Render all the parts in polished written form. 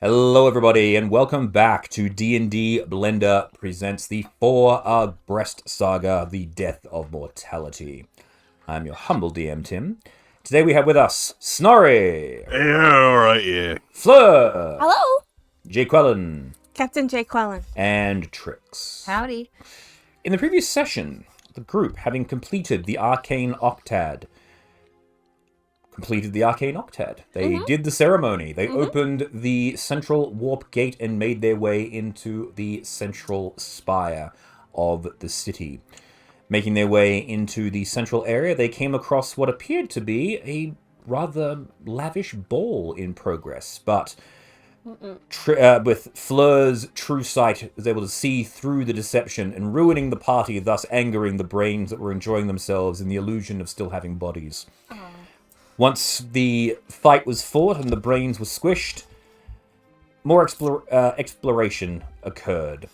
Hello everybody and welcome back to D&D Blender presents the Four Breast Saga, The Death of Mortality. I'm your humble DM, Tim. Today we have with us Snorri. Yeah, alright, yeah. Fleur. Hello. Jaqueline. Captain Jaqueline. And Trix. Howdy. In the previous session, the group, having completed the Arcane Octad, They did the ceremony. They opened the central warp gate and made their way into the central spire of the city. Making their way into the central area, they came across what appeared to be a rather lavish ball in progress, but with Fleur's true sight, was able to see through the deception and ruining the party, thus angering the brains that were enjoying themselves in the illusion of still having bodies. Once the fight was fought and the brains were squished, more exploration occurred.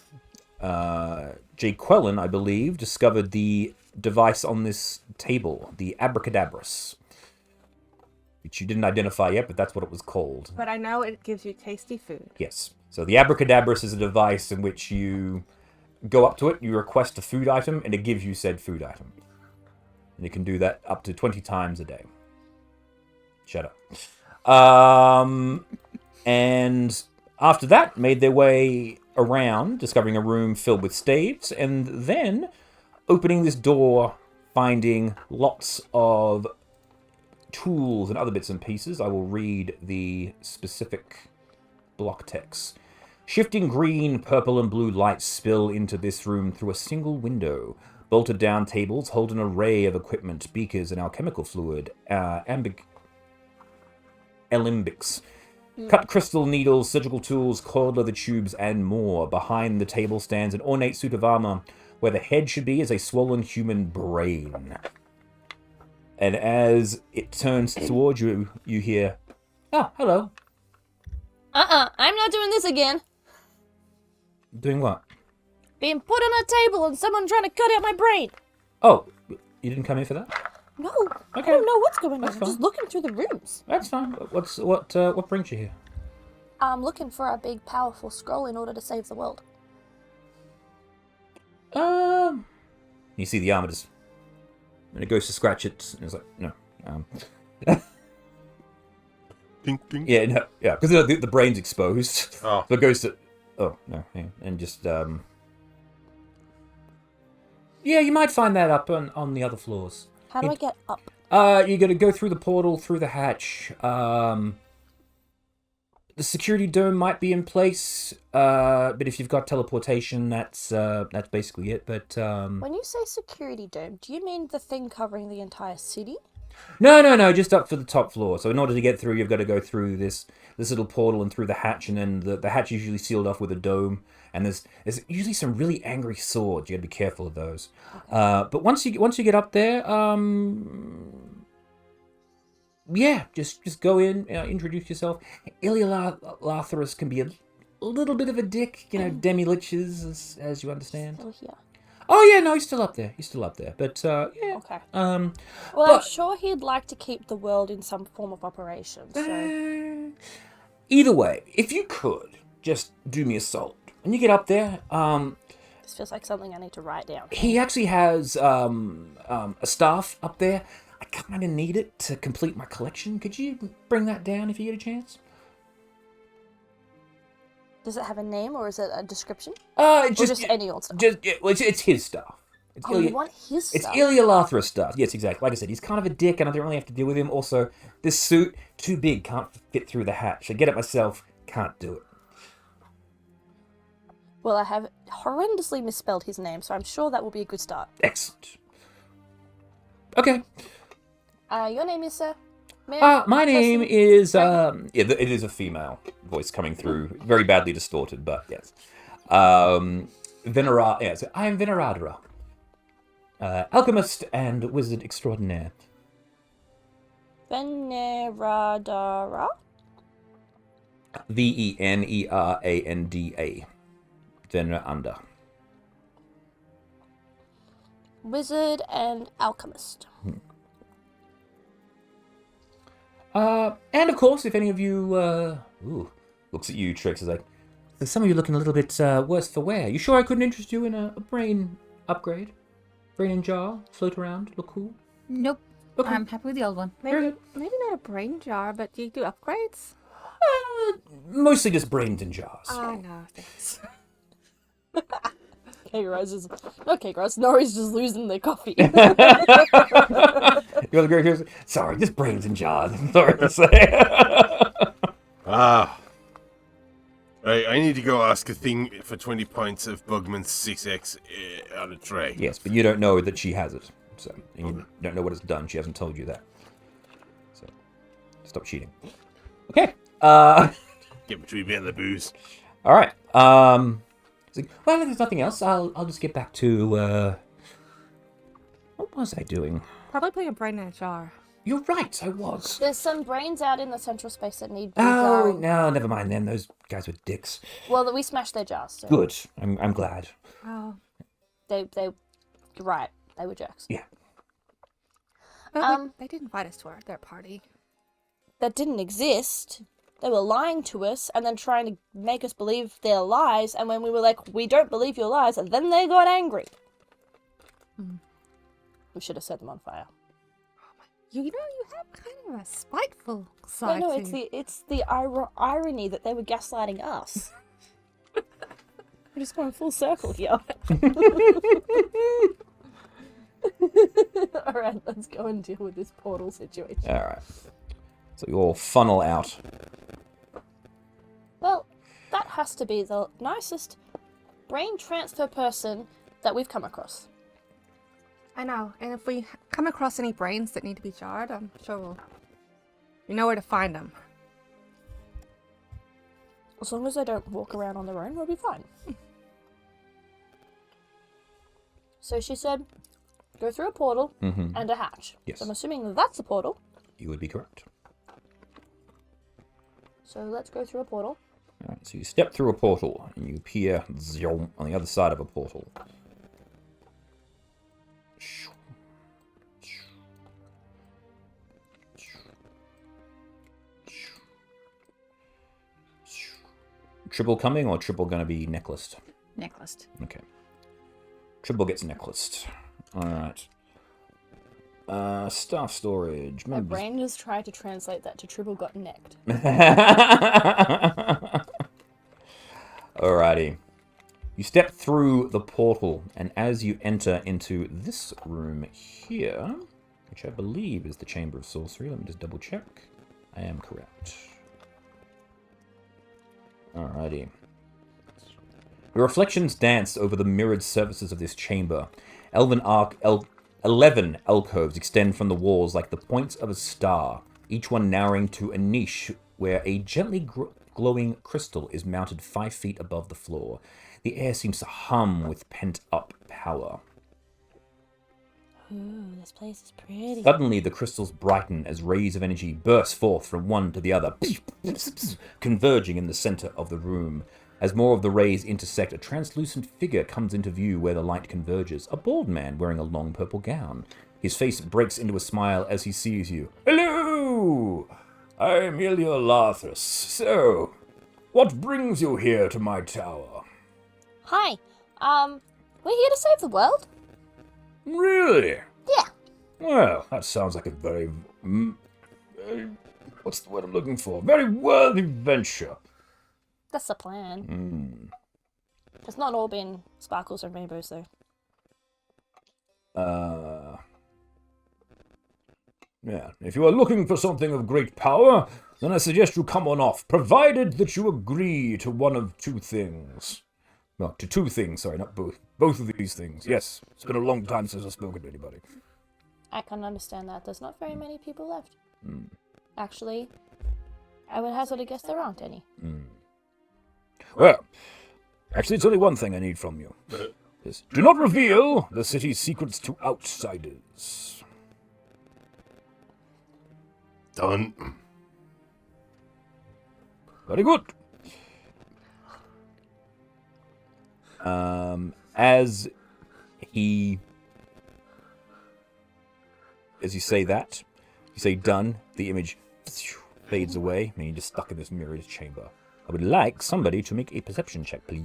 Jaqueline, I believe, discovered the device on this table, the abracadabras, which you didn't identify yet, but that's what it was called. But I know it gives you tasty food. Yes. So the abracadabras is a device in which you go up to it, you request a food item, and it gives you said food item. And you can do that up to 20 times a day. Shut up. And after that, made their way around, discovering a room filled with staves, and then opening this door, finding lots of tools and other bits and pieces. I will read the specific block text. Shifting green, purple, and blue lights spill into this room through a single window. Bolted down tables hold an array of equipment, beakers, and alchemical fluid, alembics, cut crystal needles, surgical tools, coiled leather tubes, and more. Behind the table stands an ornate suit of armor, where the head should be is a swollen human brain. And as it turns towards you, you hear, "Oh, hello." I'm not doing this again. Doing what? Being put on a table and someone trying to cut out my brain. Oh, you didn't come here for that? No, Okay. I don't know what's going That's on. fine. I'm just looking through the rooms. That's fine. What brings you here? I'm looking for a big, powerful scroll in order to save the world. You see the armor just, and it goes to scratch it, and it's like, no. Ding, ding. Yeah, no, yeah, because the brain's exposed. Oh. So it goes to, oh, no, yeah, and just, yeah, you might find that up on the other floors. How do I get up? You're gonna go through the portal, through the hatch. The security dome might be in place, but if you've got teleportation, that's basically it. But When you say security dome, do you mean the thing covering the entire city? no, just up for the top floor. So in order to get through, you've got to go through this little portal and through the hatch, and then the hatch is usually sealed off with a dome. And there's usually some really angry swords. You got to be careful of those. Okay. But once you get up there, yeah, just go in, introduce yourself. Iliolathorus can be a little bit of a dick, demi-liches, as you understand. Still here. Oh yeah, no, he's still up there. But yeah. Okay. Well, Well, I'm sure he'd like to keep the world in some form of operation, so... Either way, if you could, just do me a solid. When you get up there, This feels like something I need to write down. he actually has a staff up there. I kind of need it to complete my collection. Could you bring that down if you get a chance? Does it have a name, or is it a description? Or Just any old stuff? It's his stuff. You want his It's stuff? Iliolathorus stuff. Yes, exactly. Like I said, he's kind of a dick, and I don't really have to deal with him. Also, this suit, too big, can't fit through the hatch. I get it myself, can't do it. Well, I have horrendously misspelled his name, so I'm sure that will be a good start. Excellent. Okay. Your name is, sir? My name is, it is a female voice coming through, very badly distorted, but yes. I am Veneradra. Alchemist and wizard extraordinaire. Veneradra? Veneranda. Veneranda. Wizard and alchemist. And of course, if any of you Looks at you, Trix, is like, some of you looking a little bit worse for wear. You sure I couldn't interest you in a brain upgrade? Brain in jar, float around, look cool? Nope. Okay. I'm happy with the old one. Maybe not a brain jar, but do you do upgrades? Mostly just brains in jars. Oh, no, thanks. Okay, guys, Nori's just losing their coffee. You're the great person. Sorry, just brains in jars. I'm sorry to say. Right, I need to go ask a thing for 20 points of Bugman's 6x on a tray. Yes, but you don't know that she has it. So, and you don't know what it's done. She hasn't told you that. So, stop cheating. Okay. Get between me and the booze. All right. It's like, well, if there's nothing else, I'll just get back to, what was I doing? Probably putting a brain in a jar. You're right, I was. There's some brains out in the central space that need Oh, rejarring. no, never mind them. Those guys were dicks. Well, we smashed their jars. So Good. I'm glad. Oh. They, right. They were jerks. Yeah. But they did invite us to their party. That didn't exist. They were lying to us and then trying to make us believe their lies. And when we were like, we don't believe your lies, and then they got angry. We should have set them on fire. You know, you have kind of a spiteful side No, to you. it's the irony that they were gaslighting us. We're just going full circle here. Alright, let's go and deal with this portal situation. All right. So you all funnel out. Well, that has to be the nicest brain transfer person that we've come across. I know, and if we come across any brains that need to be jarred, I'm sure we know where to find them. As long as they don't walk around on their own, we'll be fine. So she said, go through a portal and a hatch. Yes. So I'm assuming that's a portal. You would be correct. So let's go through a portal. All right, so you step through a portal, and you appear on the other side of a portal. Triple coming, or triple going to be necklaced? Necklaced. Okay. Triple gets necklaced. Alright. Staff storage. My brain just tried to translate that to triple got necked. Alrighty. You step through the portal, and as you enter into this room here, which I believe is the Chamber of Sorcery, let me just double check. I am correct. Alrighty. Your reflections dance over the mirrored surfaces of this chamber. 11 alcoves extend from the walls like the points of a star, each one narrowing to a niche where a gently glowing crystal is mounted 5 feet above the floor. The air seems to hum with pent-up power. Ooh, this place is pretty. Suddenly, the crystals brighten as rays of energy burst forth from one to the other, converging in the center of the room. As more of the rays intersect, a translucent figure comes into view where the light converges. A bald man wearing a long purple gown. His face breaks into a smile as he sees you. Hello! I'm Iliolarthus. So, what brings you here to my tower? Hi. We're here to save the world. Really? Yeah. Well, that sounds like a very what's the word I'm looking for? Very worthy venture. That's the plan. It's not all been sparkles and rainbows, though. Yeah. If you are looking for something of great power, then I suggest you come on off, provided that you agree to one of two things. No, to two things, sorry, not both. Both of these things. Yes, it's been a long time since I've spoken to anybody. I can understand that. There's not very many people left. Actually, I would hazard a guess there aren't any. Well, actually, it's only one thing I need from you. Yes. Do not reveal the city's secrets to outsiders. Done. Very good. As you say that, you say done, the image fades away, and you're just stuck in this mirrored chamber. I would like somebody to make a perception check, please.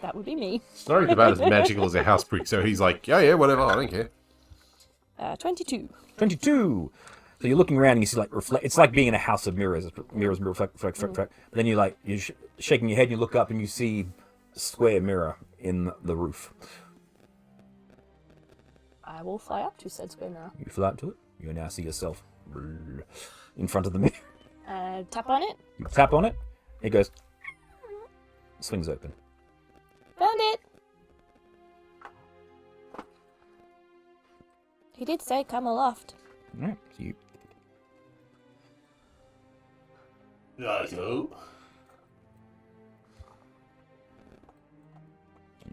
That would be me. Snorri's about as magical as a house priest, so he's like, yeah, whatever, I don't care. 22. 22. So you're looking around and you see like reflect. It's like being in a house of mirrors. Mirrors reflect. But then you're shaking your head and you look up and you see a square mirror in the roof. I will fly up to said square mirror. You fly up to it. You now see yourself in front of the mirror. Tap on it. You tap on it. It goes. Swings open. Found it. He did say come aloft. All right. So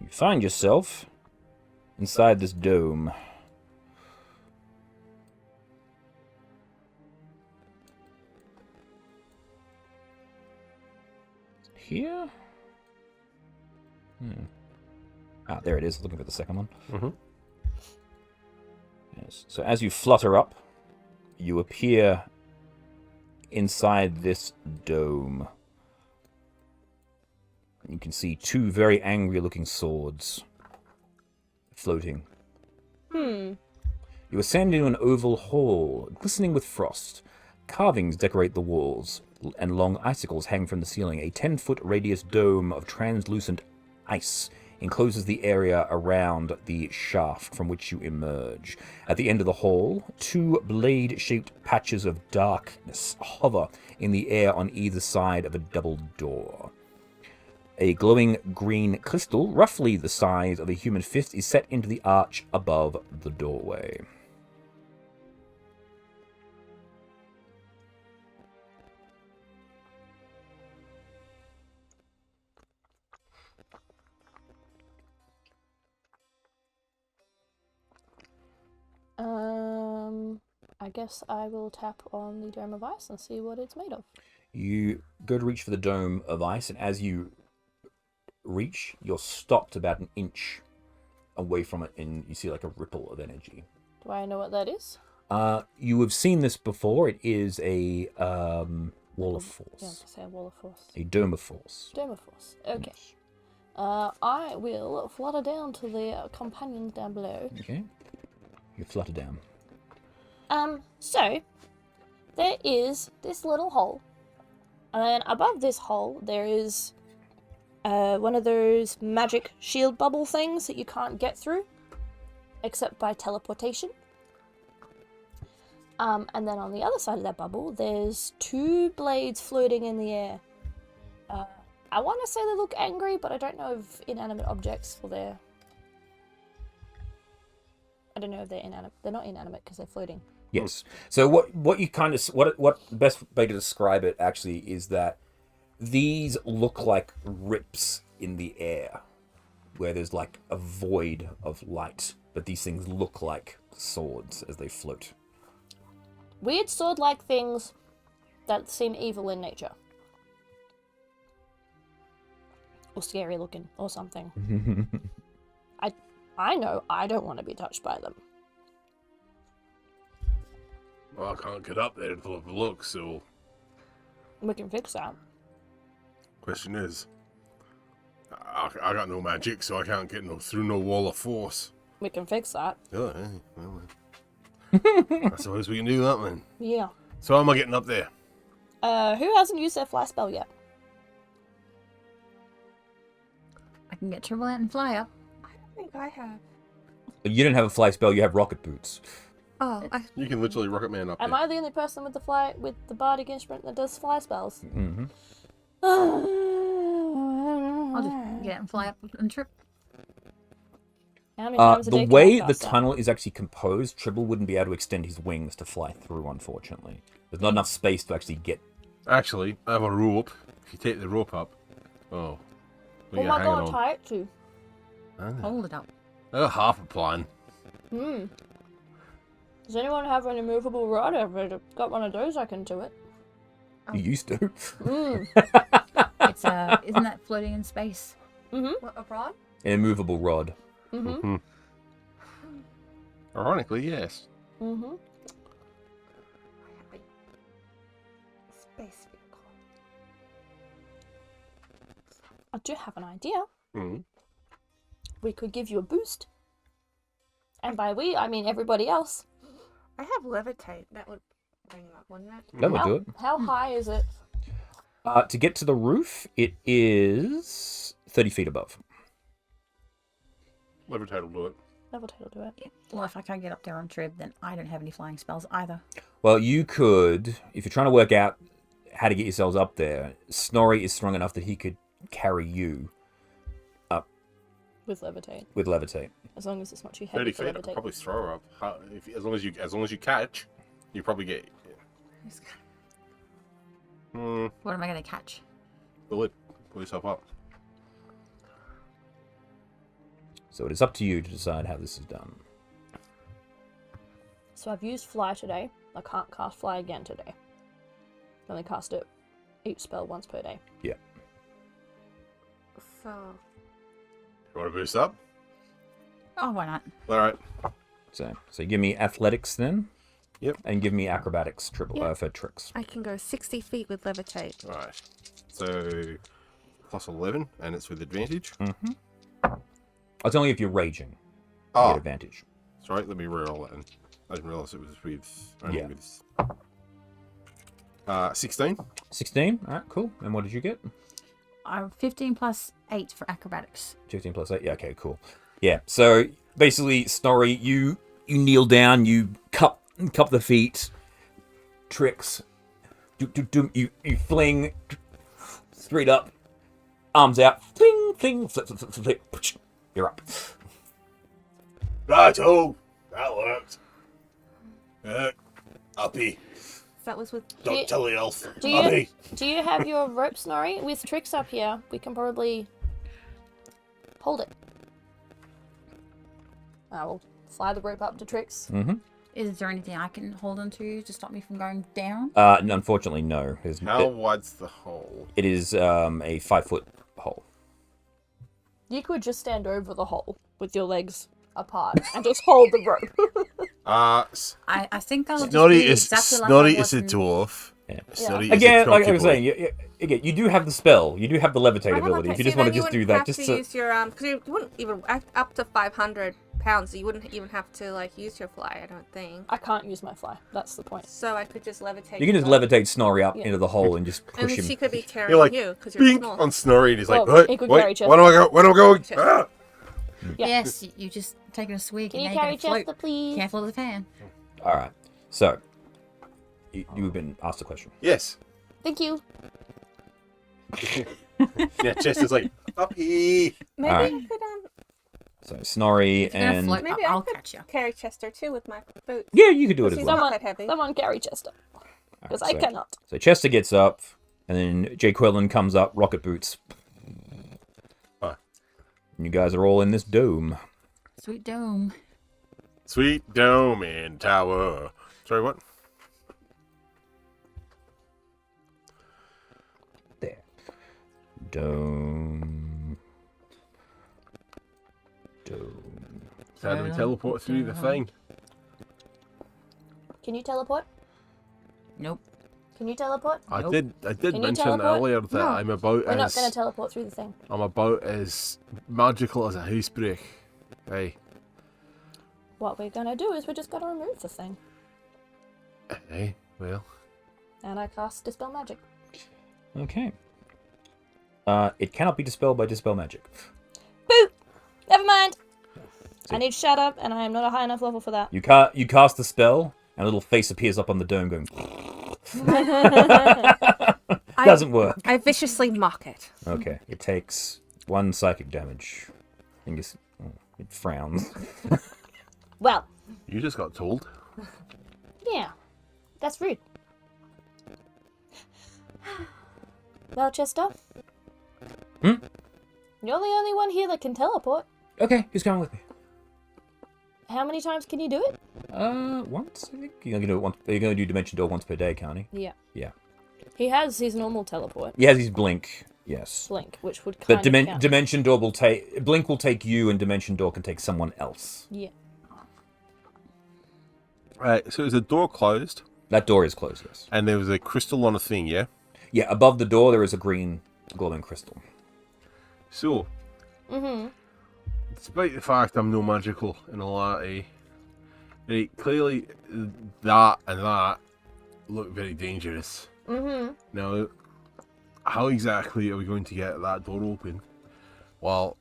you find yourself inside this dome. Here? Ah, there it is. Looking for the second one. Mm-hmm. Yes. So as you flutter up, you appear inside this dome. You can see two very angry-looking swords floating. You ascend into an oval hall, glistening with frost. Carvings decorate the walls, and long icicles hang from the ceiling. A 10-foot radius dome of translucent ice encloses the area around the shaft from which you emerge. At the end of the hall, two blade-shaped patches of darkness hover in the air on either side of a double door. A glowing green crystal, roughly the size of a human fist, is set into the arch above the doorway. I guess I will tap on the dome of ice and see what it's made of. You go to reach for the dome of ice, and as you reach, you're stopped about an inch away from it, and you see like a ripple of energy. Do I know what that is? You have seen this before. It is a wall of force. Yeah, I was gonna say a wall of force. A dome of force. Dome of force. Okay. I will flutter down to the companions down below. Okay. You flutter down. So, there is this little hole. And then above this hole, there is one of those magic shield bubble things that you can't get through, except by teleportation. And then on the other side of that bubble, there's two blades floating in the air. I want to say they look angry, but I don't know if inanimate objects or they're... I don't know if they're inanimate. They're not inanimate because they're floating. Yes. So what you kind of what the best way to describe it actually is that these look like rips in the air, where there's like a void of light, but these things look like swords as they float. Weird sword-like things that seem evil in nature. Or scary looking, or something. I know I don't want to be touched by them. Well, I can't get up there until I've looked, so... We can fix that. Question is... I got no magic, so I can't get through no wall of force. We can fix that. Oh, hey, well, I suppose we can do that, then. Yeah. So how am I getting up there? Who hasn't used their fly spell yet? I can get Triple Ant and fly up. I don't think I have. You don't have a fly spell. You have rocket boots. Oh, You can literally Rocket Man up Am there. I the only person with the bardic instrument that does fly spells? Mm-hmm. I'll just get it and fly up and trip. How many times a day The can way I the cast that? tunnel is actually composed, Tribble wouldn't be able to extend his wings to fly through, unfortunately. There's not enough space to actually get... Actually, I have a rope. If you take the rope up... Oh. Oh my god, tie it too. Hold it up. Half a plan. Does anyone have an immovable rod? I've got one of those I can do it. You used to. It's isn't that floating in space? what, a rod? An immovable rod. Ironically, yes. Space vehicle. I do have an idea. Mm. We could give you a boost. And by we, I mean everybody else. I have levitate. That would bring him up, wouldn't it? That would do it. How high is it? To get to the roof, it is 30 feet above. Levitate will do it. Levitate will do it. Well, if I can't get up there on Trib, then I don't have any flying spells either. Well, you could, if you're trying to work out how to get yourselves up there, Snorri is strong enough that he could carry you up With levitate. with levitate. As long as it's not too heavy 30 for feet, I'll levitate. probably throw her up. As long as you catch, you probably get What am I going to catch? the lid. Pull yourself up. So it is up to you to decide how this is done. So I've used fly today. I can't cast fly again today. I only cast it each spell once per day. Yeah. So, You want to boost up? Oh, why not? All right. So give me athletics then. Yep. And give me acrobatics Yeah. for tricks. I can go 60 feet with levitate. All right. So plus 11, and it's with advantage. Mm-hmm. It's only if you're raging. You Oh, get advantage. sorry. Let me reroll that. I didn't realize it was with only Yeah. with 16. 16. All right, cool. And what did you get? 15 plus 8 for acrobatics. 15 plus 8. Yeah, okay, cool. Yeah. So basically, Snorri, you kneel down, you cup the feet, tricks. You fling straight up, arms out, fling, fling, flip, flip, flip, flip, flip. You're up. Righto. That worked. Uppy. That was with. Don't tell the elf. Do you Uppy. do you have your rope, Snorri? With tricks up here, we can probably hold it. I will fly the rope up to Trix. Mm-hmm. Is there anything I can hold on to stop me from going down? Unfortunately, no. How wide's the hole? It is a 5-foot hole. You could just stand over the hole with your legs apart and just hold the rope. I think I'll Snotty just be is exactly like Snotty I was is a in- dwarf. Yeah. Snotty is Again, a like I was boy. saying, again, you do have the spell. You do have the levitate ability. If you just want to just do that, just to... use your because you wouldn't even up to 500 pounds. You wouldn't even have to like use your fly. I don't think. I can't use my fly. That's the point. So I could just levitate. You can just you up. levitate Snorri up Yeah. into the hole and just And push him. she could be carrying You're like, you because you're bink small. on Snorri, and he's like, Well, what? he could carry Wait, Chester. where am I going? Where am I going? Chester. Ah! Yeah. Yes, you just taking a swig Can and you now carry you can float. Chester, please? Careful of the fan. All right. So, you've been asked a question. Yes. Thank you. Yeah, Chester's like, uppy. Maybe Alright. I could So, Snorri If you're gonna and... float, maybe I'll I could catch you. carry Chester too with my boots. Yeah, you could do it as She's well. not that heavy. Someone carry Chester. Because I so- cannot. So Chester gets up, and then Jay Quillen comes up, rocket boots. Huh. And you guys are all in this dome. Sweet dome. Sweet dome and tower. Sorry, what? There. Dome. Dome. How do we teleport through the thing? Can you teleport? Nope. Can you teleport? I Nope. did Can you mention teleport? earlier that No. I'm about We're not as going to teleport through the thing. I'm about as magical as a housebreak. Hey. What we're going to do is we're just going to remove the thing. Hey, well. And I cast Dispel Magic. Okay. It cannot be dispelled by Dispel Magic. Boo! Never mind! So- I need Shut Up, and I am not a high enough level for that. You cast the spell, and a little face appears up on the dome going... Doesn't work. I viciously mock it. Okay, it takes 1 psychic damage. I think it frowns. Well, You just got told. yeah. That's rude. Well, Chester? Hmm? You're the only one here that can teleport. Okay, who's coming with me? How many times can you do it? Once, I think. You're gonna do it once. You're gonna do Dimension Door once per day, can't he? Yeah. Yeah. He has his normal teleport, He has his blink, yes. Blink, which would But kind of count. Dimension Door will take... Blink will take you, and Dimension Door can take someone else. Yeah. Right, so is the door closed? That door is closed, yes. And there was a crystal on a thing, yeah? Yeah, above the door there is a green glowing crystal. So, despite the fact I'm no magical in all that, right, clearly that and that look very dangerous. Now, how exactly are we going to get that door open while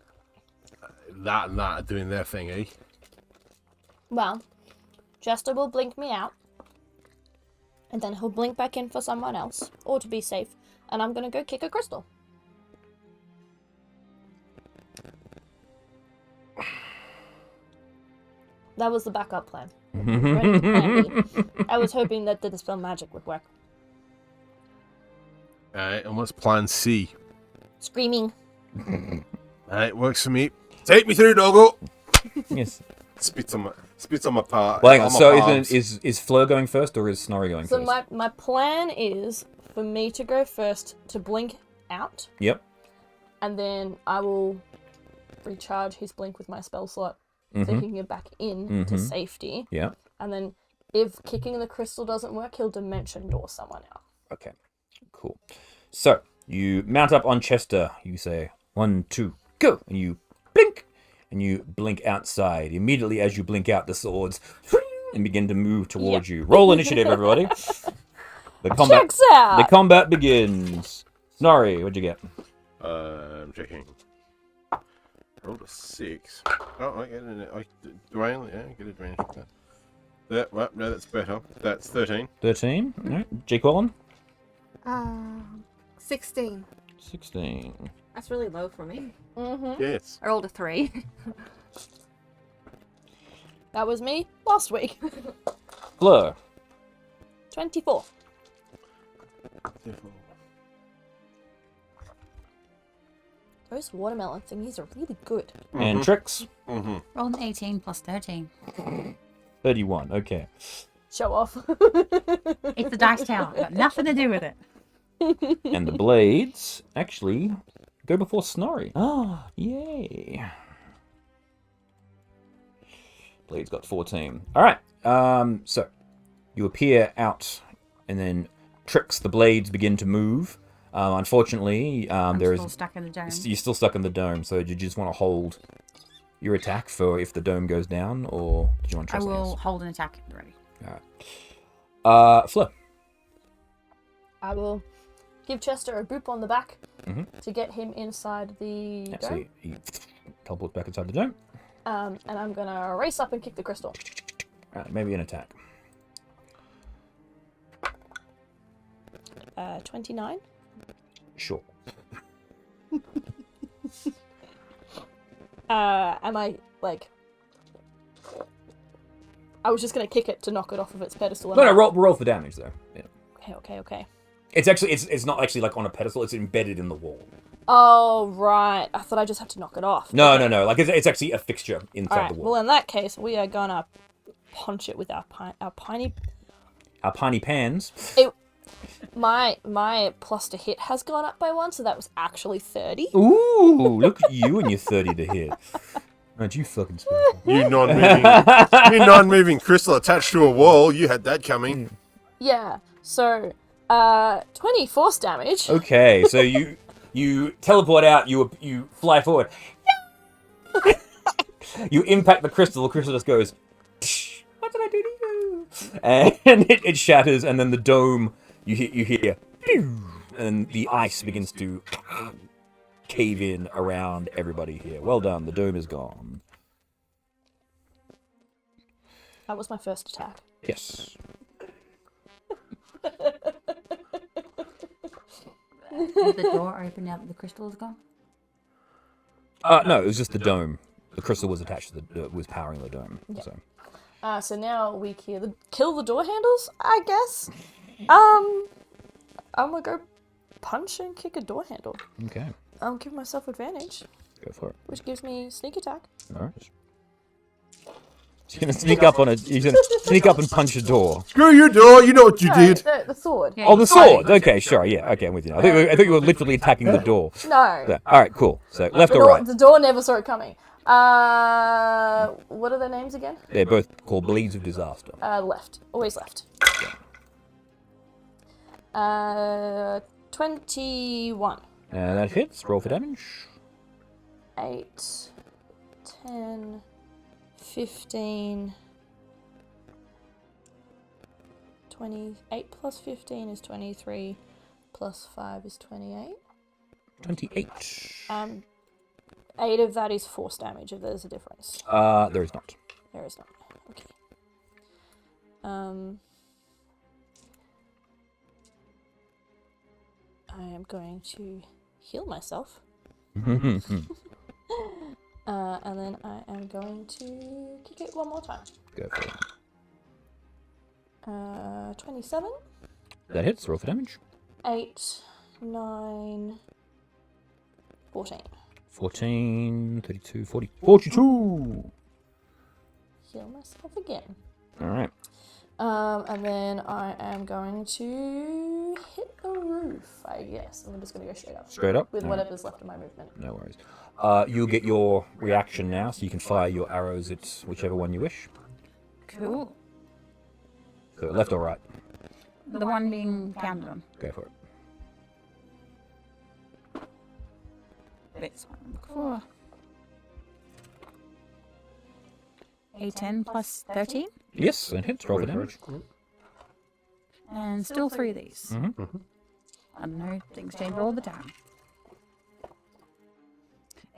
that and that are doing their thing, eh? Well, Jester will blink me out. And then he'll blink back in for someone else. Or to be safe. And I'm gonna go kick a crystal. That was the backup plan. Ready to plan B. I was hoping that the dispel magic would work. Alright, and what's plan C? Screaming. Alright, works for me. Take me through, doggo! Yes. Spits on my part. Well, hang on. So is Fleur going first or is Snorri going So first? my plan is for me to go first to blink out. Yep. And then I will recharge his blink with my spell slot, taking it back in to safety. Yeah. And then if kicking the crystal doesn't work, he'll dimension door someone out. Okay. Cool. So you mount up on Chester. You say 1, 2, go, and you blink, and you blink outside. Immediately as you blink out, the swords and begin to move towards you. Roll initiative, everybody. Checks out! The combat begins. Snorri, what'd you get? I'm checking. Rolled a 6. Oh, I get it. Do I only get advantage of that? Well, no, that's better. That's 13. 13. All right. J. Quillen? 16. 16. That's really low for me. Yes. I rolled a 3. That was me last week. Fleur? 24. Those watermelon thingies are really good. And Trix? Roll an 18 plus 13. 31. Okay. Show off. It's the dice tower. Got nothing to do with it. And the blades actually go before Snorri. Ah, yay. Blades got 14. All right. So you appear out, and then Trix, the blades begin to move. Unfortunately, I'm there still is stuck in the dome. you're still stuck in the dome. So do you just want to hold your attack for if the dome goes down, or do you want to I trust will hands? hold an attack at the ready. All right. Fleur. I will give Chester a boop on the back to get him inside the Yeah, dome. so he teleports back inside the dome. And I'm gonna race up and kick the crystal. All right, maybe an attack. 29. Sure. Am I like? I was just gonna kick it to knock it off of its pedestal. No, roll for damage though. Yeah. Okay. It's actually it's not actually like on a pedestal. It's embedded in the wall. Oh right, I thought I just had to knock it off. No, Okay. no. Like it's actually a fixture inside All right. the wall. Well, in that case, we are gonna punch it with our piney. Our piney pans. My plus to hit has gone up by 1, so that was actually 30. Ooh, look at you and your 30 to hit. Aren't you fucking special? You non-moving crystal attached to a wall. You had that coming. Yeah. So, 20 force damage. Okay, so you teleport out. You fly forward. You impact the crystal. The crystal just goes. Psh, what did I do to you? And it shatters, and then the dome. You hear, and the ice begins to cave in around everybody here. Well done. The dome is gone. That was my first attack. Yes. Did the door open now that the crystal is gone? No, it was just the dome. The crystal was attached to was powering the dome. Yeah. So. So now we kill the door handles, I guess. I'm gonna go punch and kick a door handle. Okay, I'll give myself advantage, go for it. which gives me sneak attack. All right. You're gonna sneak up on it. You're gonna sneak up and punch a door. Screw your door. You know what you No, did. the sword. Yeah, Oh, the you- sword. Okay, sure. Yeah. Okay, I'm with you. I think you were literally attacking the door. No. So, all right, cool. So left or right? The door never saw it coming. What are their names again? They're both called Blades of Disaster. Left. Always left. 21. That hits. Roll for damage. 8, 10, 15, 28 plus 15 is 23, plus 5 is 28. 28. 8 of that is force damage, if there's a difference. There is not. There is not. Okay. I am going to heal myself. And then I am going to kick it one more time. Go for it. 27. That hits. Roll for damage. 8, 9, 14. 14, 32, 40, 42! Heal myself again. Alright. And then I am going to hit the roof, I guess. I'm just going to go straight up. Straight up? With Alright. whatever's left of my movement. No worries. You'll get your reaction now, so you can fire your arrows at whichever one you wish. Cool. So left or right? The one being counted on. Go for it. That's what I'm looking for. A10 plus 13. Yes, and hits. Roll for damage. And still 3 of these. Mm-hmm. I don't know, things change all the time.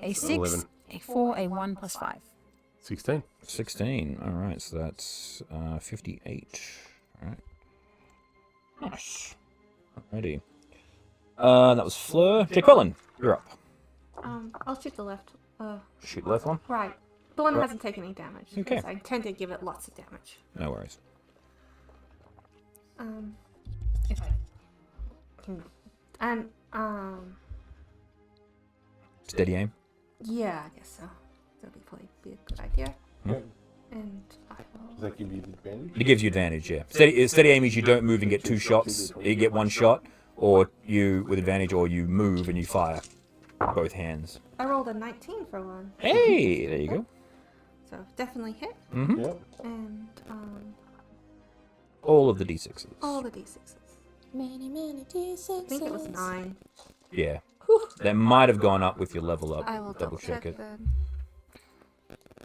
A 6, 11. a 4, a 1 plus 5. 16. 16. Alright, so that's 58. Alright. Nice. Alrighty. That was Fleur. Jaqueline, you're up. I'll shoot the left. Shoot the left one. Right. The one that Right. hasn't taken any damage. Okay. because I tend to give it lots of damage. No worries. If I can. And, Steady aim. yeah, I guess so. That'll probably be a good idea. Yep. And I will. Does that give you the advantage? It gives you advantage, yeah. Steady aim is you don't move and get 2 shots. You get 1 shot, or you with advantage, or you move and you fire. Both hands. I rolled a 19 for one. Hey, there you go. So definitely hit. Mm-hmm. Yep. And, All of the d6s. all the d6s. Many, many D6s. I think it was 9. Yeah. That might have gone up with your level up. I will Double check it. then.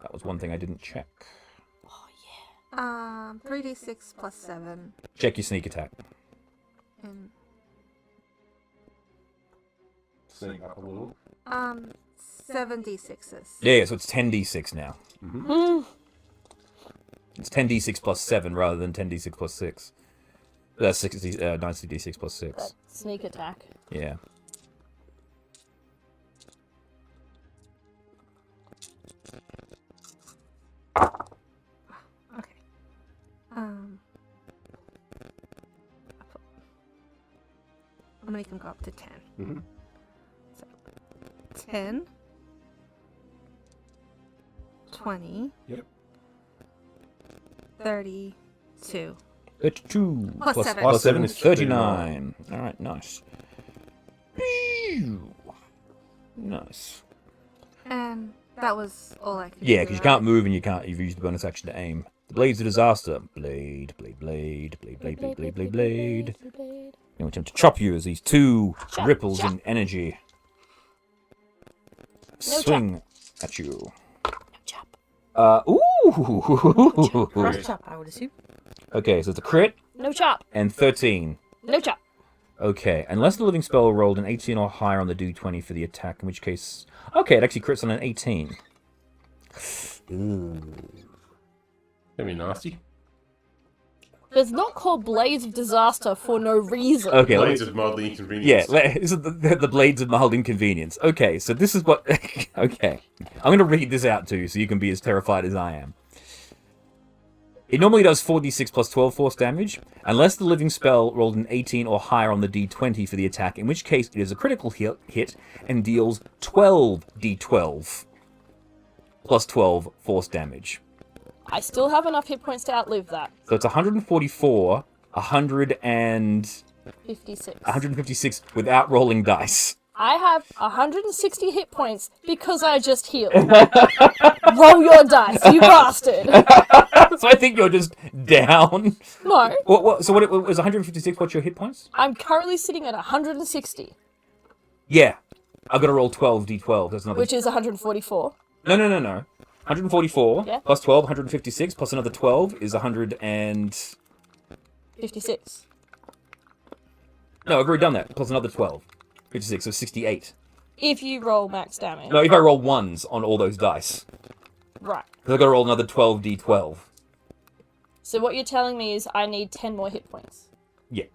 That was one thing I didn't check. 3d6 plus 7. Check your sneak attack. And, Sneak up a little. 7 d6s. Yeah, so it's 10d6 now. Mm-hmm. It's 10d6 plus 7 rather than 10d6 plus 6. That's 90d6 plus 6. That sneak attack. Yeah. Okay. I'm gonna make them go up to 10. Mm-hmm. So, 10, 20, Yep. 32. 32 Plus 7. Plus 7 is is 39. Alright, nice. Nice. And that was all I could Yeah, do, because you right? can't move and you've used the bonus action to aim. The Blades of Disaster. Blade, blade, blade, blade, blade, blade, blade, blade, blade. I'm going to attempt to chop you as these 2 Chop, ripples chop. in energy No swing at you. Chop. Ooh! Cross chop, I would assume. Okay, so it's a crit No chop. and 13. No chop. Okay, unless the living spell rolled an 18 or higher on the d20 for the attack, in which case... Okay, it actually crits on an 18. Ooh. That'd be nasty. It's not called Blades of Disaster for no reason. Okay, Blades of mildly inconvenient. yeah, this is the Blades of Mild Inconvenience. Okay, so this is what... Okay, I'm going to read this out to you so you can be as terrified as I am. It normally does 4d6 plus 12 force damage, unless the living spell rolled an 18 or higher on the d20 for the attack, in which case it is a critical hit and deals 12d12 plus 12 force damage. I still have enough hit points to outlive that. So it's 144, 56. 156 without rolling dice. I have 160 hit points because I just healed. Roll your dice, you bastard. So I think you're just down. No, So what it was 156, what's your hit points? I'm currently sitting at 160. Yeah. I've got to roll 12d12. That's another. Which is 144. No. 144 Yeah. plus 12, 156, plus another 12 is 100 and... 56. No, I've already done that. Plus another 12. 56, so 68. If you roll max damage. No, if I roll ones on all those dice. Right. Because I've got to roll another 12d12. So what you're telling me is I need 10 more hit points. Yeah.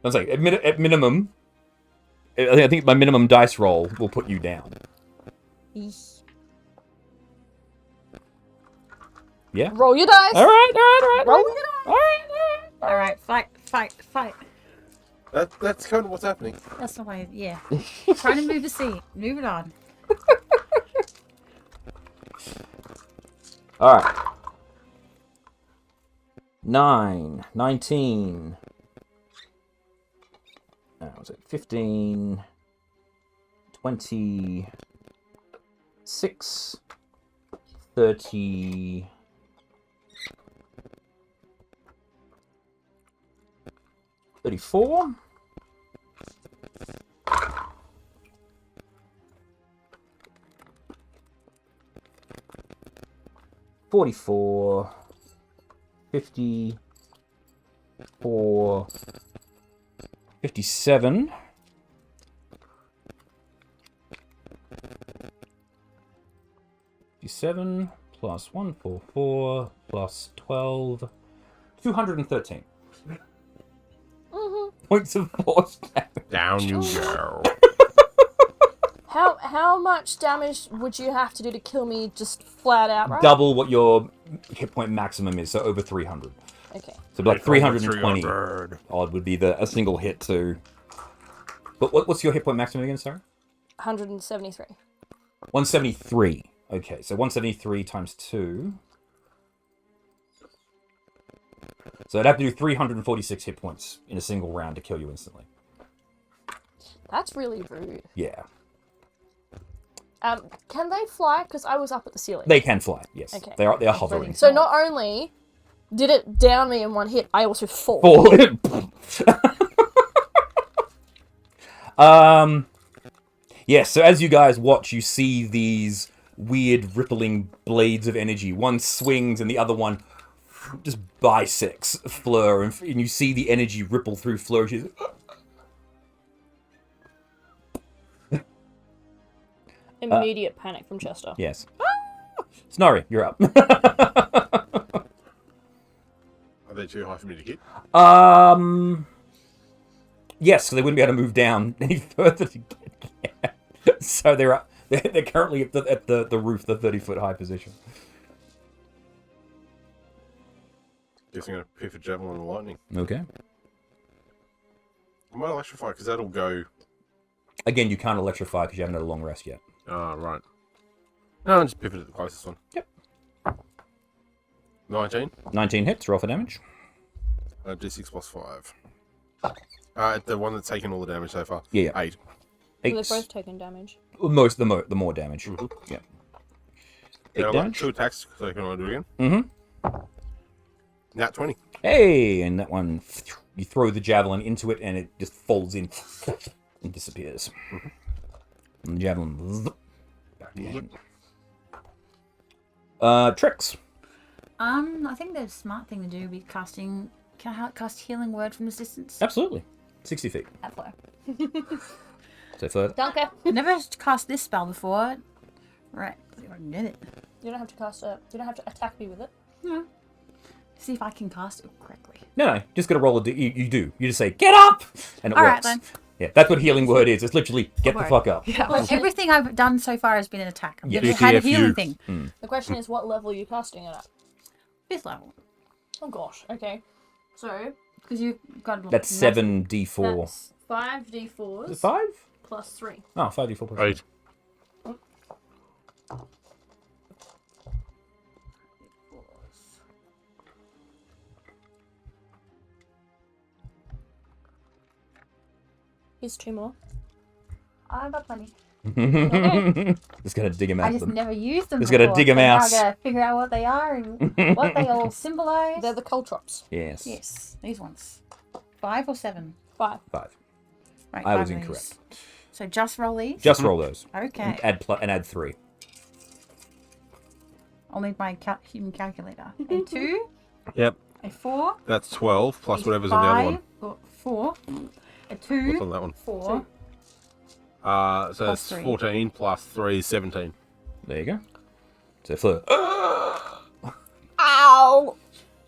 I'm saying, at minimum... I think my minimum dice roll will put you down. Eesh. Yeah? Roll your dice! Alright. Roll your dice! Alright, fight. That's kind of what's happening. That's the way, yeah. Trying to move the seat. Move it on. Alright. 9, 19... was it 15, 26, 30, 34, 44, 54, 57, 57 plus 144 plus 12, 213. Points of force damage. Down you go. How much damage would you have to do to kill me just flat out, right? Double what your hit point maximum is, so over 300. Okay. So like 320 300. odd would be a single hit to... But what's your hit point maximum again, sorry? 173. 173. Okay, so 173 times 2. So I'd have to do 346 hit points in a single round to kill you instantly. That's really rude. Yeah. Can they fly? Because I was up at the ceiling. They can fly, yes. Okay. They are hovering. So not only did it down me in one hit, I also fall. Yes, so as you guys watch, you see these weird rippling blades of energy. One swings and the other one just bisects Fleur, and you see the energy ripple through Fleur. She's... Immediate panic from Chester. Yes. Snorri, you're up. Are they too high for me to hit? Yes, so they wouldn't be able to move down any further to get there. So they're up. They're currently at the roof, the 30-foot high position. Guess I'm going to pick a javelin and lightning. Okay. I might electrify because that'll go. Again, you can't electrify because you haven't had a long rest yet. Ah, right. No, I'll just pivot at the closest one. Yep. 19. 19 hits, roll for damage. D6 plus 5. At the one that's taken all the damage so far. Yeah. 8. So they've 8. both taken damage. The more damage. Mm-hmm. Yeah. 8 Yeah, I've got damage. 2 attacks, so I can do it again. Mm-hmm. Nat 20. Hey, and that one, you throw the javelin into it, and it just folds in and disappears. Mm-hmm. And the javelin back again. Tricks. I think the smart thing to do would be casting. Can I cast healing word from this distance? Absolutely. 60 feet. That far. So further. Dunker. Never cast this spell before. Right. See if I can get it. You don't have to cast it. You don't have to attack me with it. Yeah. See if I can cast it correctly. No, just gotta roll a you do. You just say, get up! And it All right, works. then. Yeah, that's what healing word is. It's literally, get the Word. fuck up. Yeah. Well, everything I've done so far has been an attack. I've Yeah. never had a BTFU. healing thing. The question is, what level are you casting it at? 5th level. Oh gosh. Okay. So Because you've got... That's 7d4. that's 5d4s Is it 5? plus 3. Oh, 5d4 plus 8. Here's 2 more. I've got plenty. Just gotta dig him out. I just never used them Just before. gotta dig 'em so now out. I gotta figure out what they are and what they all symbolise. They're the caltrops. Yes. Yes, these ones. 5 or 7? 5. 5. Right, I 5 was moves. incorrect. So just roll these? Just roll those. Okay. And add 3. I'll need my human calculator. A 2, Yep. a 4, That's 12 plus a whatever's on the other one. 5, or 4, a 2, What's on that one? 4. So that's 3. 14 plus 3 is 17. There you go. So Fleur. Ow!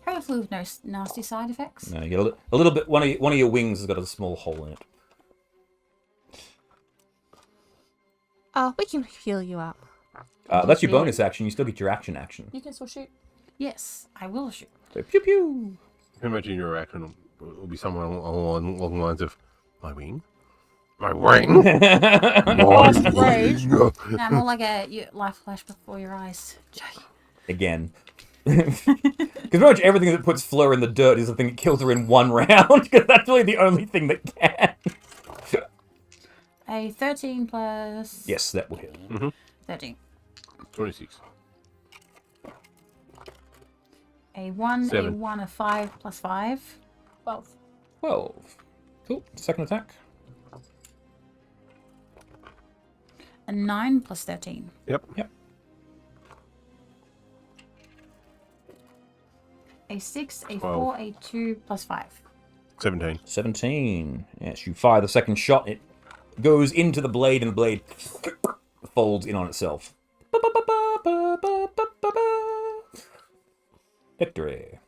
Hopefully with no nasty side effects. No, you get a little bit. One of your wings has got a small hole in it. We can heal you up. That's your bonus action. You still get your action. You can still shoot. Yes, I will shoot. So pew pew. Imagine your reaction will be somewhere along the lines of, my wing? My wing? Rage. No, more like a life flash before your eyes. Again. Because pretty much everything that puts Fleur in the dirt is the thing that kills her in one round. Because that's really the only thing that can. A 13 plus... Yes, that will hit. 13. 26. A 1, 7. a 1, a 5 plus 5. 12. 12. Cool. Second attack. A 9 plus 13. Yep. A 6, a 12. 4, a 2 plus 5. 17. 17. Yes, you fire the second shot. It goes into the blade, and the blade folds in on itself. Victory.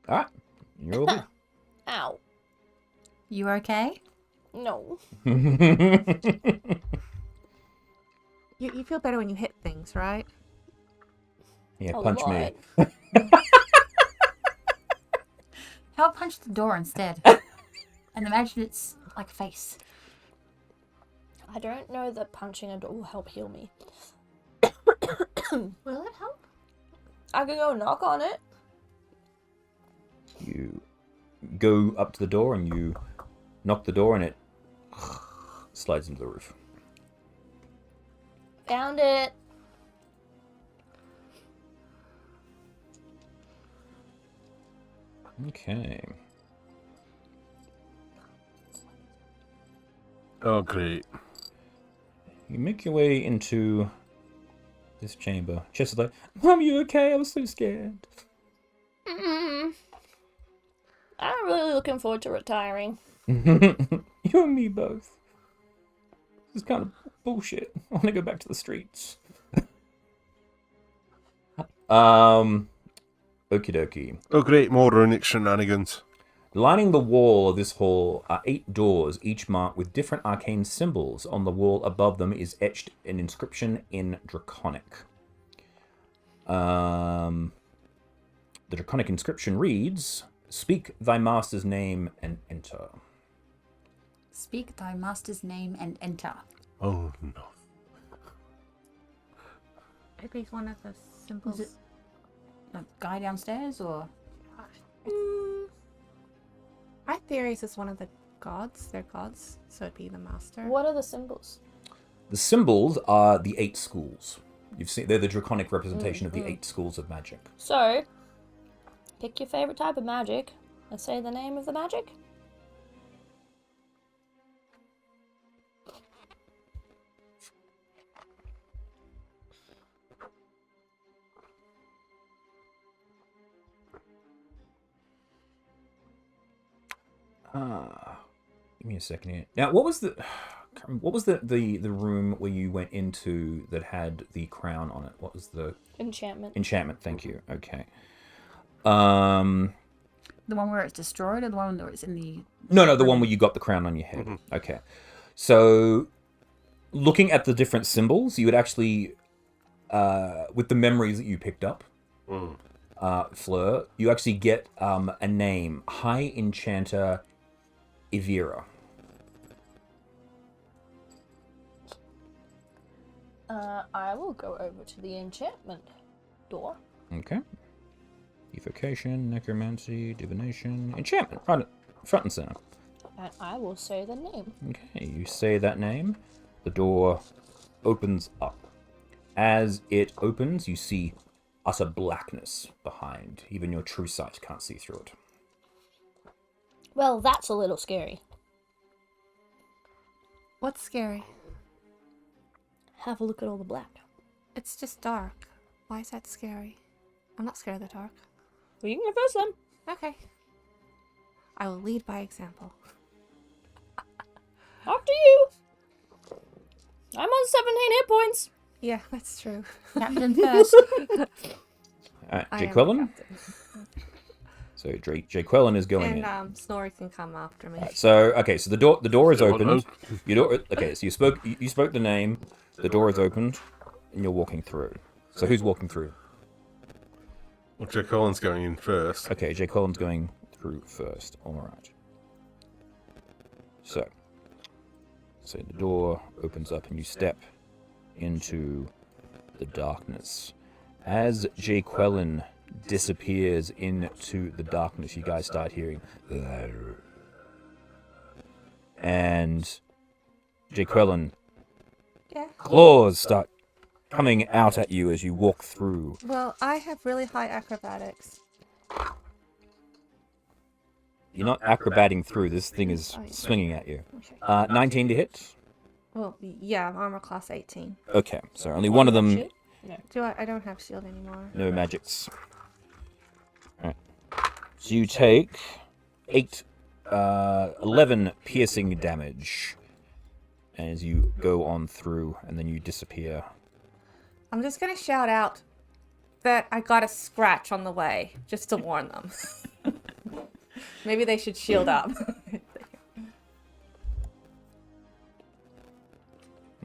Alright. You're all good. Ow. You okay? No. You feel better when you hit things, right? Yeah, A punch me. lot. How about punch the door instead? And imagine it's like a face. I don't know that punching a door will help heal me. Will it help? I could go knock on it. You go up to the door and you knock the door and it slides into the roof. Found it. Okay. Oh, great. You make your way into this chamber. Chester's like, Mom, you okay? I was so scared. I'm really looking forward to retiring. You and me both. This is kind of bullshit. I want to go back to the streets. Okie dokie. Oh, great. More runic shenanigans. Lining the wall of this hall are 8 doors, each marked with different arcane symbols. On the wall above them is etched an inscription in Draconic. The Draconic inscription reads, "Speak thy master's name and enter." Speak thy master's name and enter. Oh, no. Maybe it's one of the symbols. Is it a guy downstairs or? My theory is it's one of the gods. They're gods, so it'd be the master. What are the symbols? The symbols are the 8 schools. You've seen they're the Draconic representation of the 8 schools of magic. So, pick your favorite type of magic and say the name of the magic. Give me a second here. Now, what was the room where you went into that had the crown on it? What was the Enchantment. enchantment? Thank you. Okay. The one where it's destroyed or the one where it's in the... No, the one where you got the crown on your head. Okay. So, looking at the different symbols, you would actually, with the memories that you picked up, Fleur, you actually get a name: High Enchanter Ythryn. I will go over to the enchantment door. Okay. Evocation, necromancy, divination, enchantment, right front and center. And I will say the name. Okay, you say that name, the door opens up. As it opens, you see utter blackness behind. Even your true sight can't see through it. Well, that's a little scary. What's scary? Have a look at all the black. It's just dark. Why is that scary? I'm not scared of the dark. Well, you can go first then. Okay. I will lead by example. After you. I'm on 17 hit points. Yeah, that's true. Captain first. Alright, I am Jaqueline. captain. So Jaqueline is going in. And Snorri can come after me. Right, so okay, so the door is Still on opened. Okay, so you spoke the name. The door is opened, and you're walking through. So who's walking through? Well, Jack Collins going in first. Okay, Jaqueline's going through first. All right. So the door opens up, and you step into the darkness. As Jaqueline disappears into the darkness, you guys start hearing, and Jaqueline, Yeah. claws start coming out at you as you walk through. Well, I have really high acrobatics. You're not acrobating through. This thing is swinging at you. Okay. 19 to hit. Well, yeah, armor class 18. Okay, so only one of them. Shit. No. I don't have shield anymore. No magics. Alright. So you take 11 piercing damage as you go on through, and then you disappear. I'm just gonna shout out that I got a scratch on the way, just to warn them. Maybe they should shield up.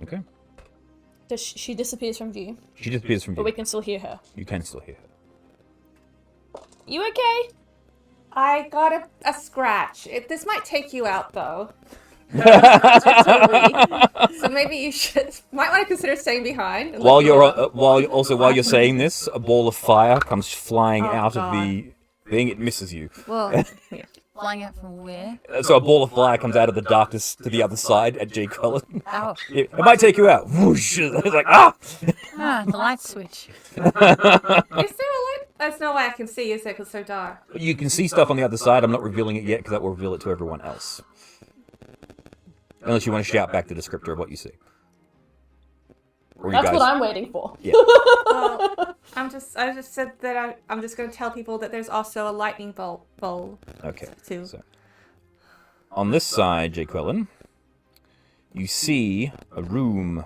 Okay. She disappears from view, She disappears from but you. we can still hear her. You can still hear her. You okay? I got a scratch. This might take you out, though. So maybe you might want to consider staying behind. and While looking you're around. while you're saying this, a ball of fire comes flying Oh, out of God. the thing. It misses you. Well, yeah. Flying out from where? So a ball of fire comes out of the darkness to the other side at J. Cullen. Oh, It might take you out. Whoosh! It's like, ah! the light switch. Is there a light? There's no way I can see, is it? Because it's so dark. You can see stuff on the other side. I'm not revealing it yet because that will reveal it to everyone else. Unless you want to shout back the descriptor of what you see. Or you That's guys... what I'm waiting for. Yeah. Well, I just said that I'm just going to tell people that there's also a lightning bolt Okay. too. So, on this side, Jaqueline, you see a room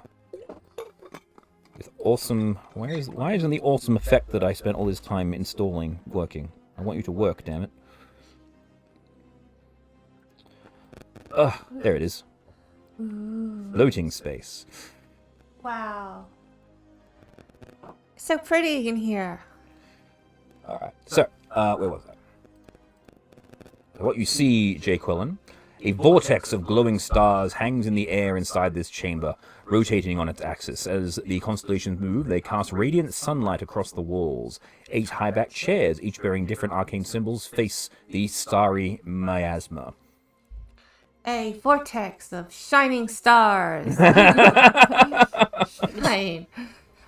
with awesome... Why isn't the awesome effect that I spent all this time installing working? I want you to work, damn it. Ugh, there it is. Floating space. Wow. So pretty in here. Alright, so, where was that? What you see, Jaqueline, a vortex of glowing stars hangs in the air inside this chamber, rotating on its axis. As the constellations move, they cast radiant sunlight across the walls. 8 high-backed chairs, each bearing different arcane symbols, face the starry miasma. A vortex of shining stars. Shine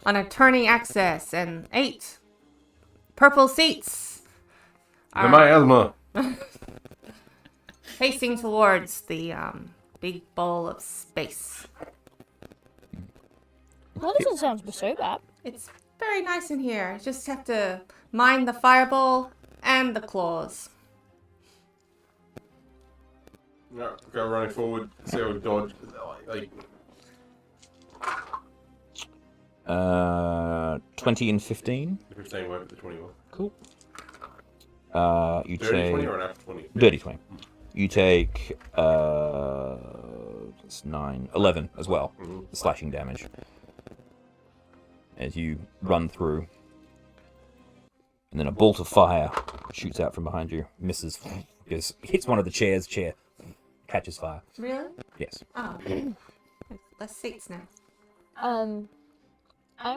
on a turning axis and 8 purple seats The miasma. facing towards the big bowl of space. Well, that doesn't sound so bad. It's very nice in here. You just have to mind the fireball and the claws. Yeah, go running forward. See how we dodge. Like, 20 and 15. 15 work at the 21. Cool. You Dirty 20 take... or an after 20? Dirty 20. You take, it's 9, 11 as well, slashing damage. As you run through. And then a bolt of fire shoots out from behind you, misses, hits one of the chairs, chair catches fire. Really? Yes. Oh. Less seats now. I'm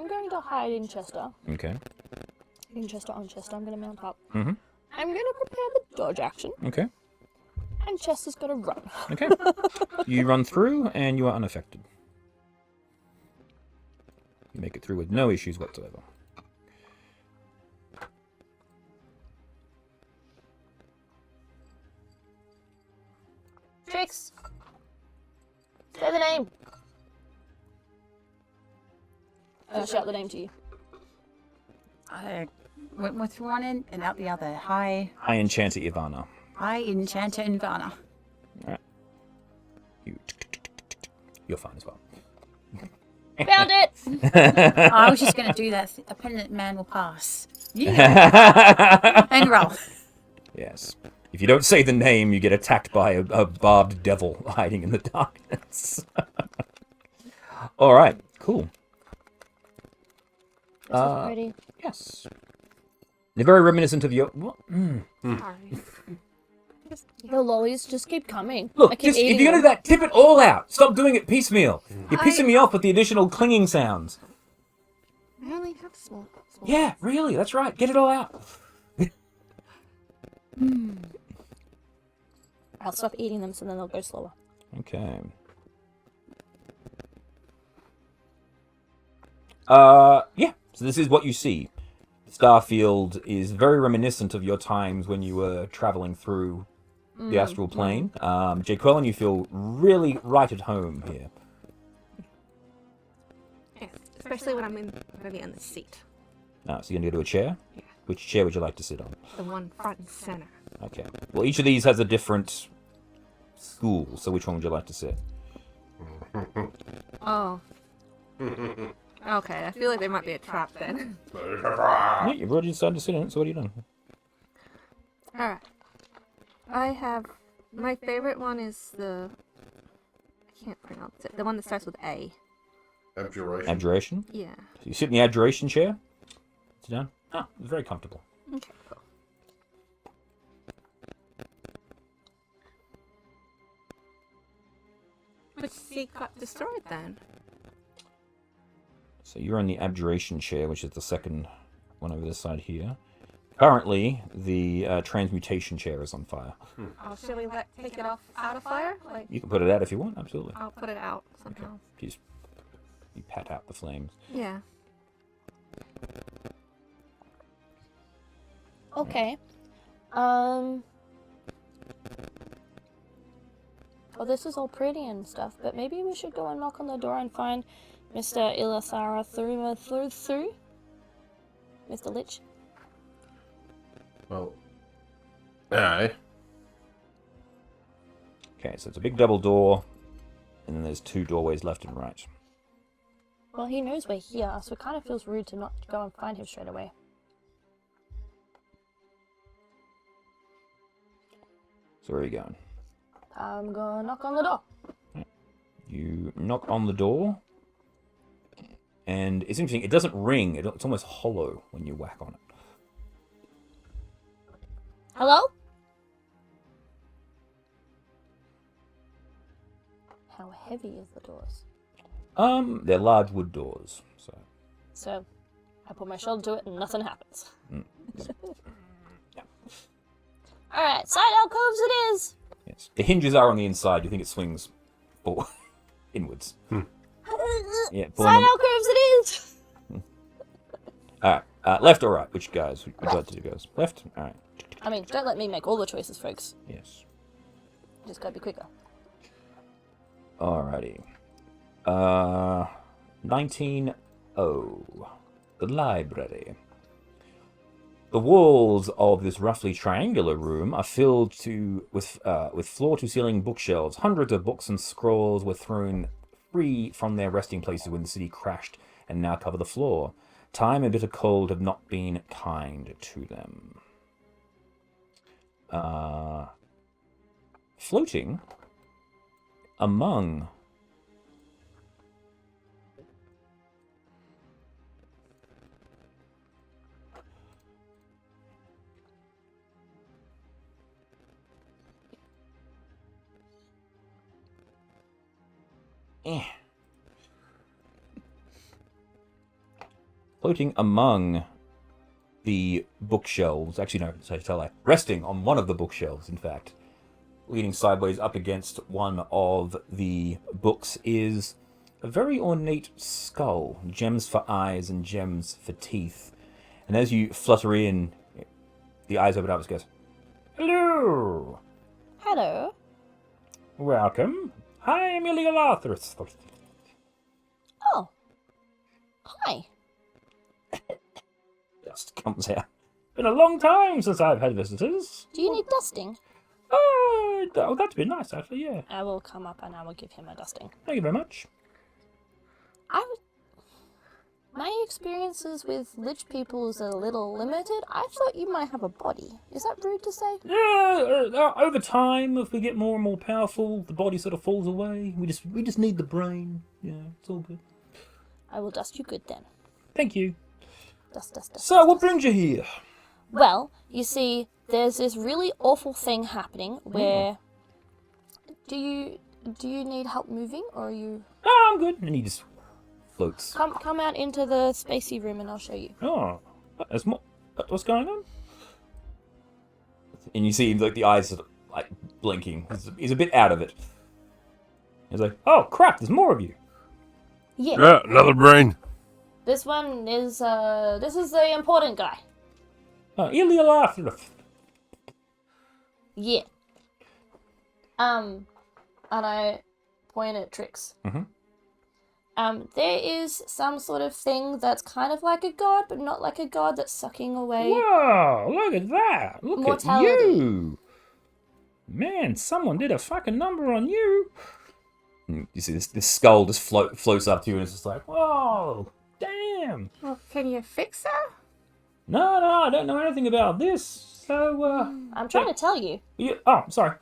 going to hide in Chester. Okay. In Chester, on Chester, I'm going to mount up. Mhm. I'm going to prepare the dodge action, Okay. and Chester's going to run. Okay. You run through, and you are unaffected. You make it through with no issues whatsoever. Trix. Say the name. I'll shout the name to you. I went with one end and out the other. Hi, High Enchanter Ivana. Enchanter Ivana. You're fine as well. Found it! I was just going to do that. A penitent man will pass. Yeah. And roll. Yes. If you don't say the name, you get attacked by a barbed devil hiding in the darkness. All right, cool. This is pretty. Yes. They're very reminiscent of your... What? Sorry. The lollies just keep coming. Look, I keep just, if eating you're going to do them. that, tip it all out. Stop doing it piecemeal. You're pissing me off with the additional clinging sounds. I only have small. Yeah, really, that's right. Get it all out. I'll stop eating them so then they'll go slower. Okay. Yeah, so this is what you see. Starfield is very reminiscent of your times when you were traveling through the astral plane. Jay Quellen, you feel really right at home here. Yes, especially when I'm gonna be on the seat. So you're going to go to a chair? Yeah. Which chair would you like to sit on? The one front and center. Okay. Well, each of these has a different school, so which one would you like to sit? Oh. Okay, I feel like there might be a trap then. Yeah, you've already decided to sit in it, so what have you done? Alright. I have... My favorite one is the... I can't pronounce it. The one that starts with A. Abjuration. Abjuration? Yeah. So you sit in the abjuration chair. Sit down. Oh, it's very comfortable. Okay, cool. Which seat got destroyed then? So you're in the abjuration chair, which is the second one over this side here. Currently, the transmutation chair is on fire. Oh, should we take it off out of fire? Like, You can put it out if you want, absolutely. I'll put it out somehow. You pat out the flames. Yeah. Okay. Well, this is all pretty and stuff, but maybe we should go and knock on the door and find Mr. Ilathara through? Mr. Lich? Well, aye. Okay, so it's a big double door, and then there's two doorways left and right. Well, he knows we're here, so it kind of feels rude to not go and find him straight away. So where are you going? I'm gonna knock on the door. You knock on the door, and it's interesting, it doesn't ring, it's almost hollow when you whack on it. Hello? How heavy is the doors? They're large wood doors, so... So, I put my shoulder to it and nothing happens. Yeah. Alright, side alcoves it is! Yes. The hinges are on the inside, you think it swings forward, inwards. Yeah, pulling Side them. alcoves it is! Alright, left or right? Which guys? Would you like to do, guys? Left? Alright. I mean, don't let me make all the choices, folks. Yes. Just gotta be quicker. Alrighty. 19-0. The library. The walls of this roughly triangular room are filled with floor-to-ceiling bookshelves. Hundreds of books and scrolls were thrown free from their resting places when the city crashed and now cover the floor. Time and bitter cold have not been kind to them. Floating among floating among the bookshelves, actually no, sorry, tell I, resting on one of the bookshelves, in fact, leaning sideways up against one of the books is a very ornate skull, gems for eyes and gems for teeth. And as you flutter in, the eyes open up and goes, "Hello! Hello. Welcome. I am Iliolathris. Oh. Hi. Dust comes out. Been a long time since I've had visitors. Do you need dusting? Oh, that'd be nice, actually, yeah. I will come up and I will give him a dusting. Thank you very much. My experiences with lich people is a little limited. I thought you might have a body. Is that rude to say? Yeah, over time, if we get more and more powerful, the body sort of falls away. We just need the brain. Yeah, it's all good. I will dust you good then. Thank you. Dust, dust, dust. So, dust, what dust. brings you here? Well, you see, there's this really awful thing happening where... Do you need help moving, or are you... Oh, I'm good. And he just floats. Come out into the spacey room and I'll show you. Oh, there's more. What's going on? And you see, like, the eyes are like blinking. He's a bit out of it. He's like, "Oh crap! There's more of you." Yeah. Yeah, another brain. This one is, this is the important guy. Iliolathris. Yeah. And I point at Trix. Mhm. There is some sort of thing that's kind of like a god, but not like a god that's sucking away. Whoa! Look at that! Look Mortality. at you! Man, someone did a fucking number on you. And you see this skull just floats up to you, and it's just like, whoa! Damn! Well, can you fix her? No, I don't know anything about this. So, I'm trying to tell you. oh, sorry.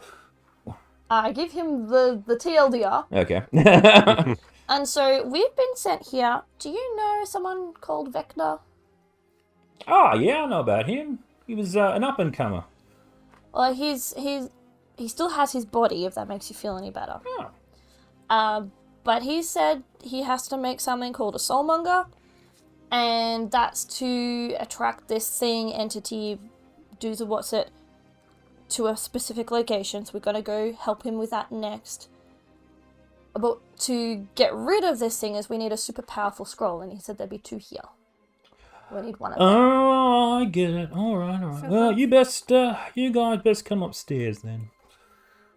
I give him the TLDR. Okay. And so we've been sent here. Do you know someone called Vector? Oh, yeah, I know about him. He was an up-and-comer. Well, he still has his body, if that makes you feel any better. Oh. But he said he has to make something called a soulmonger, and that's to attract this thing, entity, do's or what's it, to a specific location. So we're gonna go help him with that next. But to get rid of this thing is we need a super powerful scroll, and he said there'd be 2 here. We need one of them. Oh, I get it. All right. So Well, you guys best come upstairs then.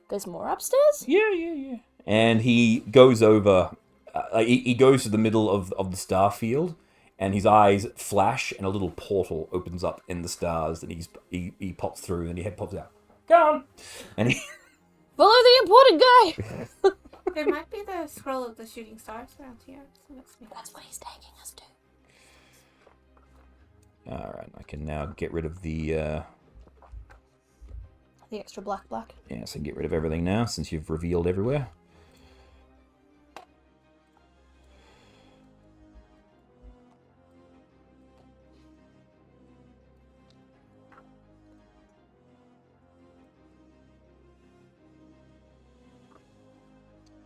There's more upstairs? Yeah. And he goes over. He goes to the middle of the star field, and his eyes flash, and a little portal opens up in the stars, and he pops through, and his head pops out. Go on. And he. Follow the important guy! There might be the scroll of the shooting stars around here. So let's see. That's what he's taking us to. All right. I can now get rid of the. The extra black. Yeah, so get rid of everything now since you've revealed everywhere.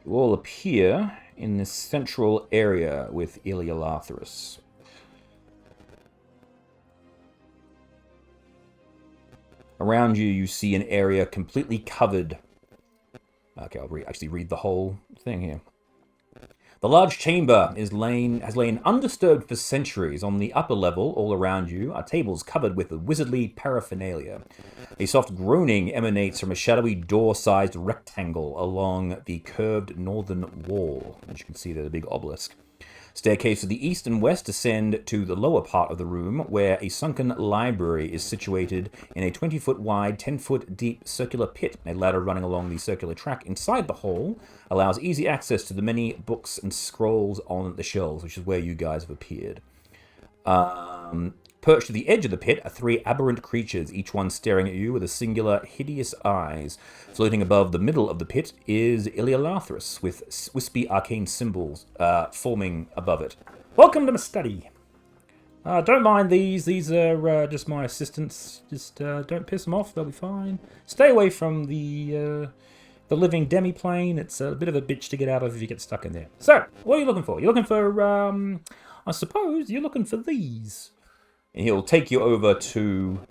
You all appear in this central area with Iliolathris. Around you, you see an area completely covered. Okay, I'll actually read the whole thing here. The large chamber has lain undisturbed for centuries. On the upper level, all around you, are tables covered with wizardly paraphernalia. A soft groaning emanates from a shadowy door-sized rectangle along the curved northern wall. As you can see, there's a big obelisk. Staircase to the east and west descend to the lower part of the room, where a sunken library is situated in a 20-foot wide, 10-foot deep circular pit. A ladder running along the circular track inside the hall allows easy access to the many books and scrolls on the shelves, which is where you guys have appeared. Perched to the edge of the pit are 3 aberrant creatures, each one staring at you with a singular, hideous eyes. Floating above the middle of the pit is Iliolathris, with wispy arcane symbols forming above it. Welcome to my study. Don't mind these. These are just my assistants. Just don't piss them off. They'll be fine. Stay away from the living demi-plane. It's a bit of a bitch to get out of if you get stuck in there. So, what are you looking for? You're looking for, I suppose you're looking for these. And he'll take you over to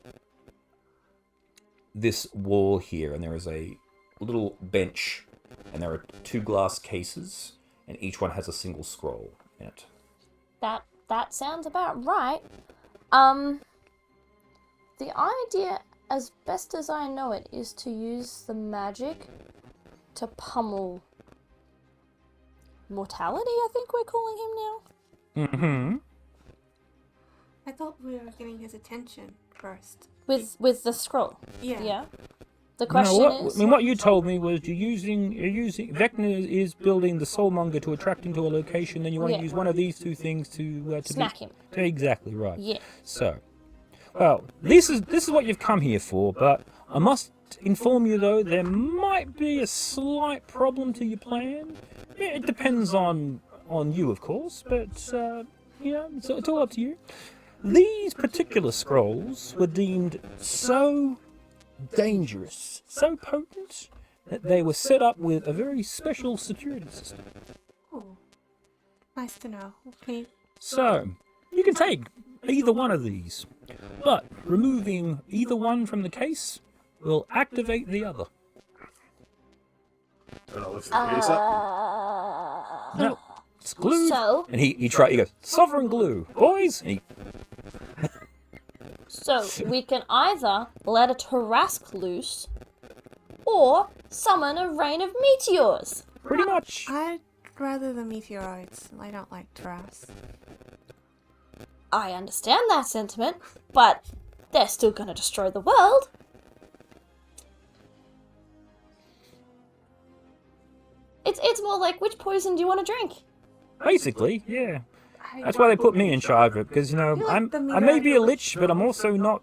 this wall here, and there is a little bench, and there are 2 glass cases, and each one has a single scroll in it. That sounds about right. The idea, as best as I know it, is to use the magic to pummel Mortality, I think we're calling him now. Mm-hmm. I thought we were getting his attention first. With the scroll. Yeah. Yeah. The question is... I mean, what you told me was you're using Vecna is building the Soulmonger to attract him to a location, then you want to use one of these two things to Smack him. Exactly right. Yeah. So, well, this is what you've come here for, but I must inform you though there might be a slight problem to your plan. Yeah, it depends on you, of course, but it's all up to you. These particular scrolls were deemed so dangerous, so potent, that they were set up with a very special security system. Oh, nice to know. Okay. So, you can take either one of these, but removing either one from the case will activate the other. And I'll lift the case up. No, it's glued. So? And he goes, sovereign glue, boys! And he, So, we can either let a Tarrasque loose, or summon a rain of meteors. pretty much. I'd rather the meteoroids. I don't like Taras. I understand that sentiment, but they're still gonna destroy the world. It's more like, which poison do you want to drink? Basically, yeah. That's why they put me in charge of it, because, you know, I may be a lich, but I'm also not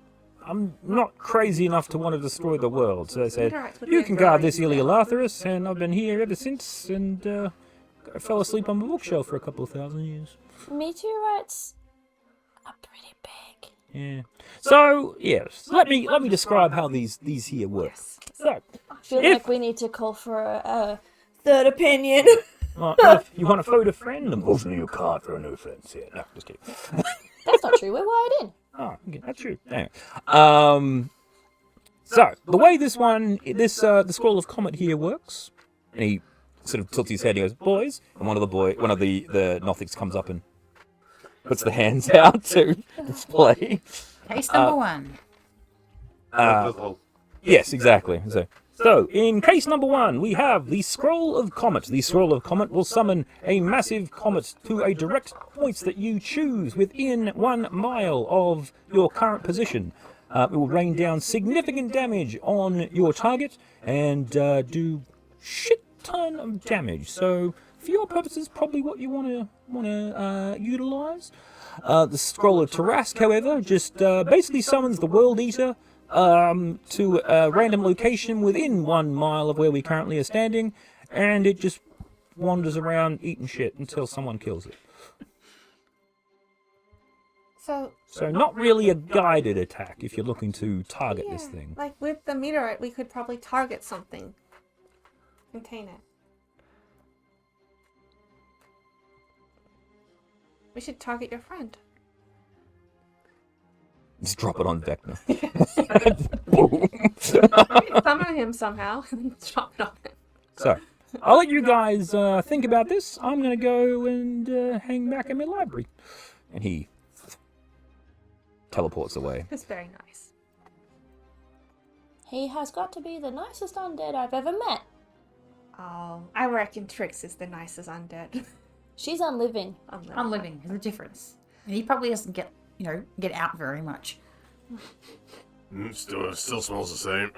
crazy enough to want to destroy the world. So they said, you can guard this Iliolathris, and I've been here ever since, and I fell asleep on my bookshelf for a couple of thousand years. Meteorites are pretty big. Yeah. So, yes, let me describe how these here work. So, I feel like we need to call for a third opinion. if you want to phone a friend, unfortunately you can't throw no friends here. No, just kidding. That's not true, we're wired in. Oh, okay, that's true. Anyway. So, the way the Scroll of Comet here works, and he sort of tilts his head and he goes, boys, and one of the Nothics comes up and puts the hands out to display. Case number one. Yes, exactly. So, in case number 1, we have the Scroll of Comet. The Scroll of Comet will summon a massive comet to a direct point that you choose within 1 mile of your current position. It will rain down significant damage on your target and do shit ton of damage. So, for your purposes, probably what you want to utilize. The Scroll of Tarrasque, however, just basically summons the World Eater to a random location within 1 mile of where we currently are standing, and it just wanders around eating shit until someone kills it. So not really a guided attack if you're looking to target this yeah, thing. like with the meteorite, we could probably target something. Contain it. We should target your friend. Just drop it on Vecna. Boom. Summon him somehow and drop it on him. So, I'll let you guys think about this. I'm going to go and hang back in my library. And he teleports away. It's very nice. He has got to be the nicest undead I've ever met. Oh, I reckon Trix is the nicest undead. She's unliving. I'm living. There's a difference. And he probably doesn't get out very much. Still smells the same.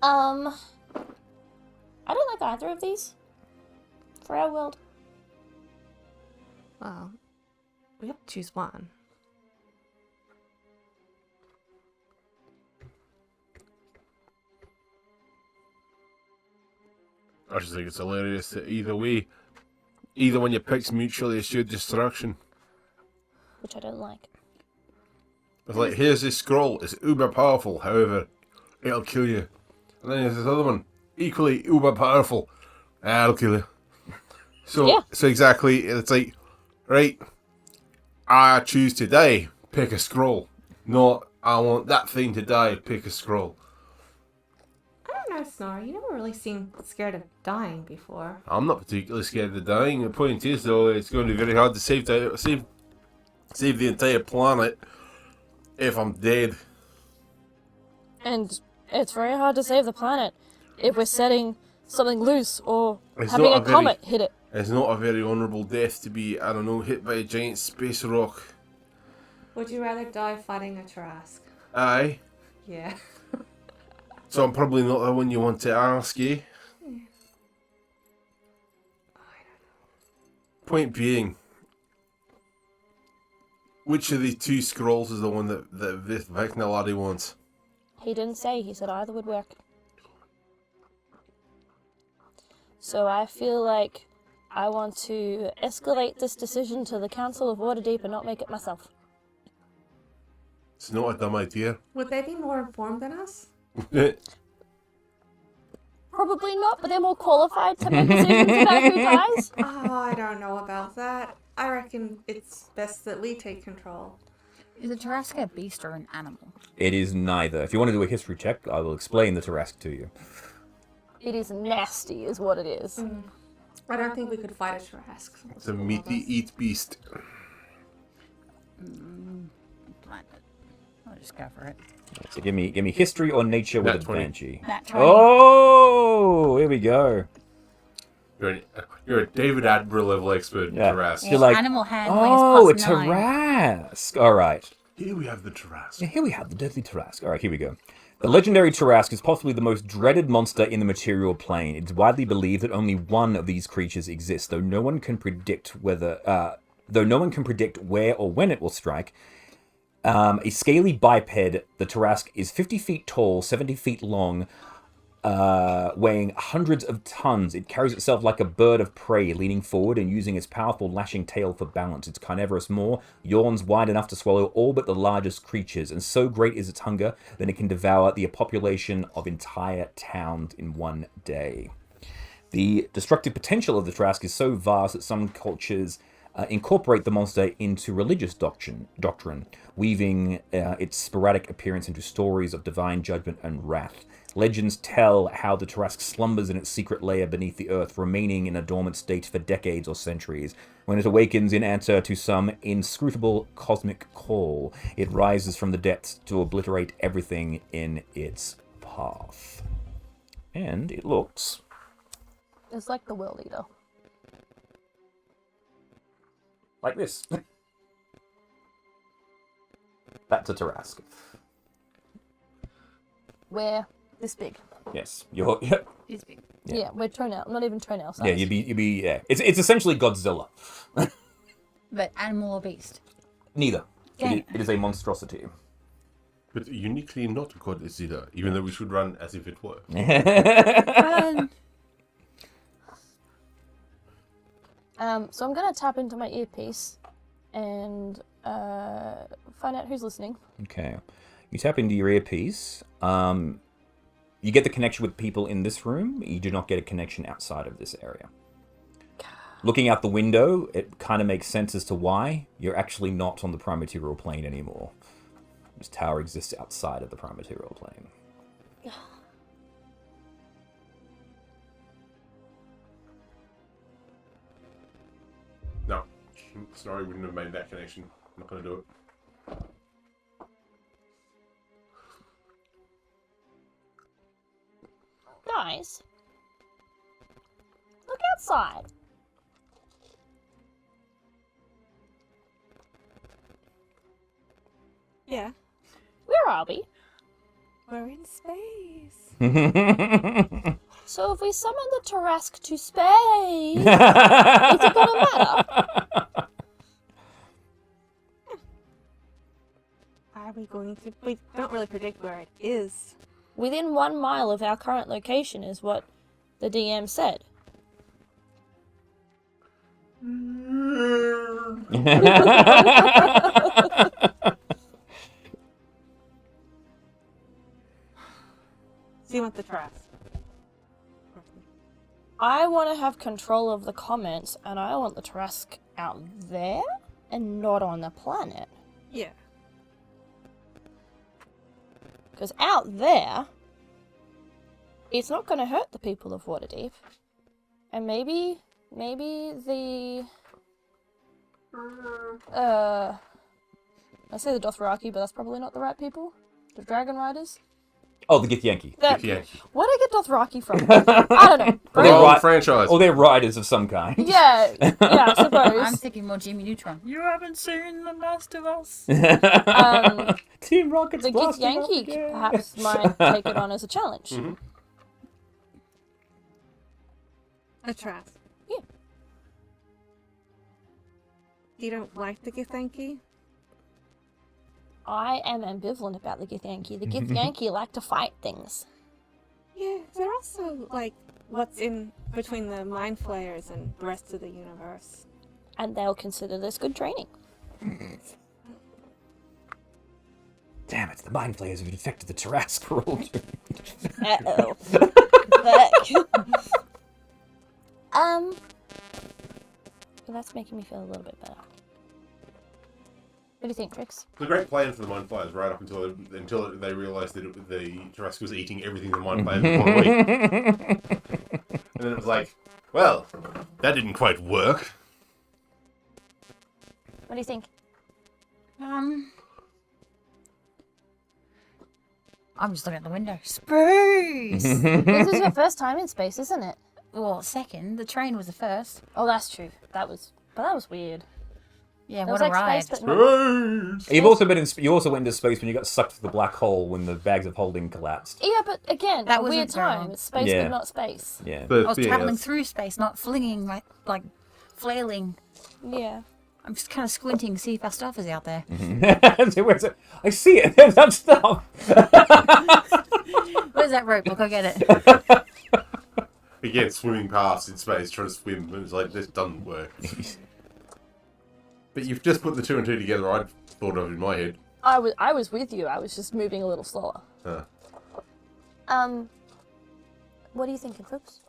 I don't like either of these for our world. Well, we have to choose one. I just think it's hilarious that either one you pick's mutually assured destruction. Which I don't like. It's like, here's this scroll, it's uber powerful, however, it'll kill you. And then there's this other one, equally uber powerful, it'll kill you. So exactly, it's like, right, I choose to die, pick a scroll. Not, I want that thing to die, pick a scroll. I don't know, Snorri. You never really seemed scared of dying before. I'm not particularly scared of dying. The point is, though, it's going to be very hard to save the entire planet if I'm dead. And it's very hard to save the planet if we're setting something loose or It's having not a a very- comet hit it. It's not a very honourable death to be, I don't know, hit by a giant space rock. Would you rather die fighting a Tarrasque? Aye. Yeah. So I'm probably not the one you want to ask, eh? Point being, which of the two scrolls is the one that this Vecna laddie wants? He didn't say, he said either would work. So I feel like I want to escalate this decision to the Council of Waterdeep and not make it myself. It's not a dumb idea. Would they be more informed than us? Probably not, but they're more qualified to make decisions about who dies. Oh, I don't know about that. I reckon it's best that we take control. Is a Tarrasque a beast or an animal? It is neither. If you want to do a history check, I will explain the Tarrasque to you. It is nasty, is what it is. I don't think we could fight a Tarrasque. It's a meaty eat beast. Blind it. I'll just go for it. So give me history or nature with Nat 20. advantage. Nat 20. Oh, here we go. You're a David Attenborough level expert in Yeah. Tarrasque. You're like, animal handling oh, a is +9. Tarrasque. All right. Here we have the Tarrasque. Yeah, here we have the deadly Tarrasque. All right, here we go. The legendary Tarrasque is possibly the most dreaded monster in the material plane. It's widely believed that only one of these creatures exists, though no one can predict where or when it will strike. A scaly biped, the Tarrasque is 50 feet tall, 70 feet long, weighing hundreds of tons. It carries itself like a bird of prey, leaning forward and using its powerful lashing tail for balance. Its carnivorous maw yawns wide enough to swallow all but the largest creatures, and so great is its hunger that it can devour the population of entire towns in one day. The destructive potential of the Tarrasque is so vast that some cultures incorporate the monster into religious doctrine, weaving its sporadic appearance into stories of divine judgment and wrath. Legends tell how the Tarrasque slumbers in its secret lair beneath the earth, remaining in a dormant state for decades or centuries. When it awakens in answer to some inscrutable cosmic call, it rises from the depths to obliterate everything in its path. And it looks... It's like the World Eater. like this. That's a Tarrasque. We're this big. Yes, It's big. Yeah, we're toenail, not even toenail size. yeah, you'd be yeah. It's essentially Godzilla. But animal or beast? Neither. Okay. It is a monstrosity. But uniquely not Godzilla, even though we should run as if it were. So I'm gonna tap into my earpiece and find out who's listening. Okay. You tap into your earpiece. You get the connection with people in this room. You do not get a connection outside of this area. Looking out the window, it kind of makes sense as to why. You're actually not on the prime material plane anymore. This tower exists outside of the prime material plane. No. Sorry, wouldn't have made that connection. I'm not going to do it. Guys, look outside. Yeah. Where are we? We're in space. So if we summon the Tarrasque to space, is it gonna matter? Are we going to... We don't really predict where it is. Within 1 mile of our current location is what the DM said. So you want the Tarrasque? I want to have control of the comments, and I want the Tarrasque out there and not on the planet. Yeah. Because out there, it's not going to hurt the people of Waterdeep. And maybe the... I say the Dothraki, but that's probably not the right people. The Dragon Riders. Oh, the Githyanki. Yeah. Where did I get Dothraki from? I don't know. Well, they're Wrong right- franchise. Or they're riders of some kind. Yeah, I I'm suppose. thinking more Jimmy Neutron. You haven't seen The Last of Us. Team Rocket's The blasting off Githyanki again. perhaps might take it on as a challenge. A Trask. Yeah. You don't like the Githyanki? I am ambivalent about the Githyanki. The Githyanki like to fight things. Yeah, they're also like what's in between the Mind Flayers and the rest of the universe. And they'll consider this good training. Damn it, the Mind Flayers have infected the Tarrasque world. Uh-oh. Well, that's making me feel a little bit better. What do you think, Trix? The great plan for the Mind Flayers right up until they realised that the Tarrasque was eating everything the Mind Flayers were going to eat. And then it was like, well, that didn't quite work. What do you think? I'm just looking at the window. Space! This is your first time in space, isn't it? Well, second. The train was the first. Oh, that's true. That was weird. Yeah, That what was a like ride. space, but not. You also went into space when you got sucked to the black hole when the bags of holding collapsed. Yeah, but again, That a weird wasn't very time. long. It's space, Yeah. but not space. Yeah. But, I was yeah, travelling that's- through space, not flinging, like flailing. Yeah. I'm just kind of squinting to see if our stuff is out there. Where's it? I see it. There's that stuff. Where's that rope? I'll go get it. Again, swimming past in space, trying to swim, and it's like, this doesn't work. But you've just put the two and two together, I'd thought of in my head. I was with you. I was just moving a little slower. Huh. What are you thinking, folks?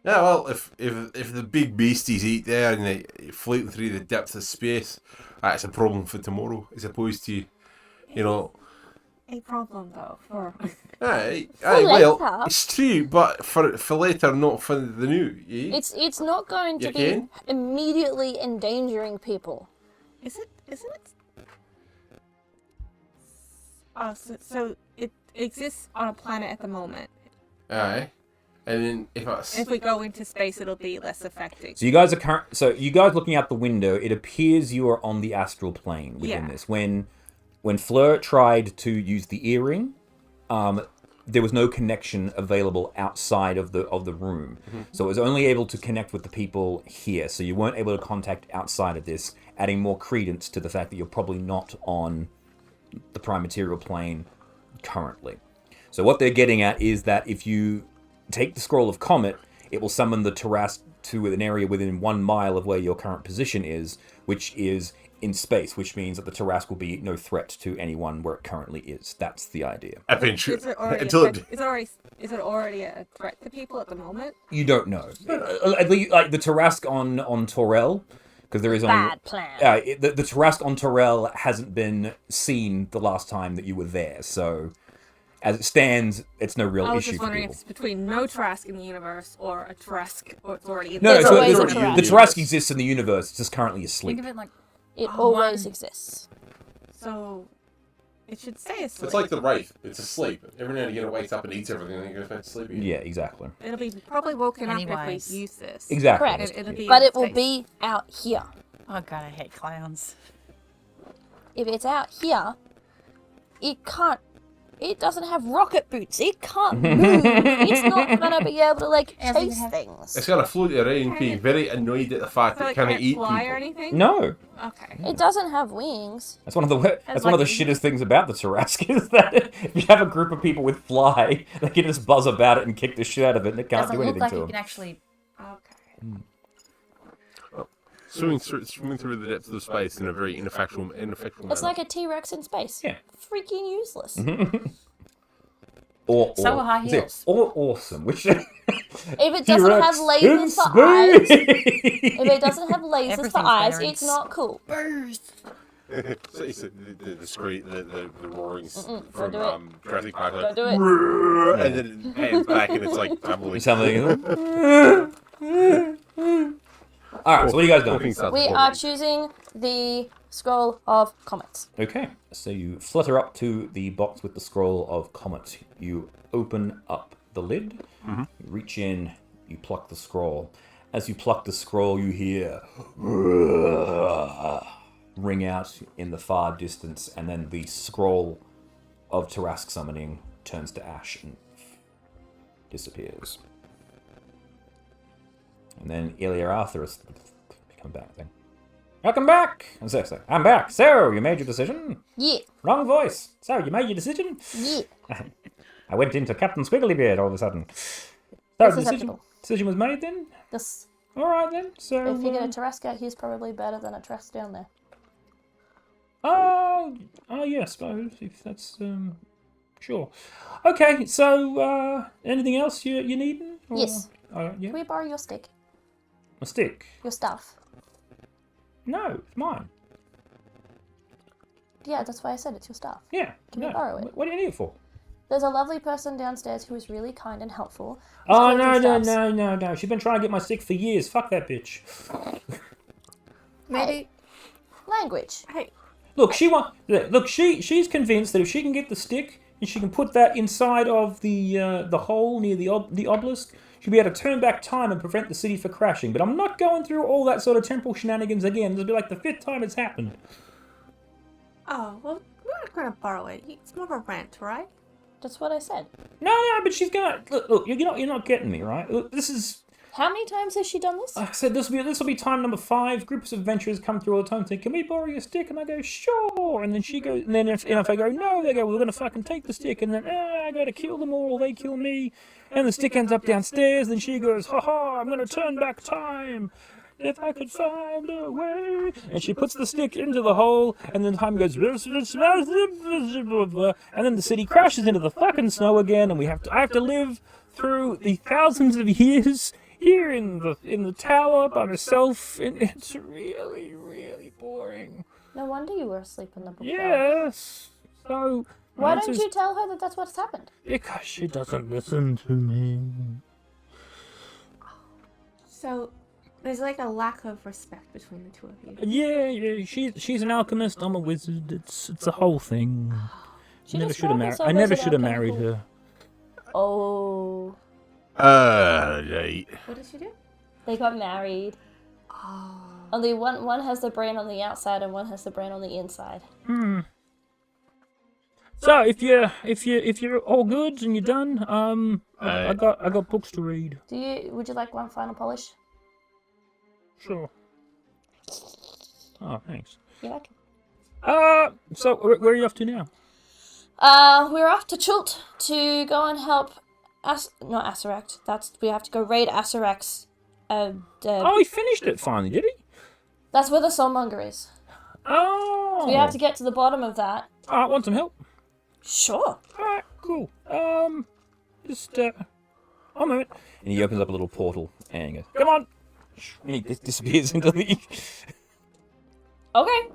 Yeah, well, if the big beasties eat there and they floating through the depths of space, that's a problem for tomorrow, as opposed to, you know... A problem though for Aye, later. well, it's true, but for later, not for the new, eh? It's not going to You be can? immediately endangering people. isn't it? Oh, so it exists on a planet at the moment. Aye. And then If we go into space, it'll be less affecting. So you guys are you guys looking out the window, it appears you are on the astral plane within Yeah. this. When Fleur tried to use the earring, there was no connection available outside of the room. So it was only able to connect with the people here. So you weren't able to contact outside of this, adding more credence to the fact that you're probably not on the prime material plane currently. So what they're getting at is that if you take the Scroll of Comet, it will summon the Tarrasque to an area within 1 mile of where your current position is, which is in space, which means that the Tarrasque will be no threat to anyone where it currently is. That's the idea. eventually, Is it already until is it already a threat to people at the moment? You don't know. At least, like the Tarrasque on Torel, because there is only Bad plan. the Tarrasque on Torel hasn't been seen the last time that you were there. So as it stands, it's no real I was issue just for wondering people. if it's between no Trask in the universe or a Trask or it's already in No, There's so always the a Tarrasque. the Tarrasque exists in the universe. It's just currently asleep. Think of it like It Oh, always man. exists. So it should stay asleep. it's like the Wraith. It's asleep. Every now and again it wakes up and eats everything and then goes back to sleep again. Yeah, exactly. It'll be probably woken up Anyways. if we use this. Exactly. Correct. It'll be But in it will space. be out here. oh god, I hate clowns. If it's out here, it can't. It doesn't have rocket boots. It can't move. It's not gonna be able to like It doesn't chase have- things. It's gonna float around, being very annoyed at the fact So that it it can't can't eat fly or people. anything? No, Okay. It doesn't have wings. that's one of the like- shittest things about the Tarrasque is that if you have a group of people with fly, they can just buzz about it and kick the shit out of it, and it can't Doesn't do look anything like to you them. can actually. Okay. Swimming through the depths of space in a very ineffectual manner. It's like a T-Rex in space. Yeah. Freaking useless. Or So are high is it- heels. Or awesome, which If it doesn't have lasers for eyes, if it doesn't have lasers for Everything's eyes, better in it's not cool. Burst! So it's the scream, the roarings don't from do it. Jurassic Park, Don't like, do it. and then it pans back and it's like tumbling. something. All right, so what are you guys doing? Walking starts We walking. are choosing the Scroll of Comets. Okay, so you flutter up to the box with the scroll of comet. You open up the lid, you reach in, you pluck the scroll. As you pluck the scroll, you hear ring out in the far distance, and then the scroll of Tarask summoning turns to ash and disappears. And then Ilya Arthurus come back then. Welcome back! I'm back. So, you made your decision? Yeah. Wrong voice. So, you made your decision? Yeah. I went into Captain Squigglybeard all of a sudden. So, That's the acceptable. decision was made then? This. Alright then, so... If you get a Tarask out, he's probably better than a Tarask down there. Oh, yeah, I suppose, if that's, sure. Okay, so, anything else you needing? Or- Yes. yeah? Can we borrow your stick? A stick? Your staff? No, it's mine. Yeah, that's why I said it's your staff. Yeah. Can we borrow it? What do you need it for? There's a lovely person downstairs who is really kind and helpful. Oh, With collecting no. She's been trying to get my stick for years. Fuck that bitch. Maybe. Language. Hey, Look, she's convinced that if she can get the stick and she can put that inside of the hole near the obelisk, she'll be able to turn back time and prevent the city from crashing. But I'm not going through all that sort of temple shenanigans again. This will be like the 5th time it's happened. oh, well, we're not gonna borrow it. It's more of a rent, right? That's what I said. No, but she's gonna look. You're not getting me, right? Look, this is. How many times has she done this? Like I said, this will be time number 5. Groups of adventurers come through all the time, saying, "Can we borrow your stick?" And I go, "Sure." And then she goes, and then if I go, "No," they go, "We're gonna fucking take the stick." And then I gotta kill them all. They kill me, and the stick ends up downstairs. And she goes, "Ha ha! I'm gonna turn back time. If I could find a way." And she puts the stick into the hole, and then time goes, and then the city crashes into the fucking snow again, and I have to live through the thousands of years here in the tower by myself, and it's really, really boring. No wonder you were asleep in the book. Yes. So Why don't you tell her that that's what's happened? Because she doesn't listen to me. So, there's like a lack of respect between the two of you. Yeah. She's an alchemist. I'm a wizard. It's a whole thing. She I never described herself I as never an should have married alchemical- her. Oh. Right. What did she do? They got married. Oh. Only one has the brain on the outside and one has the brain on the inside. So if you're all good and you're done, I got books to read. Would you like one final polish? Sure. Oh, thanks. You like it? So where are you off to now? We're off to Chult to go and help not Asaract. We have to go raid Asarak's. Oh, he finished it finally, did he? That's where the soulmonger is. Oh. So we have to get to the bottom of that. I want some help. Sure. Alright, cool. Just, I'll move it. And he opens up a little portal and he goes, "Come on!" And he disappears into the... Okay.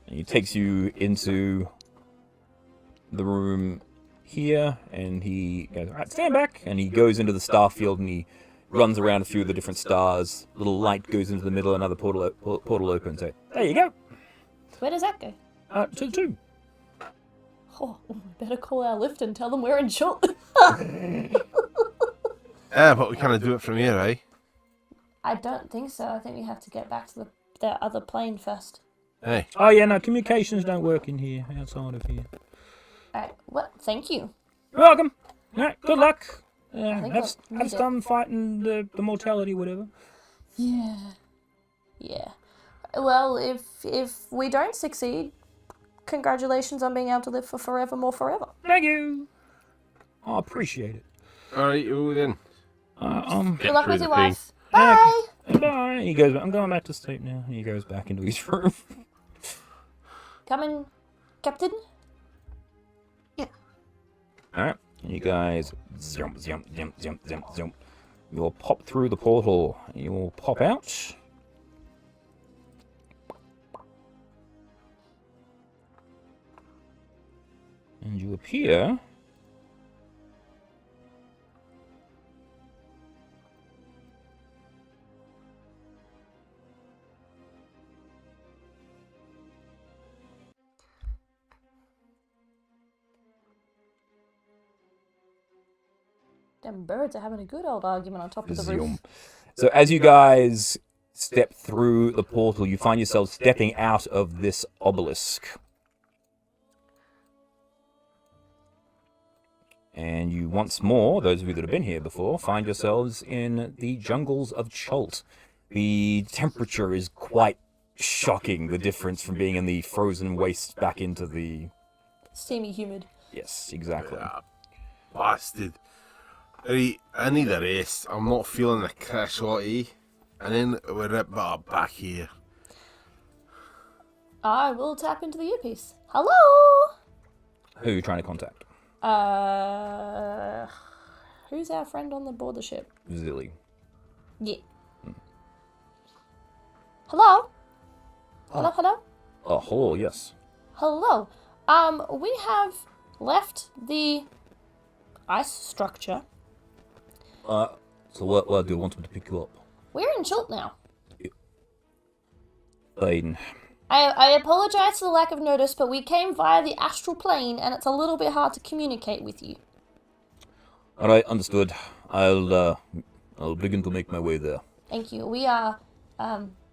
And he takes you into the room here, and he goes, "Alright, stand back!" And he goes into the star field and he runs around a few of the different stars. A little light goes into the middle, another portal opens. So, there you go. Where does that go? To the tomb. Oh, better call our lift and tell them we're in Chult. Yeah, but we kind of do it from here, eh? I don't think so. I think we have to get back to the other plane first. Hey. Oh yeah, no, communications don't work in here, outside of here. Alright, well, thank you. You're welcome. Alright, good luck. think Have I'll need fun fighting the mortality, whatever. Yeah. Yeah. Well, if we don't succeed, congratulations on being able to live for forevermore forever. Thank you. I appreciate it. Alright, well then. Good luck with through your the thing. wife. Bye! Bye. He goes, "I'm going back to sleep now." He goes back into his room. Coming, Captain? Alright. And you guys zoom. You'll pop through the portal. You'll pop out. And you appear Them birds are having a good old argument on top of the roof. Zoom. So as you guys step through the portal, you find yourselves stepping out of this obelisk. And you once more, those of you that have been here before, find yourselves in the jungles of Chult. The temperature is quite shocking, the difference from being in the frozen wastes back into the... Steamy humid. Yes, exactly. Bastard. I need a rest. I'm not feeling the crash shotty. And then we're back here. I will tap into the earpiece. Hello? Who are you trying to contact? Who's our friend on the board the ship? Zilly. Yeah. Hello? Hello, hello? Oh, hello, yes. Hello. We have left the ice structure. So what do you want me to pick you up? We're in Chult now. Fine. I apologize for the lack of notice, but we came via the astral plane, and it's a little bit hard to communicate with you. Alright, understood. I'll begin to make my way there. Thank you. We are,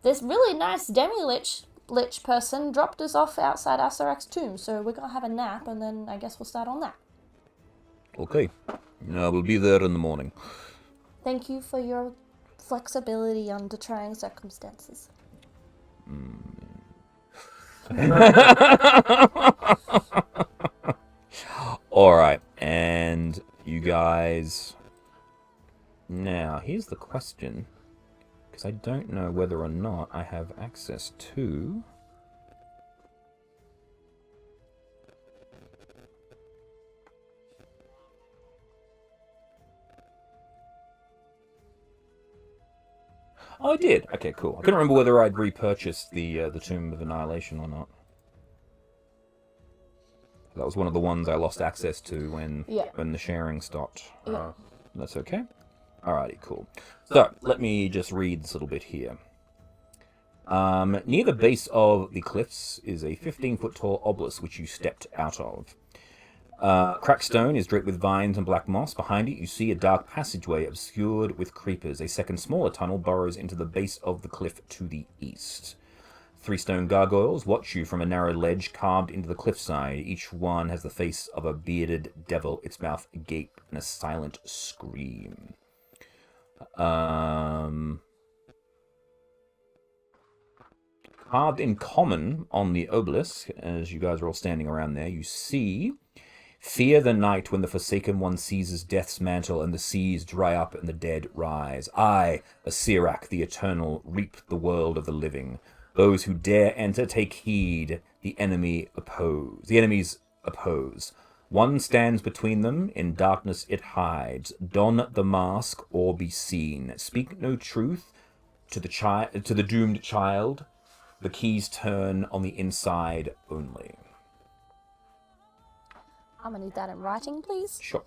this really nice demi-lich person dropped us off outside Asarak's tomb, so we're gonna have a nap, and then I guess we'll start on that. Okay. We'll be there in the morning. Thank you for your flexibility under trying circumstances. Alright, and you guys... Now, here's the question. Because I don't know whether or not I have access to... Oh, I did. Okay, cool. I couldn't remember whether I'd repurchased the Tomb of Annihilation or not. That was one of the ones I lost access to when the sharing stopped. Yeah. That's okay. Alrighty, cool. So, let me just read this little bit here. Near the base of the cliffs is a 15-foot tall obelisk which you stepped out of. Cracked stone is draped with vines and black moss. Behind it, you see a dark passageway obscured with creepers. A second, smaller tunnel burrows into the base of the cliff to the east. 3 stone gargoyles watch you from a narrow ledge carved into the cliffside. Each one has the face of a bearded devil, its mouth agape in a silent scream. Carved in common on the obelisk, as you guys are all standing around there, you see... Fear the night when the Forsaken One seizes death's mantle and the seas dry up and the dead rise. I, Asirak, the Eternal, reap the world of the living. Those who dare enter take heed. The enemies oppose. One stands between them. In darkness it hides. Don the mask or be seen. Speak no truth to the doomed child. The keys turn on the inside only. I'm gonna need that in writing, please. Sure.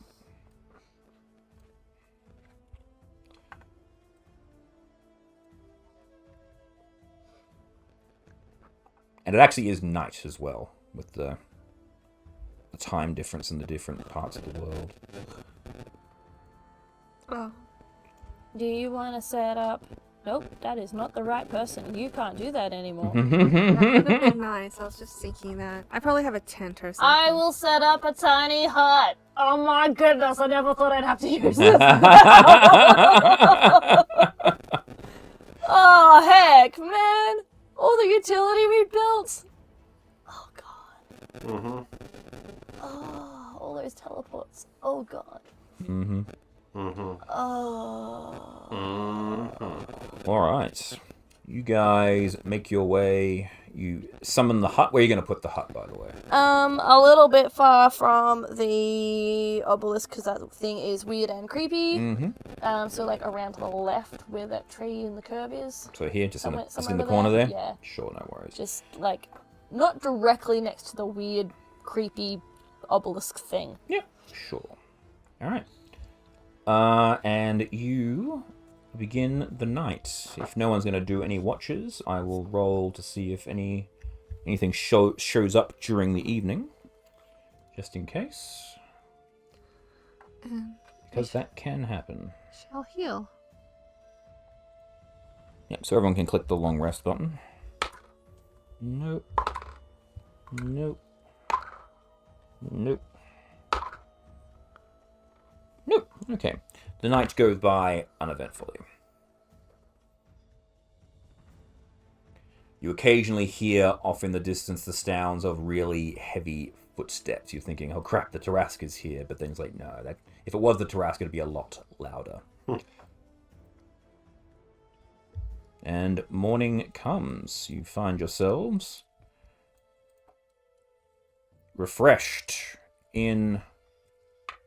And it actually is night as well, with the time difference in the different parts of the world. Oh. Do you want to set up... Nope, that is not the right person. You can't do that anymore. That would have been nice. I was just thinking that. I probably have a tent or something. I will set up a tiny hut. Oh my goodness, I never thought I'd have to use this. Oh, heck, man. All the utility we built. Oh, God. Mm-hmm. Oh, all those teleports. Oh, God. Mm-hmm. Mm-hmm. Oh. Mm-hmm. Alright. You guys make your way. You summon the hut. Where are you going to put the hut, by the way? A little bit far from the obelisk, because that thing is weird and creepy. Mm-hmm. So, like, around to the left, where that tree in the curve is. So here, just in Somewhere the over corner there? Yeah. Sure, no worries. Just, like, not directly next to the weird, creepy obelisk thing. Yeah, sure. Alright. And you begin the night. If no one's going to do any watches, I will roll to see if anything shows up during the evening, just in case. Because that can happen. Shall heal. Yep, so everyone can click the long rest button. Nope. Nope. Nope. Nope. Okay. The night goes by uneventfully. You occasionally hear off in the distance the sounds of really heavy footsteps. You're thinking, oh crap, the Tarrasqua's here. But then it's like, no, that if it was the Tarrasque, it'd be a lot louder. And morning comes. You find yourselves refreshed in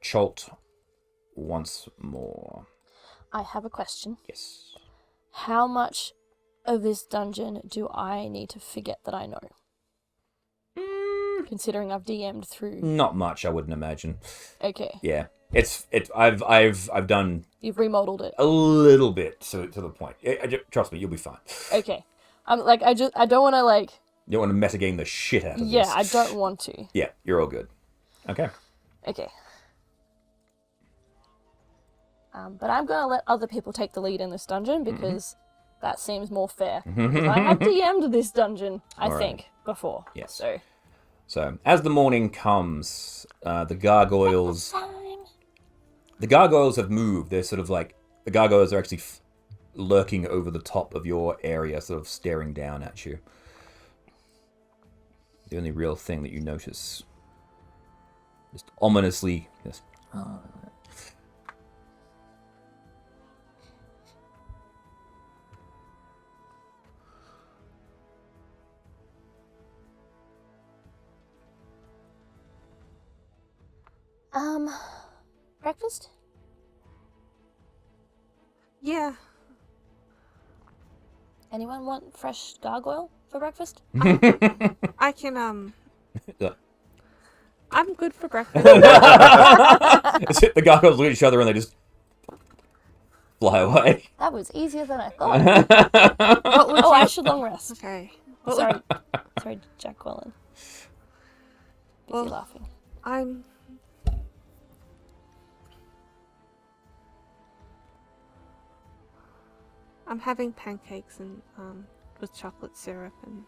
Cholt once more. I have a question. Yes. How much of this dungeon do I need to forget that I know? Considering I've DM'd through. Not much, I wouldn't imagine. Okay. Yeah. I've done You've remodeled it. a little bit to the point. Trust me, you'll be fine. Okay. I'm like, I don't want to like. You don't want to metagame the shit out of this. Yeah, I don't want to. Yeah, you're all good. Okay. Okay. But I'm gonna let other people take the lead in this dungeon because that seems more fair. Because I have DM'd this dungeon, I think, before. Yes. So as the morning comes, the gargoyles have moved. They're sort of like the gargoyles are actually lurking over the top of your area, sort of staring down at you. The only real thing that you notice, just ominously, yes. Breakfast? Yeah. Anyone want fresh gargoyle for breakfast? I can, Yeah. I'm good for breakfast. The gargoyles look at each other and they just fly away. That was easier than I thought. Oh, I should long rest. Okay. Sorry, Jack Quillen. Well, Busy laughing. I'm having pancakes and with chocolate syrup and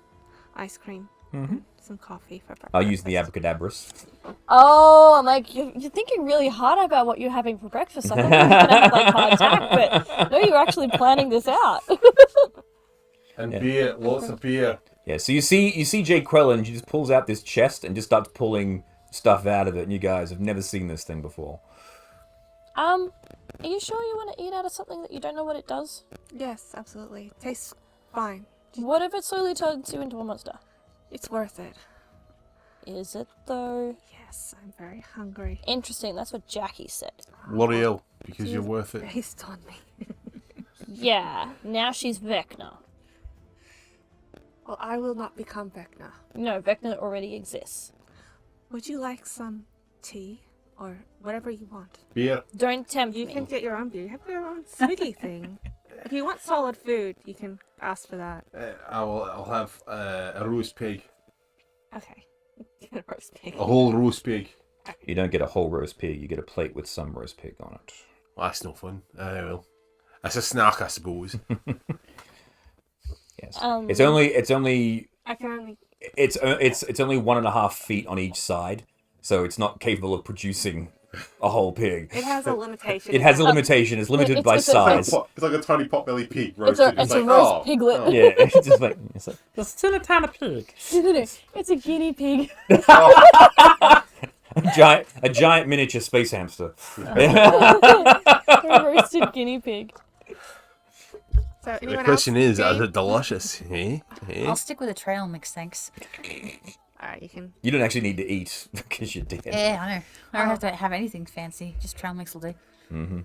ice cream. Mm-hmm. And some coffee for breakfast. I'll use the abracadabras. Oh, I'm like, you're thinking really hard about what you're having for breakfast. I thought you were going to have like heart attack, but no, you're actually planning this out. And beer, lots of beer. Yeah, so you see Jake Quellen, she just pulls out this chest and just starts pulling stuff out of it, and you guys have never seen this thing before. Are you sure you want to eat out of something that you don't know what it does? Yes, absolutely. Tastes fine. What if it slowly turns you into a monster? It's worth it. Is it though? Yes, I'm very hungry. Interesting, that's what Jackie said. L'Oreal, because you're worth it. Based on me. Yeah, now she's Vecna. Well, I will not become Vecna. No, Vecna already exists. Would you like some tea or whatever you want? Beer. Don't tempt You me. can get your own beer. You have your own sweetie thing. If you want solid food, you can ask for that. I'll have a roast pig. Okay. Get a roast pig. A whole roast pig. You don't get a whole roast pig, you get a plate with some roast pig on it. Well, that's no fun. Well, that's a snack, I suppose. Yes. Um, It's only I can only. it's only 1.5 feet on each side, so it's not capable of producing a whole pig. It has a limitation. It has a limitation. It's limited by it's a- size. It's like a tiny potbelly pig It's a roasted. roast piglet. Yeah, it's just like It's still a tiny pig. No, it's a guinea pig. a giant miniature space hamster. A roasted guinea pig. So The anyone question else? is Jane? it delicious? I'll stick with a trail mix, thanks. Alright, you can. You don't actually need to eat because you're dead. Yeah, I know. I don't have to have anything fancy. Just trail mix will do. Mm-hmm.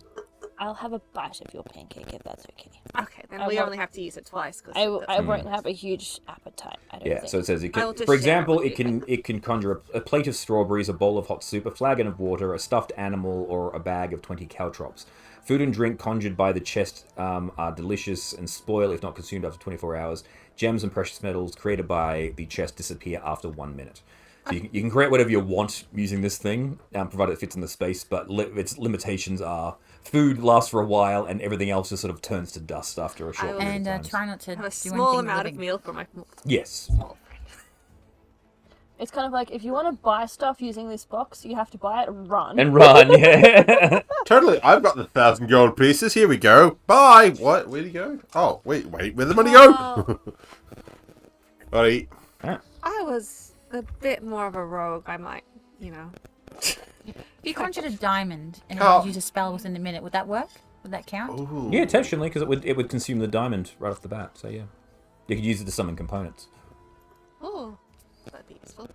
I'll have a bite of your pancake if that's okay. Okay, then I we won't- only have to use it twice. Cause I won't have a huge appetite. I don't Yeah, think. so it says it I will can. just For share example, with it can conjure a plate of strawberries, a bowl of hot soup, a flagon of water, a stuffed animal, or a bag of 20 caltrops. Food and drink conjured by the chest are delicious and spoil if not consumed after 24 hours. Gems and precious metals created by the chest disappear after 1 minute. So you can create whatever you want using this thing, provided it fits in the space, but its limitations are food lasts for a while and everything else just sort of turns to dust after a short period And of time. try not to Have do a small anything amount living. of meal for my. Yes. It's kind of like if you want to buy stuff using this box, you have to buy it and run. And run, yeah. Totally, I've got the 1,000 gold pieces. Here we go. Bye. What? Where'd he go? Oh, wait. Where'd the money go? Alright. I was a bit more of a rogue. I might, If you conjured a diamond and Oh. use a spell within a minute, would that work? Would that count? Ooh. Yeah, intentionally, because it would consume the diamond right off the bat, so yeah. You could use it to summon components. Oh, that'd be useful.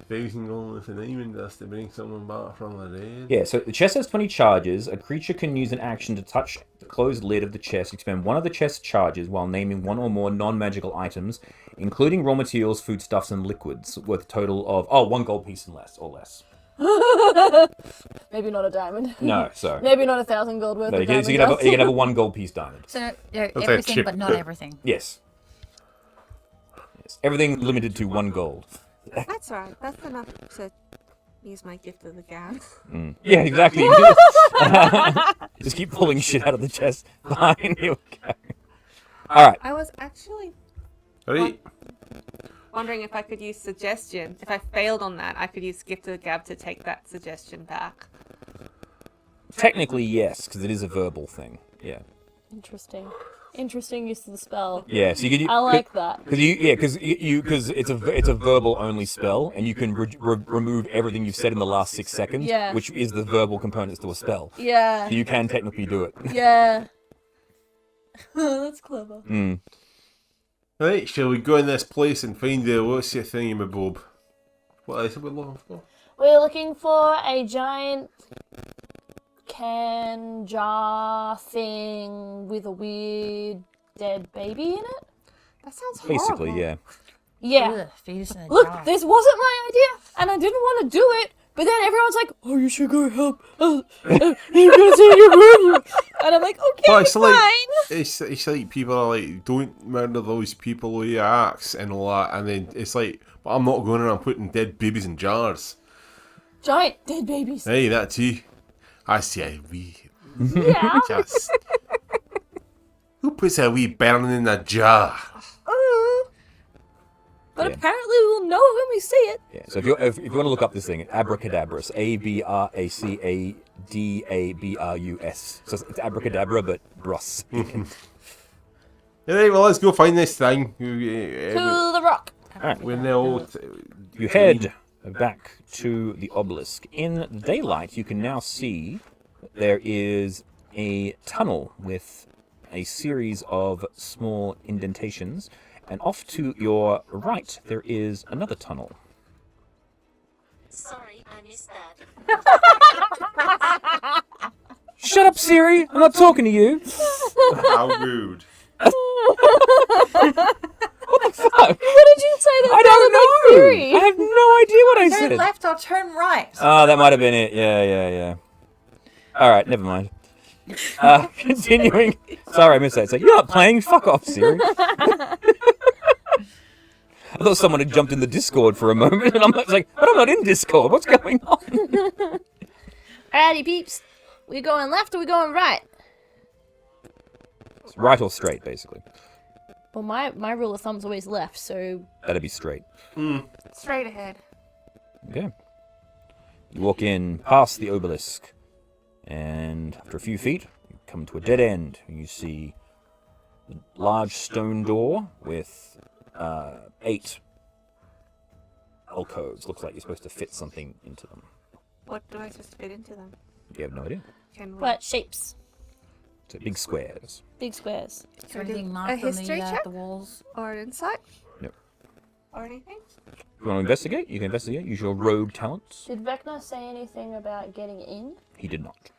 1,000 gold with a diamond dust to bring someone back from the dead. Yeah, so the chest has 20 charges. A creature can use an action to touch the closed lid of the chest, expend one of the chest's charges while naming one or more non-magical items, including raw materials, foodstuffs, and liquids, worth a total of, 1 gold piece and less, or less. Maybe not a diamond. No, so... Maybe not 1,000 gold worth No, of you diamond can have a 1 gold piece diamond. So say everything, chip. but not everything. Yes. Everything limited to 1 gold. That's right. That's enough to use my gift of the gab. Yeah, exactly. Just keep pulling shit out of the chest. Fine, here we go. Alright. I was actually Alright. wondering if I could use suggestion. If I failed on that, I could use gift of the gab to take that suggestion back. Technically, yes, because it is a verbal thing. Yeah. Interesting use of the spell. Yeah, so you could... I like that. Because it's a verbal only spell, and you can remove everything you've said in the last 6 seconds, Yeah. which is the verbal components to a spell. Yeah. So you can technically do it. Yeah. That's clever. Right, shall we go in this place and find the what's your thingy, my bob? What is it we're looking for? We're looking for a giant can jar thing with a weird dead baby in it. That sounds horrible. Basically, yeah. Yeah. Ugh, fetus in a Look, jar. this wasn't my idea, and I didn't want to do it. But then everyone's like, "Oh, you should go help. You're gonna see your brother." And I'm like, "Okay, Well, it's fine." like it's like people are like, don't murder those people with your axe and all that, and then it's like, but I'm not going around putting dead babies in jars. Giant dead babies. Hey, that too. I see a wee. Yeah. Just who puts a wee burn in a jar? But Yeah. apparently we'll know it when we see it. Yeah. So if you want to look up this thing, abracadabra. It's ABRACADABRUS. So it's abracadabra, but brus. Alright, well, let's go find this thing. To the rock. We're now. You head back to the obelisk. In the daylight, you can now see that there is a tunnel with a series of small indentations, and off to your right, there is another tunnel. Sorry, I missed that. Shut up, Siri! I'm not talking to you! How rude. What the fuck? What did you say that I don't sounded like know! Siri? I have no idea what I Turn said. left or turn right. Oh, that might have been it. Yeah. Alright, never mind. Continuing. Sorry, I missed that. It's like, you're not playing? Fuck off, Siri. I thought someone had jumped in the Discord for a moment, and I'm like, but I'm not in Discord. What's going on? Alrighty, peeps. We going left or we going right? It's right or straight, basically. Well, my rule of thumb's always left, so That'd be straight. Straight ahead. Okay. You walk in past the obelisk, and after a few feet, you come to a dead end. You see a large stone door with 8 alcoves. Looks like you're supposed to fit something into them. What do I supposed to fit into them? You have no idea. Can we? what shapes? So big squares. Big squares. Is there anything A marked on history check? the walls? Or an insight? Yep. Or anything? If you want to investigate, you can investigate. Use your rogue talents. Did Vecna say anything about getting in? He did not.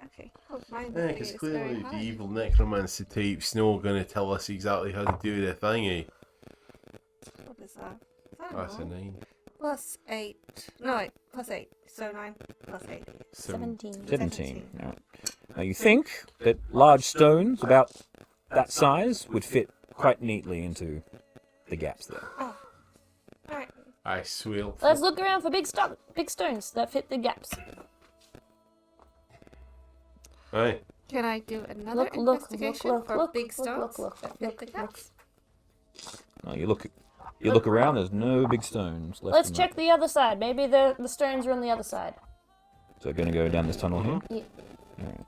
Okay. Well, my Yeah, investigate because is clearly very the high. evil necromancy type's not going to tell us exactly how to do the thingy. What is that? Is that That's a nine? 9. Plus 8. No, wait. Plus 8. So 9 plus 8. 17. 17. Alright. Now you think that large stones about that size would fit quite neatly into the gaps there. Oh. Alright. I swear. Let's look around for big stones that fit the gaps. Aye. Can I do another investigation for big stones that fit the gaps? Oh, you look around. There's no big stones left. Let's in check the other side. Maybe the stones are on the other side. So we're going to go down this tunnel here. Yeah. Alright.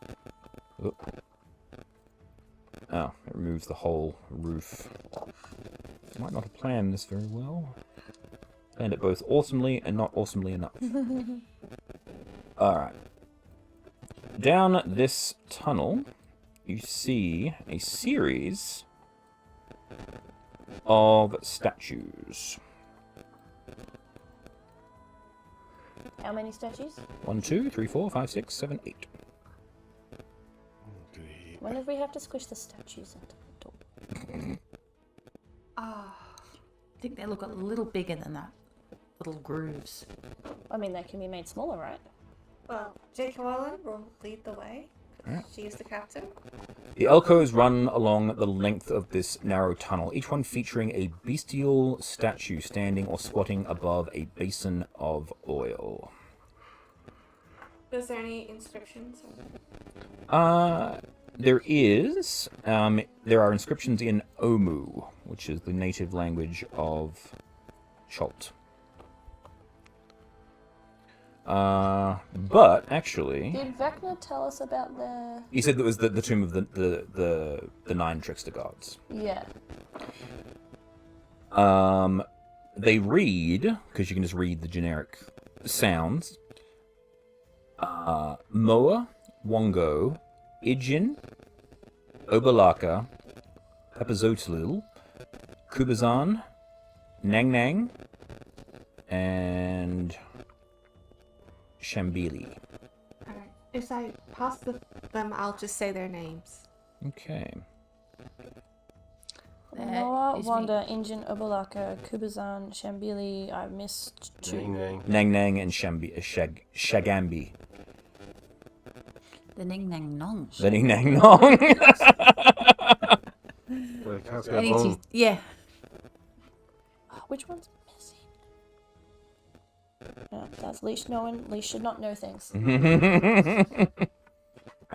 Oop. Oh, it removes the whole roof. Might not have planned this very well. Planned it both awesomely and not awesomely enough. Alright. Down this tunnel, you see a series of statues. How many statues? 1, 2, 3, 4, 5, 6, 7, 8. When did we have to squish the statues into the door? I think they look a little bigger than that. Little grooves. I mean, they can be made smaller, right? Well, J. Llewellyn will lead the way. Alright. She is the captain. The alcoves run along the length of this narrow tunnel, each one featuring a bestial statue standing or squatting above a basin of oil. Is there any inscriptions? There is. There are inscriptions in Omu, which is the native language of Chult. But actually, Did Vecna tell us about the... he said that was the tomb of the 9 trickster gods. Yeah. They read, because you can just read the generic sounds. Moa, Wongo, Ijin, Obalaka, Papazotlil, Kubazan, Nang Nang, and Shambili. Alright. If I pass them, I'll just say their names. Okay. Noah, is Wanda, Injin, Obalaka, Kubazan, Shambili. I missed 2. Nang nang. Nang Nang and Shagambi. The Ning Nang Nong. The Ning Nang Nong. Well, the cat's I got need to- bone. yeah. Which one's missing? No, that's Leash knowing. Leash should not know things. Right,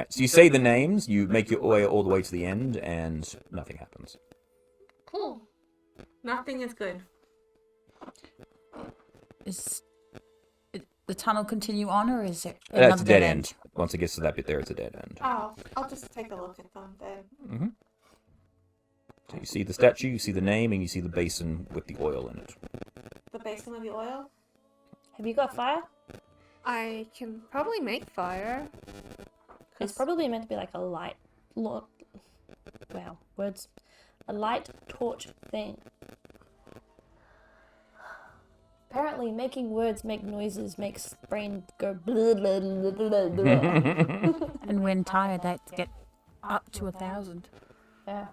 so you say the names, you make your way all the way to the end, and nothing happens. Cool. Nothing is good. Is the tunnel continue on, or is it That's another a dead end. Once it gets to that bit there, it's a dead end. Oh, I'll just take a look at them then. So you see the statue, you see the name, and you see the basin with the oil in it. The basin of the oil. Have you got fire? I can probably make fire. It's probably meant to be like a light... wow, words. A light torch thing. Apparently, making words make noises makes brain go blah, blah, blah, blah, blah. And when tired, they get up to 1,000. Yeah.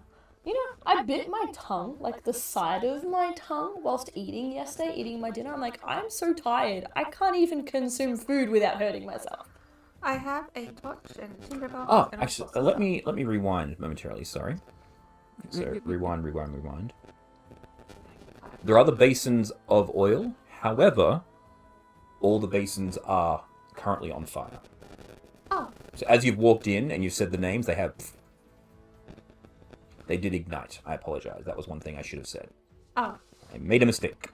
You know, I bit my tongue, like the side of my tongue, whilst eating my dinner. I'm like, I'm so tired. I can't even consume food without hurting myself. I have a torch and a tinderbox. Oh, and a actually, saucer. let me rewind momentarily. Sorry. So rewind. There are the basins of oil. However, all the basins are currently on fire. Oh, So as you've walked in and you've said the names, they did ignite. I apologize. That was one thing I should have said. oh. I made a mistake.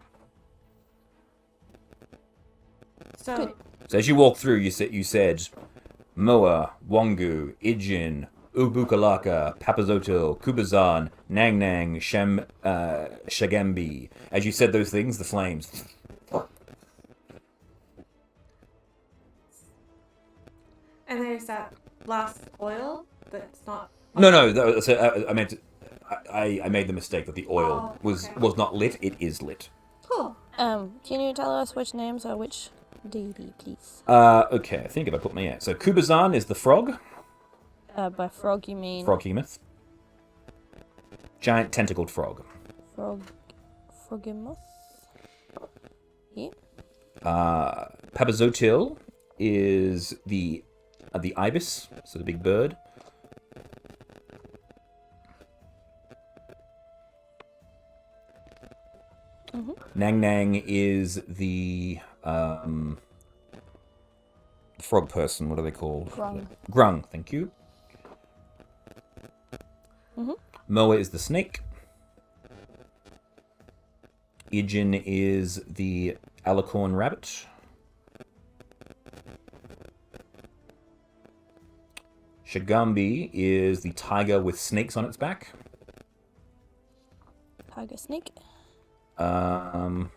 So, Good. So as you walk through, you said Moa, Wangu, Ijin, Ubukalaka, Papazotil, Kubazan, Nang Nang, Shagambi. As you said those things, the flames. and there's that last oil that's not. No. So I meant I made the mistake that the oil Oh, was okay. not lit. It is lit. Cool. Can you tell us which names are which deity, please? Okay. I think if I put my so Kubazan is the frog. By frog you mean Froghemoth. Giant tentacled frog. Frogemoth? Yeah. Papazotil is the ibis, so the big bird. Nang Nang is the frog person. What are they called? Grung. Grung, thank you. Moa is the snake. Ythryn is the alicorn rabbit. Shagambi is the tiger with snakes on its back. Tiger snake. Why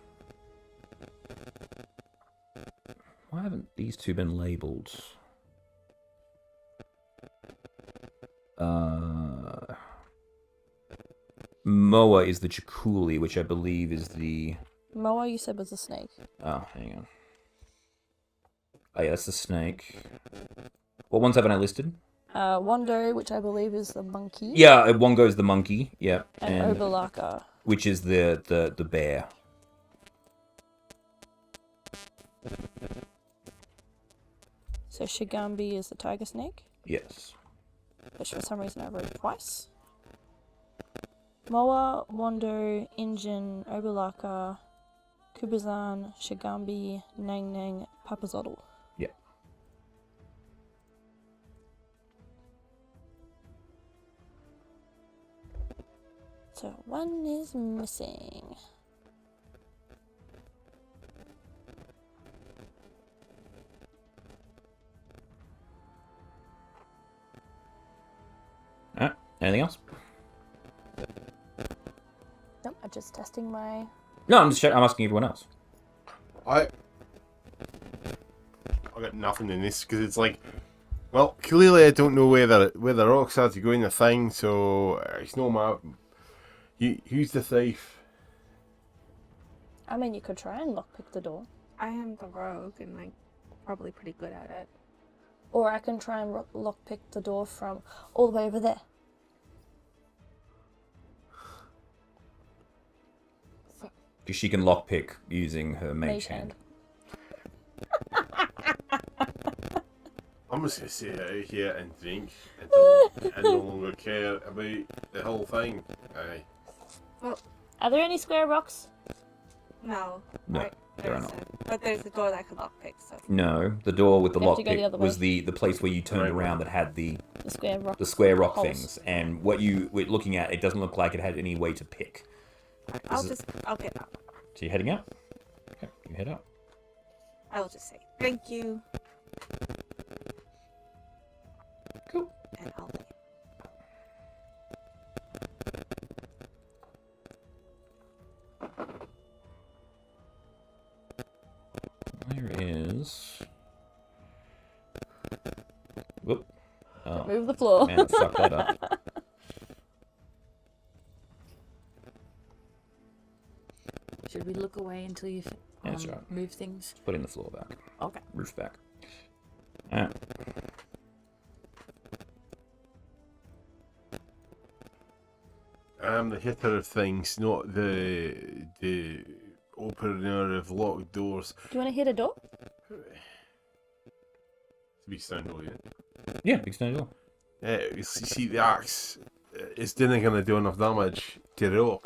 haven't these two been labelled? Moa is the Chikuli, which I believe is the... Moa, you said was a snake. Oh, hang on. Oh, yeah, that's the snake. What ones haven't I listed? Wando, which I believe is the monkey. Yeah, Wongo's the monkey. Yeah, And Obalaka. which is the bear. So Shigambi is the tiger snake, Yes. which for some reason I wrote twice. Moa, Wando, Injin, Obalaka, Kubazan, Shigambi, Nang Nang, Papazotl. Yeah. So one is missing. Alright, anything else? Nope, I'm just testing my... No, I'm asking everyone else. I got nothing in this because it's like, well, clearly I don't know where the rocks are to go in the thing, so it's no map. Who's the thief? I mean, you could try and lockpick the door. I am the rogue and like probably pretty good at it. Or I can try and lockpick the door from all the way over there. Because she can lockpick using her mage hand. I'm just gonna sit out here and drink until I no longer care about the whole thing. Aye. Are there any square rocks? No. No, Right, there are there's not. But there's a door that I could lockpick, so. No, the door with the You have to go the lockpick other was way. the place where you turned Right. around that had the The square rock holes. things. And what you were looking at, it doesn't look like it had any way to pick. I'll get up. So you're heading out? Okay, you head out. I will just say thank you. Cool. And I'll leave. There is... Whoop. Oh, Move the floor. man, fuck that up. Should we look away until you've That's right. move things? Putting the floor back. Okay. Roof back. Alright. I'm the hitter of things, not the opener of locked doors. Do you want to hit a door? To be standing yeah. Yeah, big stone door. You see, the axe is didn't gonna do enough damage to the rock.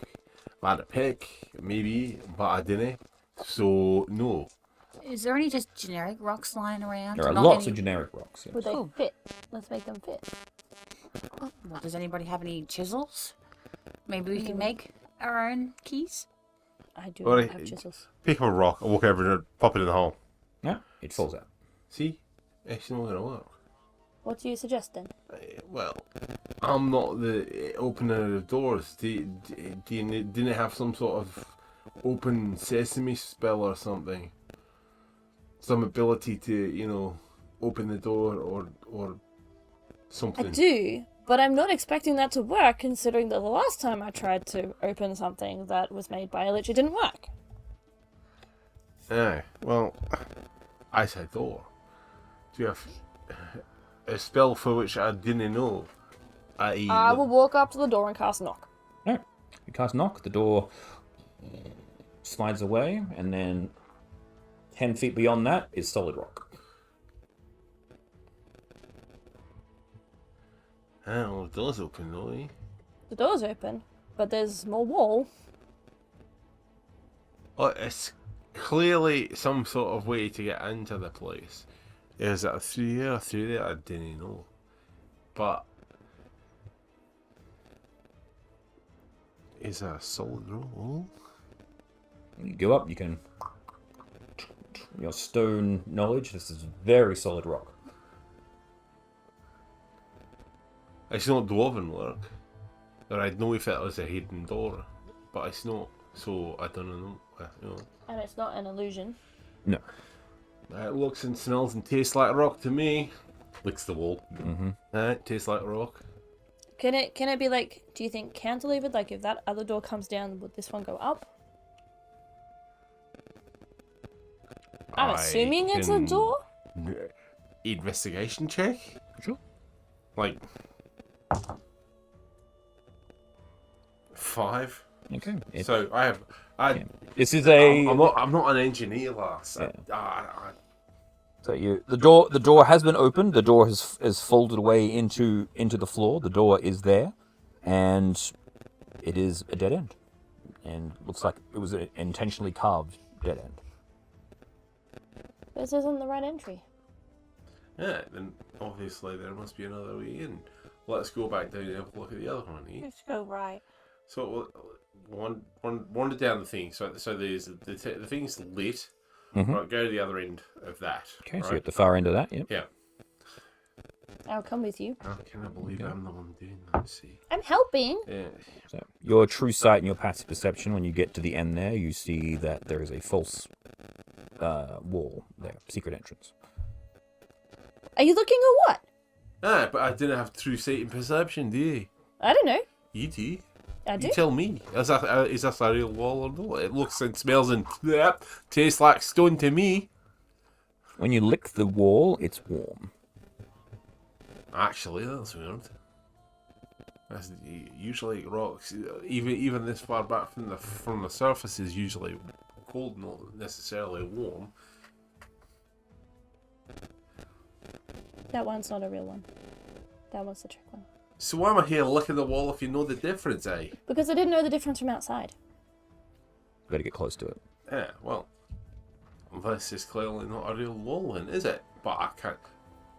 I had a pick, maybe, but I didn't. So no. Is there any just generic rocks lying around? There are Not lots any- of generic rocks. Yeah. Would they Cool. fit? Let's make them fit. Well, does anybody have any chisels? Maybe we can make our own keys. I do Alright. have chisels. Pick up a rock, I walk over and pop it in the hole. No, it falls out. See? It's not gonna work. What do you suggest then? Well, I'm not the opener of doors. Didn't have some sort of open sesame spell or something? Some ability to, open the door or something. I do, but I'm not expecting that to work considering that the last time I tried to open something that was made by a lich, it didn't work. Aye, well, I said door. Do you have a spell for which I didn't know? I.e. I will walk up to the door and cast knock. No. You cast knock, the door slides away, and then 10 feet beyond that is solid rock. Oh, the door's open though, eh? The door's open, but there's more wall. Well, it's clearly some sort of way to get into the place. Is it through here or through there? I didn't know. But is it a solid roll? You go up, you can... Your stone knowledge, this is very solid rock. It's not dwarven work. Or I'd know if it was a hidden door. But it's not, so I don't know. And it's not an illusion. No. It looks and smells and tastes like rock to me. Licks the wall. Mm-hmm. It tastes like rock. Can it be like, do you think cantilevered? Like if that other door comes down, would this one go up? I'm assuming it's a door? Investigation check? Sure. Like 5. Okay. So I Yeah. This is a... I'm not an engineer, lass. Yeah. So the door has been opened. The door has folded away into the floor. The door is there, and it is a dead end, and looks like it was an intentionally carved dead end. This isn't the right entry. Yeah, then obviously there must be another way in. Let's go back down and have a look at the other one, eh? Let's go right. So wander down the thing. So there's the thing's lit. Mm-hmm. Right, go to the other end of that. Okay, so right? you're at the far end of that. Yep. Yeah. I'll come with you. I cannot believe I'm the one doing that. See. I'm helping. Yeah. So your true sight and your passive perception. When you get to the end there, you see that there is a false wall there, secret entrance. Are you looking or what? But I didn't have true sight and perception, do you? I don't know. You do. I do. You tell me. Is that a real wall or not? It looks and smells and tastes like stone to me. When you lick the wall, it's warm. Actually, that's weird. That's usually rocks, even this far back from the surface, is usually cold, not necessarily warm. That one's not a real one. That one's the trick one. So why am I here licking the wall if you know the difference, eh? Because I didn't know the difference from outside. Got to get close to it. Yeah, well, this is clearly not a real wall then, is it? But I can't...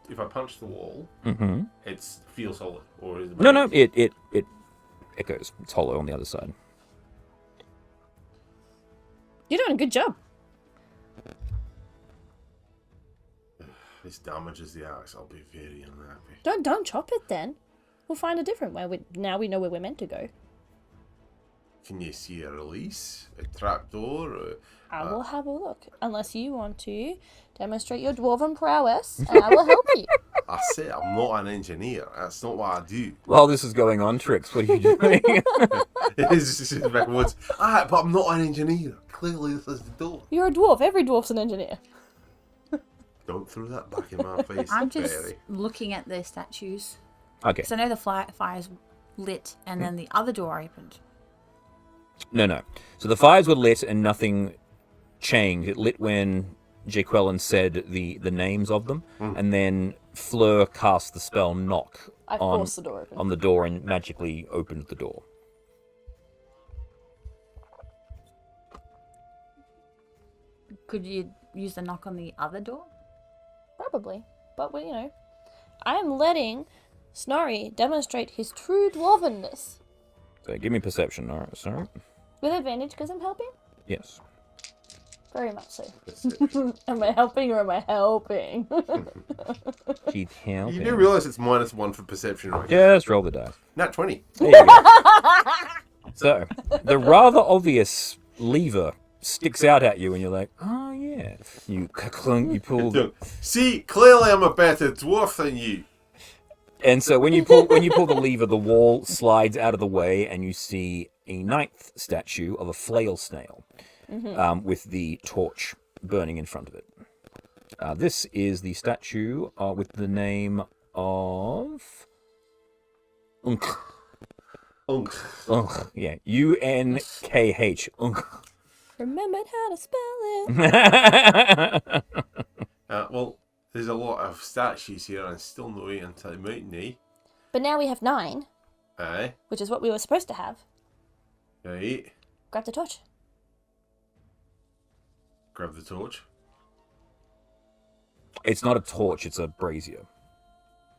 If I punch the wall, Mm-hmm. it feels solid, or is it... No, it goes. It's hollow on the other side. You're doing a good job. This damages the axe. I'll be very unhappy. Don't chop it then. We'll find a different way. Now we know where we're meant to go. Can you see a release? A trapdoor? I will have a look. Unless you want to demonstrate your dwarven prowess, and I will help you. I say I'm not an engineer. That's not what I do. While this is going on, Trix, what are you doing? It's just back in the woods. But I'm not an engineer. Clearly, this is the door. You're a dwarf. Every dwarf's an engineer. Don't throw that back in my face. I'm just Barry. looking at the statues. Okay. So I know the fire's lit and then the other door opened. No. So the fires were lit and nothing changed. It lit when Jaqueline said the names of them, and then Fleur cast the spell Knock I on forced the door open. the door and magically opened the door. Could you use the knock on the other door? Probably. But, I am letting Snorri demonstrate his true dwarvenness. So give me perception, all right? Sorry. With advantage because I'm helping? Yes. Very much so. Am I helping or am I helping? She's helping. You do realise it's -1 for perception, right? Just roll the dice. Nat 20. There you go. So, the rather obvious lever sticks out at you and you're like, oh yeah. You pull... See, clearly I'm a better dwarf than you. And so when you pull the lever, the wall slides out of the way and you see a 9th statue of a flail snail with the torch burning in front of it. This is the statue with the name of... Unk. Unk. Unk. Yeah, UNKH. Unk. Remembered how to spell it. Well, there's a lot of statues here and still no way into the mountain, eh? But now we have 9, Aye. which is what we were supposed to have. Right. Grab the torch. grab the torch. It's not a torch, it's a brazier.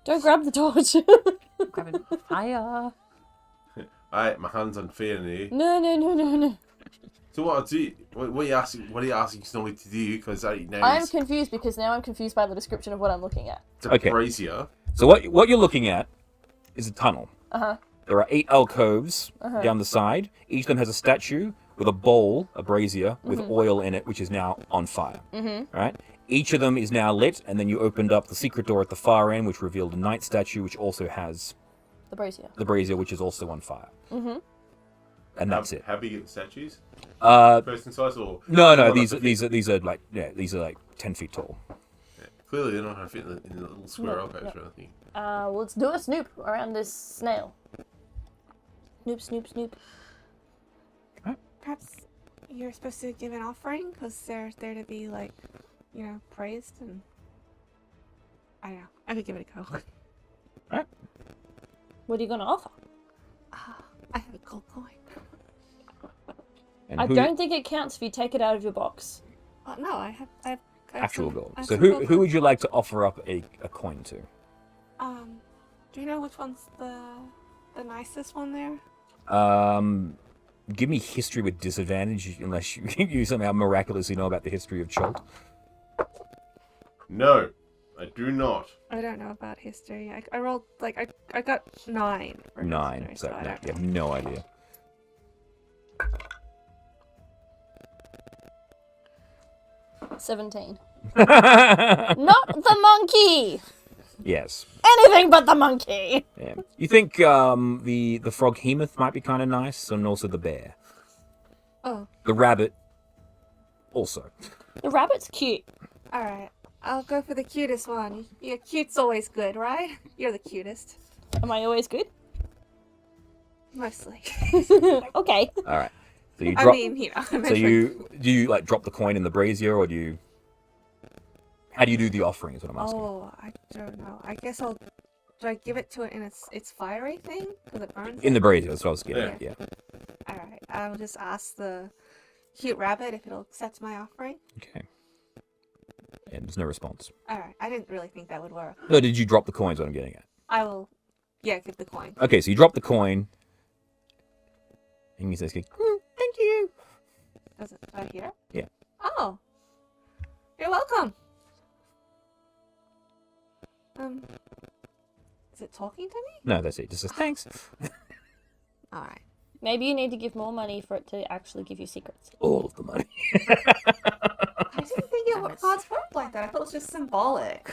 Don't grab the torch. Grabbing fire. Alright, my hand's unfair now. No. So what do you, what are you asking? What are you asking Snowy to do? Because now I'm confused because now I'm confused by the description of what I'm looking at. it's a Okay. brazier. So what you're looking at is a tunnel. Uh-huh. There are 8 alcoves down the side. Each of them has a statue with a bowl, a brazier, with oil in it, which is now on fire. Right? Each of them is now lit, and then you opened up the secret door at the far end, which revealed a knight statue, which also has The brazier. the brazier, which is also on fire. And that's it. How big are the statues? Uh, Person size or? no, Not these up are like 10 feet tall. Yeah. Clearly, they're not going to fit in the little square alcoves or anything. Well, let's do a snoop around this snail. Snoop. Perhaps you're supposed to give an offering because they're there to be like, praised and. I don't know. I could give it a go. What are you going to offer? I have a gold coin. And I who- don't think it counts if you take it out of your box. No, I have actual some- gold. I have So some who gold who would coins. you like to offer up a coin to? Do you know which one's the nicest one there? Give me history with disadvantage, unless you somehow miraculously know about the history of Cholt. No, I do not. I don't know about history. I rolled I got 9. For 9. history, So I no, don't you know. have no idea. $17. Not the monkey! Yes. Anything but the monkey! Yeah. You think the frog Hemoth might be kind of nice, and also the bear. Oh, The rabbit, also. The rabbit's cute. all right. I'll go for the cutest one. Yeah, cute's always good, right? You're the cutest, Am I always good? mostly. Okay. All right. So you I drop. mean, So measuring- do you like drop the coin in the brazier, or do you? How do you do the offering? Is what I'm asking. Oh, I don't know. I guess I'll. Do I give it to it in its fiery thing? Because it burns. In the brazier. That's what I was getting at. Yeah. All right. I'll just ask the cute rabbit if it'll accept my offering. Okay. And there's no response. All right. I didn't really think that would work. No, did you drop the coins? What I'm getting at. I will. Yeah, give the coin. Okay, so you drop the coin. And he says, "Thank you." Does it? Do I hear it? Yeah. Oh. You're welcome. Is it talking to me? No, that's it. Just says thanks. All right. Maybe you need to give more money for it to actually give you secrets. All of the money. I didn't think cards worked like that. I thought it was just symbolic.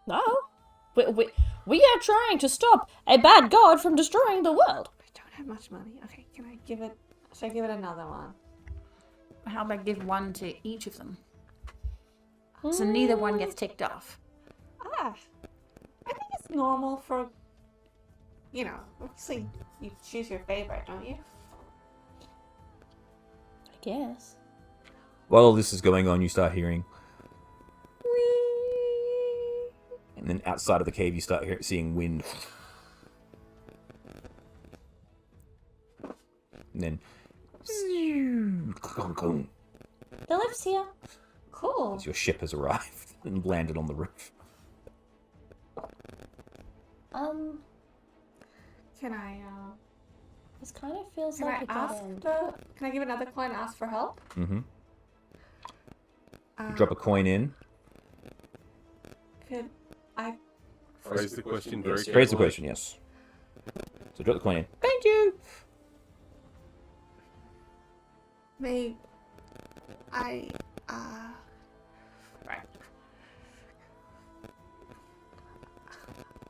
No. We are trying to stop a bad god from destroying the world. I don't have much money. Okay, can I give it? Should I give it another one? How about give one to each of them? So neither one gets ticked off. Ah, I think it's normal for, obviously you choose your favorite, don't you? I guess. While all this is going on, you start hearing. "Whee!" And then outside of the cave, you start seeing wind. And then. The lift's here. Cool. As your ship has arrived and landed on the roof. Can I? This kind of feels Can like I a dead ask end. Can I give another coin and ask for help? Mm-hmm. You drop a coin in. Could I? Phrase the question very Yes, carefully. phrase the question, yes. So drop the coin in. Thank you! May I? Right.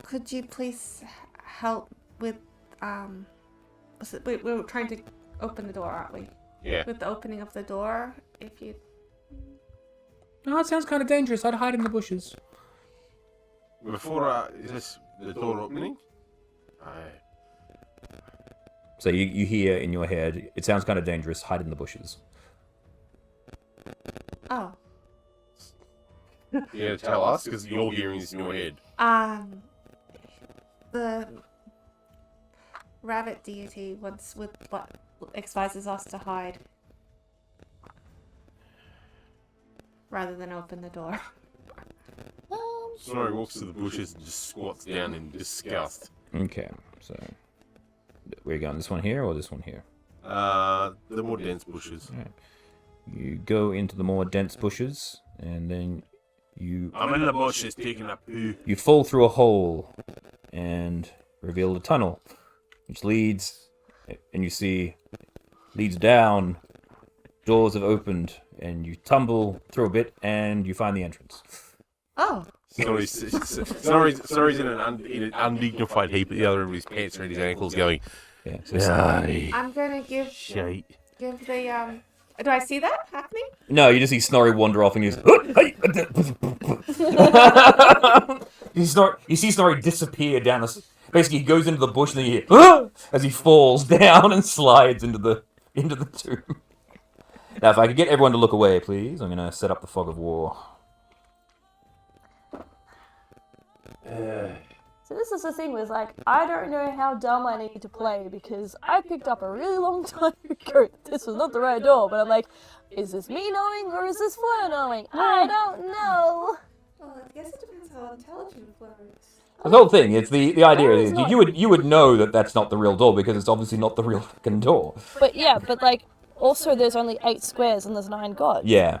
Could you please help with we were trying to open the door, aren't we? Yeah. With the opening of the door, if you. Oh, it sounds kind of dangerous. I'd hide in the bushes. Before is this the door opening? So you hear in your head, it sounds kind of dangerous. Hide in the bushes. Oh. Yeah, tell us because your hearing is in your head. The rabbit deity once advises us to hide. rather than open the door. Snorri walks to the bushes and just squats down in disgust. Okay, so where are you going? This one here or this one here? The more dense bushes. Alright. You go into the more dense bushes, and then I'm in the bushes taking a poo. you fall through a hole and reveal a tunnel, which leads, and you see, leads down. Doors have opened, and you tumble through a bit, and you find the entrance. Oh. Snorri's in an undignified heap at the other end of his pants around his ankles going, Yeah. So I'm gonna give shite. the Do I see that happening? no, you just see Snorri wander off, and you see Snorri disappear down the. Basically, he goes into the bush, and then you hear as he falls down and slides into the tomb. Now, if I could get everyone to look away, please, I'm gonna set up the fog of war. So this is the thing with, like, I don't know how dumb I need to play, because I picked up a really long time ago that this was not the right door, but I'm like, is this me knowing, or is this Fleur knowing? I don't know. Well, I guess it depends how intelligent Fleur is. The whole thing, it's the idea Fleur is is not- you would know that that's not the real door, because it's obviously not the real fucking door. But yeah, but like, also there's only 8 squares and there's 9 gods. Yeah.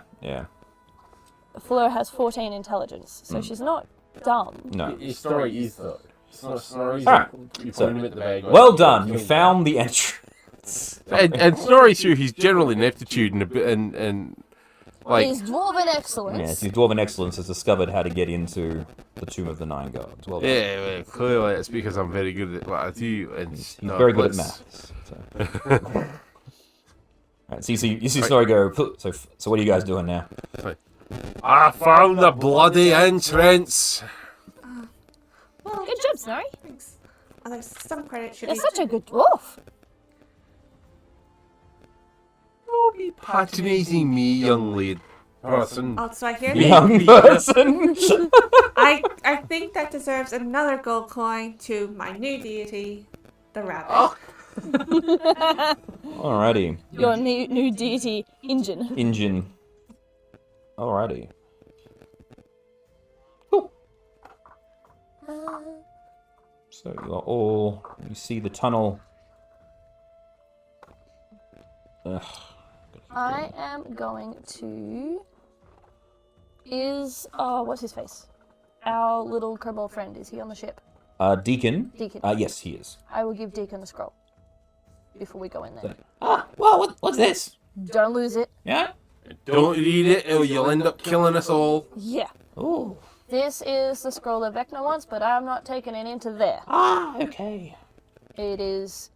Fleur has 14 intelligence, so she's not dumb. No. His story is though. It's not Snorri's. Alright, You so, find him at the bag. Well done, you found the entrance. And Snorri's through his general ineptitude and like His dwarven excellence. Yes, his dwarven excellence has discovered how to get into the Tomb of the Nine Gods. Well done. yeah, clearly it's because I'm very good at what I do, and He's very good at maths. So. Right, so you see Snorri go. So what are you guys doing now? I found the bloody entrance. Well, Good job, Snorri. thanks. There's some credit should You're be. such a good dwarf. Don't be patronizing me, young lady person. Oh, so I hear Me. that. Young person. I think that deserves another gold coin to my new deity, the rabbit. Oh. Alrighty. Your new deity, Injin. Alrighty. So you see the tunnel. Ugh. I am going to... what's his face? Our little kobold friend, is he on the ship? Deacon. Deacon. Yes, he is. I will give Deacon the scroll before we go in there. Well, what's this? Don't lose it. Yeah. Don't read it, or you'll end up killing us all. Yeah. Oh. This is the scroll that Vecna wants, but I'm not taking it into there. Okay. It is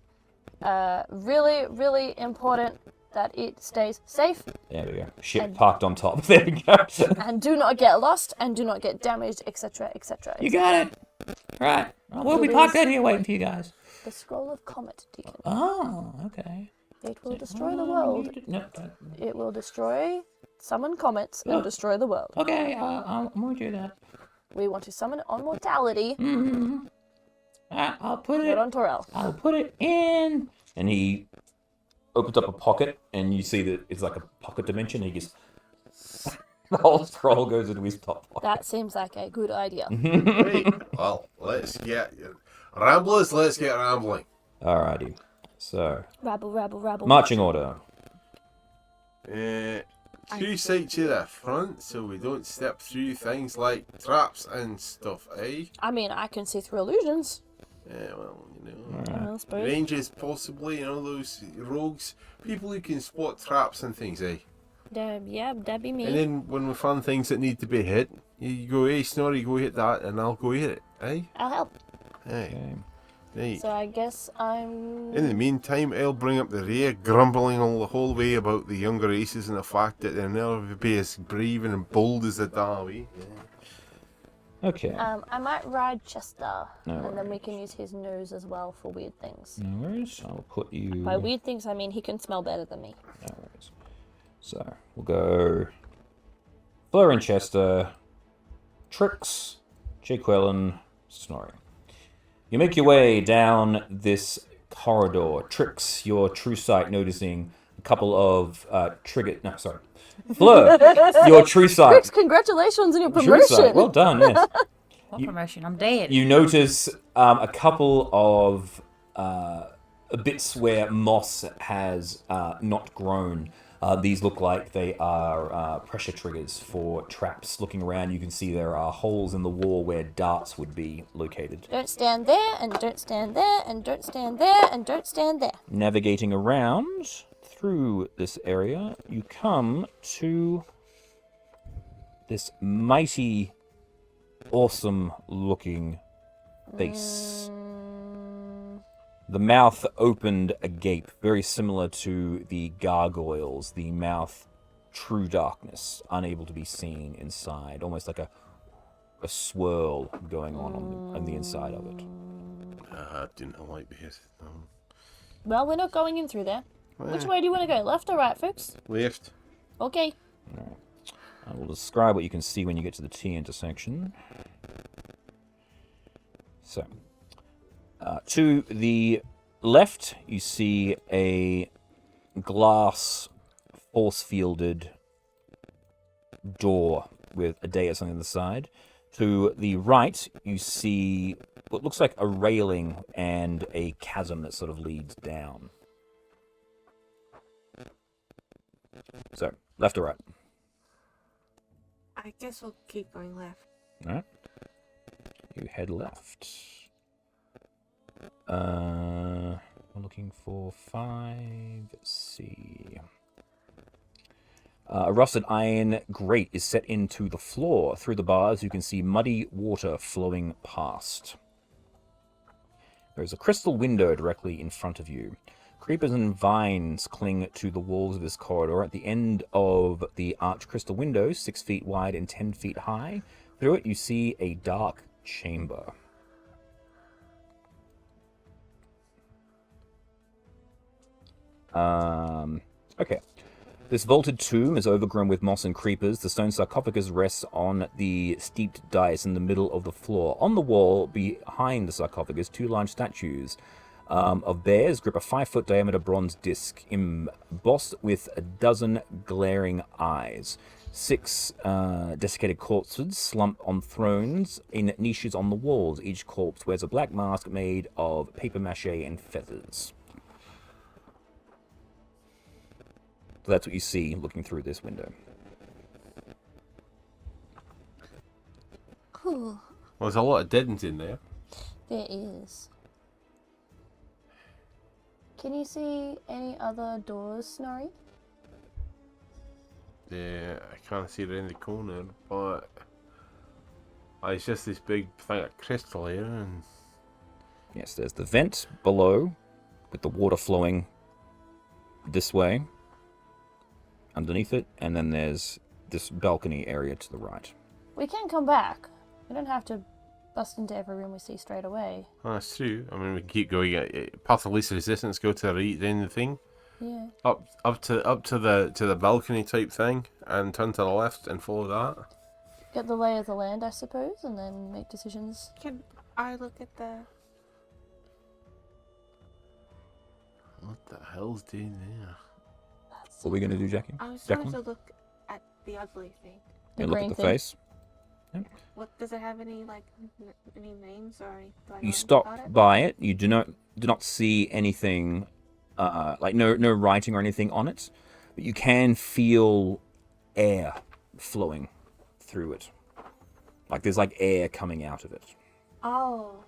really, really important that it stays safe There we go. Ship And- parked on top. There we go. and do not get lost and do not get damaged, etc., etc. You got it. Right. Well, we'll be It parked is- out here waiting for you guys. The scroll of Comet, Deacon. Oh, okay. It will destroy the world. No, It will destroy, summon comets, and destroy the world. okay, I'm going to do that. We want to summon it on Mortality, I'll put not it. on Torel. I'll put it in. And he opens up a pocket, and you see that it's like a pocket dimension. And he gets the whole scroll goes into his top pocket. That seems like a good idea. Right. Well, let's get ramblers. Let's get rambling. Alrighty. So Rabble, rabble, rabble. marching order. Two sides to the front, so we don't step through things like traps and stuff, eh? I mean, I can see through illusions. Yeah, well, you know. I suppose. Ranges, possibly, you know, those rogues, people who can spot traps and things, eh? Yeah, that'd be And me. then when we find things that need to be hit, you go, hey, Snorri, go hit that, and I'll go hit it, eh? I'll help. Hey, Okay. right. So I guess I'm... In the meantime, I'll bring up the rear, grumbling all the whole way about the younger races and the fact that they'll never be as brave and bold as the Dawi. Okay. I might ride Chester, No and then we can use his nose as well for weird things. No worries. I'll put you. By weird things, I mean he can smell better than me. No worries. So we'll go Fleur and Chester, Trix, Jaqueline, Snorri. You make your way down this corridor. Trix, your true sight noticing couple of trigger. No, sorry, Fleur, your true sight. Rex, congratulations on your True sight. promotion. Well done. Yes. What promotion? I'm dead. You notice a couple of bits where moss has not grown. These look like they are pressure triggers for traps. Looking around, you can see there are holes in the wall where darts would be located. Don't stand there, and don't stand there, and don't stand there, and don't stand there. Navigating around through this area, you come to this mighty, awesome-looking face. The mouth opened agape, very similar to the gargoyles. The mouth, true darkness, unable to be seen inside, almost like a swirl going on the inside of it. I didn't like this. No. Well, we're not going in through there. Which way do you want to go? Left or right, folks? Left. Okay. I will describe what you can see when you get to the T intersection. So, to the left, you see a glass force-fielded door with a dais on the other side. To the right, you see what looks like a railing and a chasm that sort of leads down. So, left or right? I guess we'll keep going left. All right. You head left. We're looking for 5C. A rusted iron grate is set into the floor. Through the bars, you can see muddy water flowing past. There's a crystal window directly in front of you. Creepers and vines cling to the walls of this corridor. At the end of the arched crystal window, 6 feet wide and 10 feet high, through it you see a dark chamber. Okay. This vaulted tomb is overgrown with moss and creepers. The stone sarcophagus rests on the steeped dais in the middle of the floor. On the wall behind the sarcophagus, 2 large statues of bears grip a 5-foot diameter bronze disc embossed with a dozen glaring eyes. 6 desiccated corpses slump on thrones in niches on the walls. Each corpse wears a black mask made of paper mache and feathers. So that's what you see looking through this window. Cool. Well, there's a lot of deadens in there. There is. Can you see any other doors, Snorri? Yeah, I can't see it in the corner, but it's just this big thing of crystal here, and Yes, there's the vent below with the water flowing this way underneath it, and then there's this balcony area to the right. We can come back. We don't have to bust into every room we see straight away. oh, that's true. I mean, we can keep going. Path of least resistance, go to the right, then the thing. Yeah. Up to the balcony type thing, and turn to the left and follow that. Get the lay of the land, I suppose, and then make decisions. Can I look at the... What the hell's doing there? What are we going to do, Jackie? I just Jacqueline? wanted to look at the ugly thing. The Yeah, look green at the thing. face. What does it have any any names or any? Do I know You anything stop about it? by it. You do not see anything, like no writing or anything on it, but you can feel air flowing through it. Like there's like air coming out of it. Oh,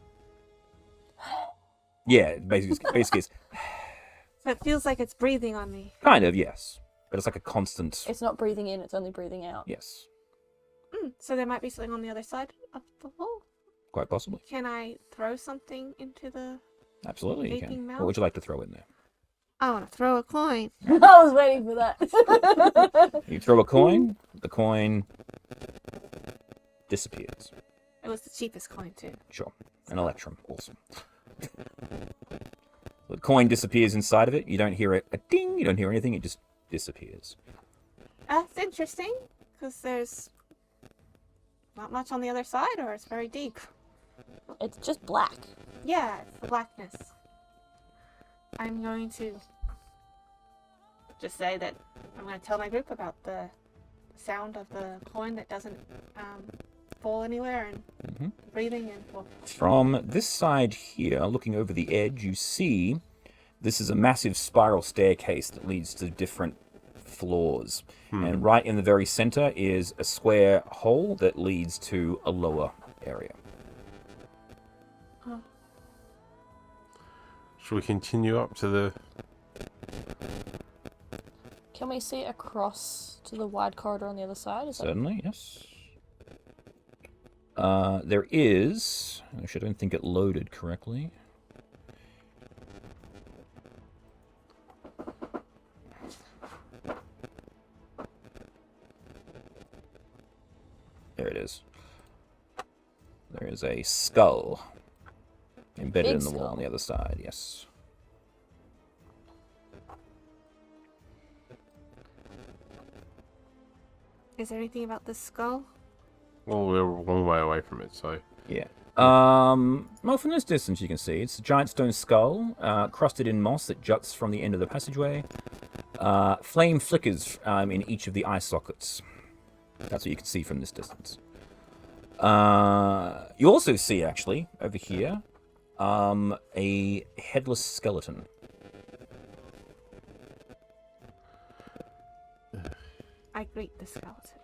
Yeah, basically it's so it feels like it's breathing on me. kind of, yes, but it's like a constant. It's not breathing in, it's only breathing out. Yes, So there might be something on the other side of the wall. quite possibly. Can I throw something into the... Absolutely, you Gaping can. mouth? What would you like to throw in there? I want to throw a coin. I was waiting for that. You throw a coin. The coin disappears. It was the cheapest coin too. Sure, an electrum. Awesome. The coin disappears inside of it. You don't hear a ding. You don't hear anything. It just disappears. That's interesting, because there's not much on the other side, or it's very deep. It's just black. Yeah, it's the blackness. I'm going to just say that I'm going to tell my group about the sound of the coin that doesn't fall anywhere and breathing and. Well, From this side here, looking over the edge, you see this is a massive spiral staircase that leads to different floors. And right in the very center is a square hole that leads to a lower area. Should we continue up to the... Can we see across to the wide corridor on the other side? Certainly, yes. There is... Actually, I don't think it loaded correctly. There it is. There is a skull embedded in the wall on the other side, yes. is there anything about this skull? Well, we're a long way away from it, so... Yeah. Well, from this distance you can see it's a giant stone skull, crusted in moss that juts from the end of the passageway. Flame flickers in each of the eye sockets. That's what you can see from this distance. You also see, actually, over here, a headless skeleton. I greet the skeleton.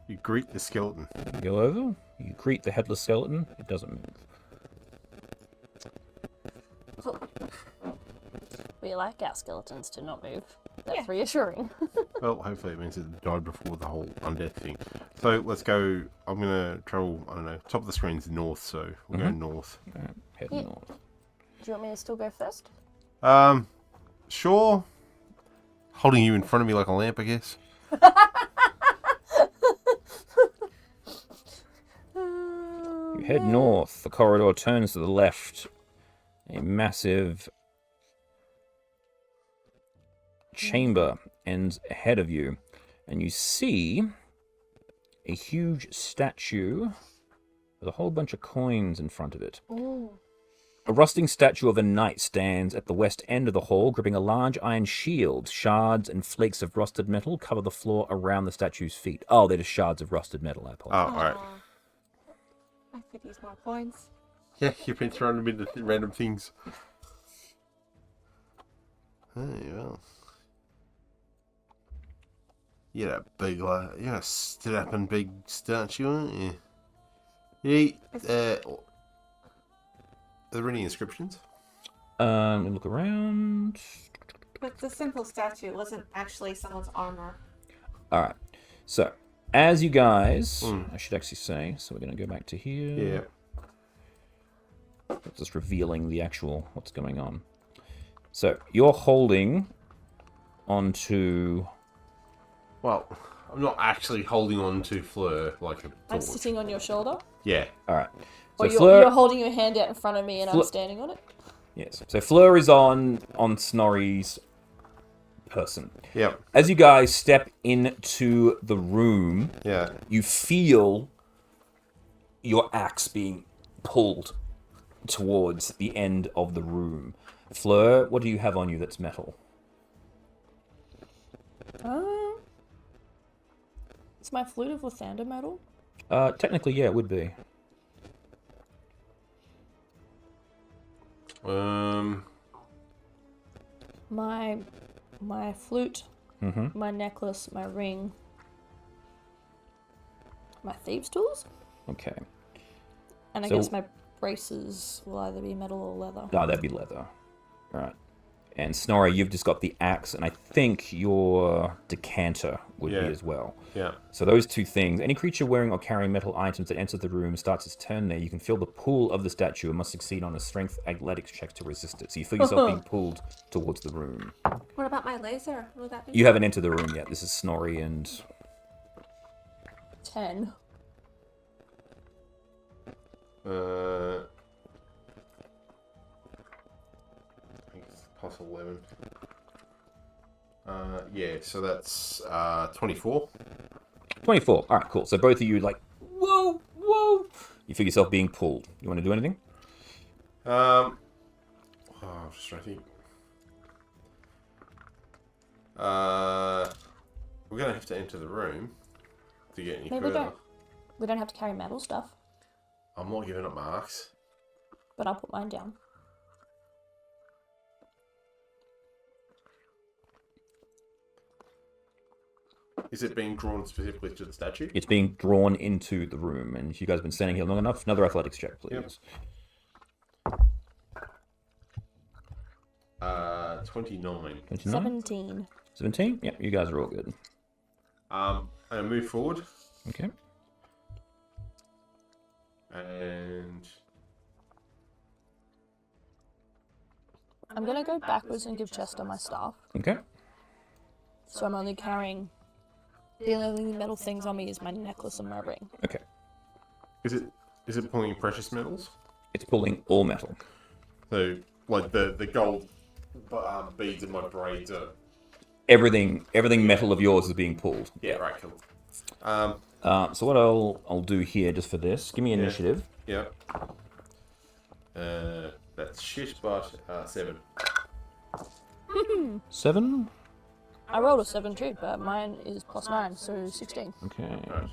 You greet the skeleton. You go over, you greet the headless skeleton, it doesn't move. We like our skeletons to not move. That's reassuring. Well, hopefully it means it died before the whole undeath thing. So let's go. I'm going to travel, I don't know, top of the screen's north, so we'll go north. Head Yeah. north. Do you want me to still go first? Sure. Holding you in front of me like a lamp, I guess. You head north, the corridor turns to the left. A massive chamber ends ahead of you, and you see a huge statue with a whole bunch of coins in front of it. Ooh. A rusting statue of a knight stands at the west end of the hall, gripping a large iron shield. Shards and flakes of rusted metal cover the floor around the statue's feet. Oh, they're just shards of rusted metal, I apologize. Oh, alright. I could use more coins. Yeah, you've been throwing them into random things. Hey, well. You're a big, you're a strapping big statue, aren't you? Are there any inscriptions? Let me look around. But the simple statue wasn't actually someone's armor. Alright, so, as you guys, I should actually say, so we're going to go back to here. Yeah. Just revealing the actual, what's going on. So, you're holding onto... Well, I'm not actually holding on to Fleur like a I'm torch. sitting on your shoulder. Yeah. Alright. Or So you're holding your hand out in front of me and I'm standing on it. Yes. So Fleur is on Snorri's person. Yeah. As you guys step into the room, Yeah. you feel your axe being pulled towards the end of the room. Fleur, what do you have on you that's metal? Is my flute of Lathander metal? Technically, yeah, it would be. My flute, my necklace, my ring, my thieves' tools, Okay. and I So- guess my braces will either be metal or leather. No, that'd be leather. Right. And Snorri, you've just got the axe, and I think your decanter would be as well. Yeah. So those two things. Any creature wearing or carrying metal items that enters the room starts its turn there. You can feel the pull of the statue and must succeed on a strength athletics check to resist it. So you feel yourself being pulled towards the room. What about my laser? Will that be? You haven't entered the room yet. This is Snorri and... 10. I think it's plus 11. Yeah, so that's 24. 24. All right, cool. So both of you whoa, whoa. You feel yourself being pulled. You want to do anything? Oh, just trying to think. We're gonna have to enter the room to get any Maybe further. we don't have to carry metal stuff, I'm not giving up marks. but I'll put mine down. Is it being drawn specifically to the statue? It's being drawn into the room, and you guys have been standing here long enough. Another athletics check, please. Yep. 29. 29? 17. 17? Yep, you guys are all good. I'm gonna move forward Okay. and I'm gonna go backwards and give Chester my staff. Okay. So I'm only carrying... The only metal things on me is my necklace and my ring. Okay. is it pulling precious metals? It's pulling all metal. So like the gold beads in my braids are. Everything metal of yours is being pulled. Yeah, right, cool. So what I'll do here, just for this, give me initiative. Yeah. That's shit, but 7. 7. I rolled a 7 too, but mine is +9, so 16. Okay. Right.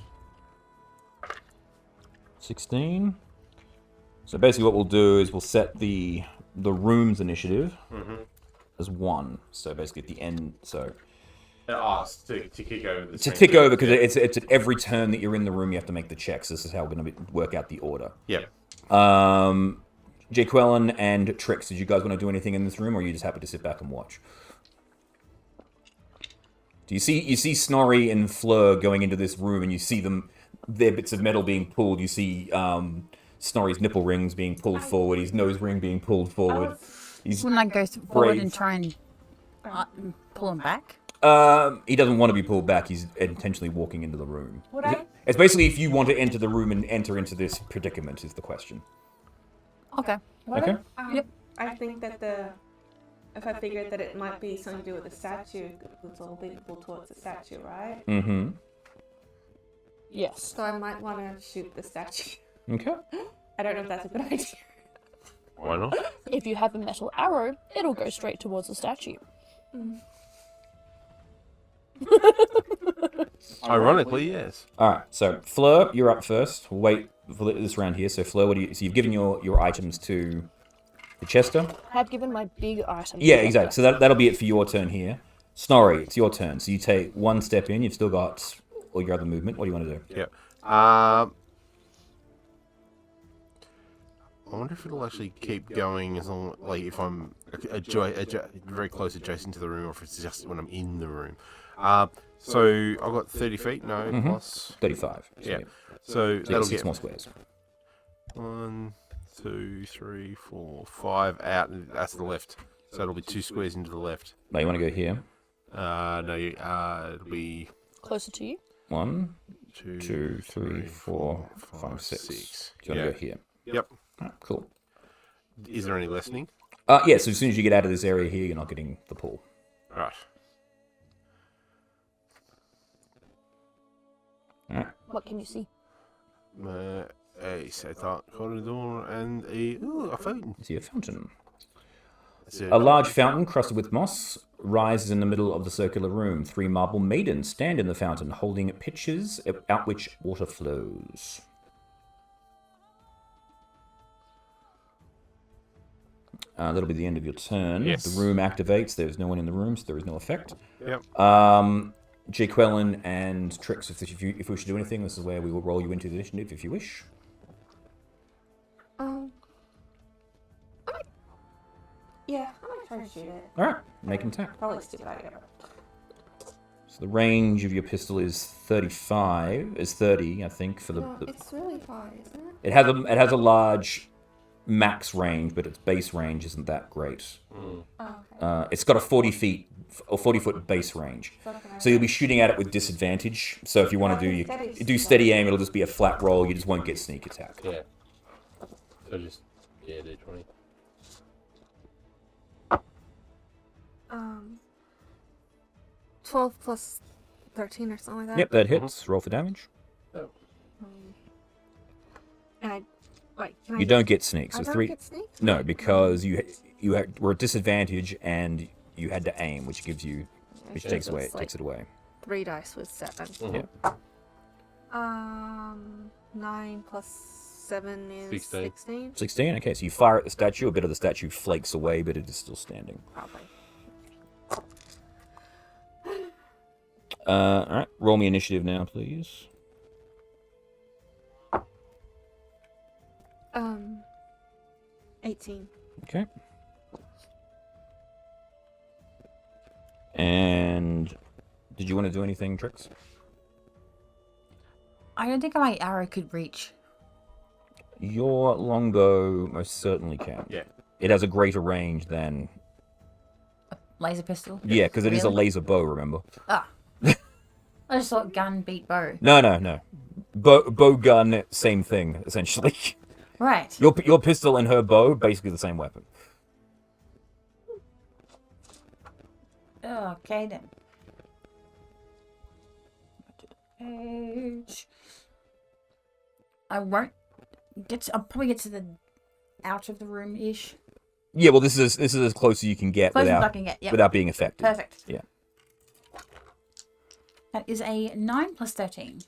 16. So basically what we'll do is we'll set the room's initiative as 1. So basically at the end, so... To kick over the To tick over, because it's at every turn that you're in the room, you have to make the checks. This is how we're going to work out the order. Yeah. Jaqueline and Trix, did you guys want to do anything in this room, or are you just happy to sit back and watch? Do you see Snorri and Fleur going into this room, and you see their bits of metal being pulled. You see Snorri's nipple rings being pulled forward, his nose ring being pulled forward. Wouldn't I go forward and try and pull him back? He doesn't want to be pulled back. He's intentionally walking into the room. Would I? It's basically if you want to enter the room and enter into this predicament is the question. Okay. Okay. Yep. I think that if I figured that it might be something to do with the statue, it's all people towards the statue, right? Mm-hmm. Yes. So I might want to shoot the statue. Okay. I don't know if that's a good idea. Why not? If you have a metal arrow, it'll go straight towards the statue. Ironically, yes. All right. So Fleur, you're up first. We'll wait for this round here. So Fleur, so you've given your items to the Chester. I've given my big item. Yeah, exactly. So that'll be it for your turn here. Snorri, it's your turn. So you take one step in. You've still got all your other movement. What do you want to do? Yeah. I wonder if it'll actually keep going as long, like if I'm very close adjacent to the room, or if it's just when I'm in the room. So I've got 30 feet. No, plus 35. So yeah. you So got that'll 6 get more squares. 1, 2, 3, 4, 5 out, and that's the left. So it'll be 2 squares into the left. Now you want to go here. No, it'll be Closer to you. 1, 2, 2, 3, 4, 5, 6. 6. Do you want to go here? Yep. Alright, cool. Is there any lessening? Yeah, so as soon as you get out of this area here, you're not getting the pull. Right. Alright. What can you see? A set-up corridor and a fountain. You see a fountain. That's it. A large fountain crusted with moss rises in the middle of the circular room. 3 marble maidens stand in the fountain, holding pitchers out which water flows. That'll be the end of your turn. Yes. The room activates. There's no one in the room, so there is no effect. Yep. Jaqueline and Trix, if we should do anything, this is where we will roll you into the initiative if you wish. Yeah, I might try to shoot it. Alright, make an attack. Probably a stupid idea. So the range of your pistol is 35, is 30, I think, for the... No, it's really far, isn't it? It has a large max range, but its base range isn't that great. Oh, okay. It's got a 40-foot base range. So you'll be shooting at it with disadvantage. So if you want to do steady aim, it'll just be a flat roll. You just won't get sneak attack. Yeah. So just D20. 12 plus 13 or something like that. Yep, that hits. Roll for damage. And I, wait, can I You don't get sneak. I So don't 3. get sneak? No, because you were at disadvantage and you had to aim, which gives you which So takes it's it away. 3 dice with 7. Yeah. 9 plus 7 is 16. 16. 16. Okay, so you fire at the statue. A bit of the statue flakes away, but it is still standing. Probably. All right. Roll me initiative now, please. 18. Okay. And did you want to do anything, Trix? I don't think my arrow could reach. Your longbow most certainly can. Yeah. It has a greater range than... Laser pistol. Yeah, because it is a Really? laser bow, remember? Ah. I just thought gun beat bow. No. Bow gun, same thing, essentially. Right. Your pistol and her bow, basically the same weapon. Okay then. Page. I won't get to, I'll probably get to the out of the room ish. Yeah, well, this is as close as you can get Close as I without can get, yep. without being affected. Perfect. Yeah. That is a 9 plus 13.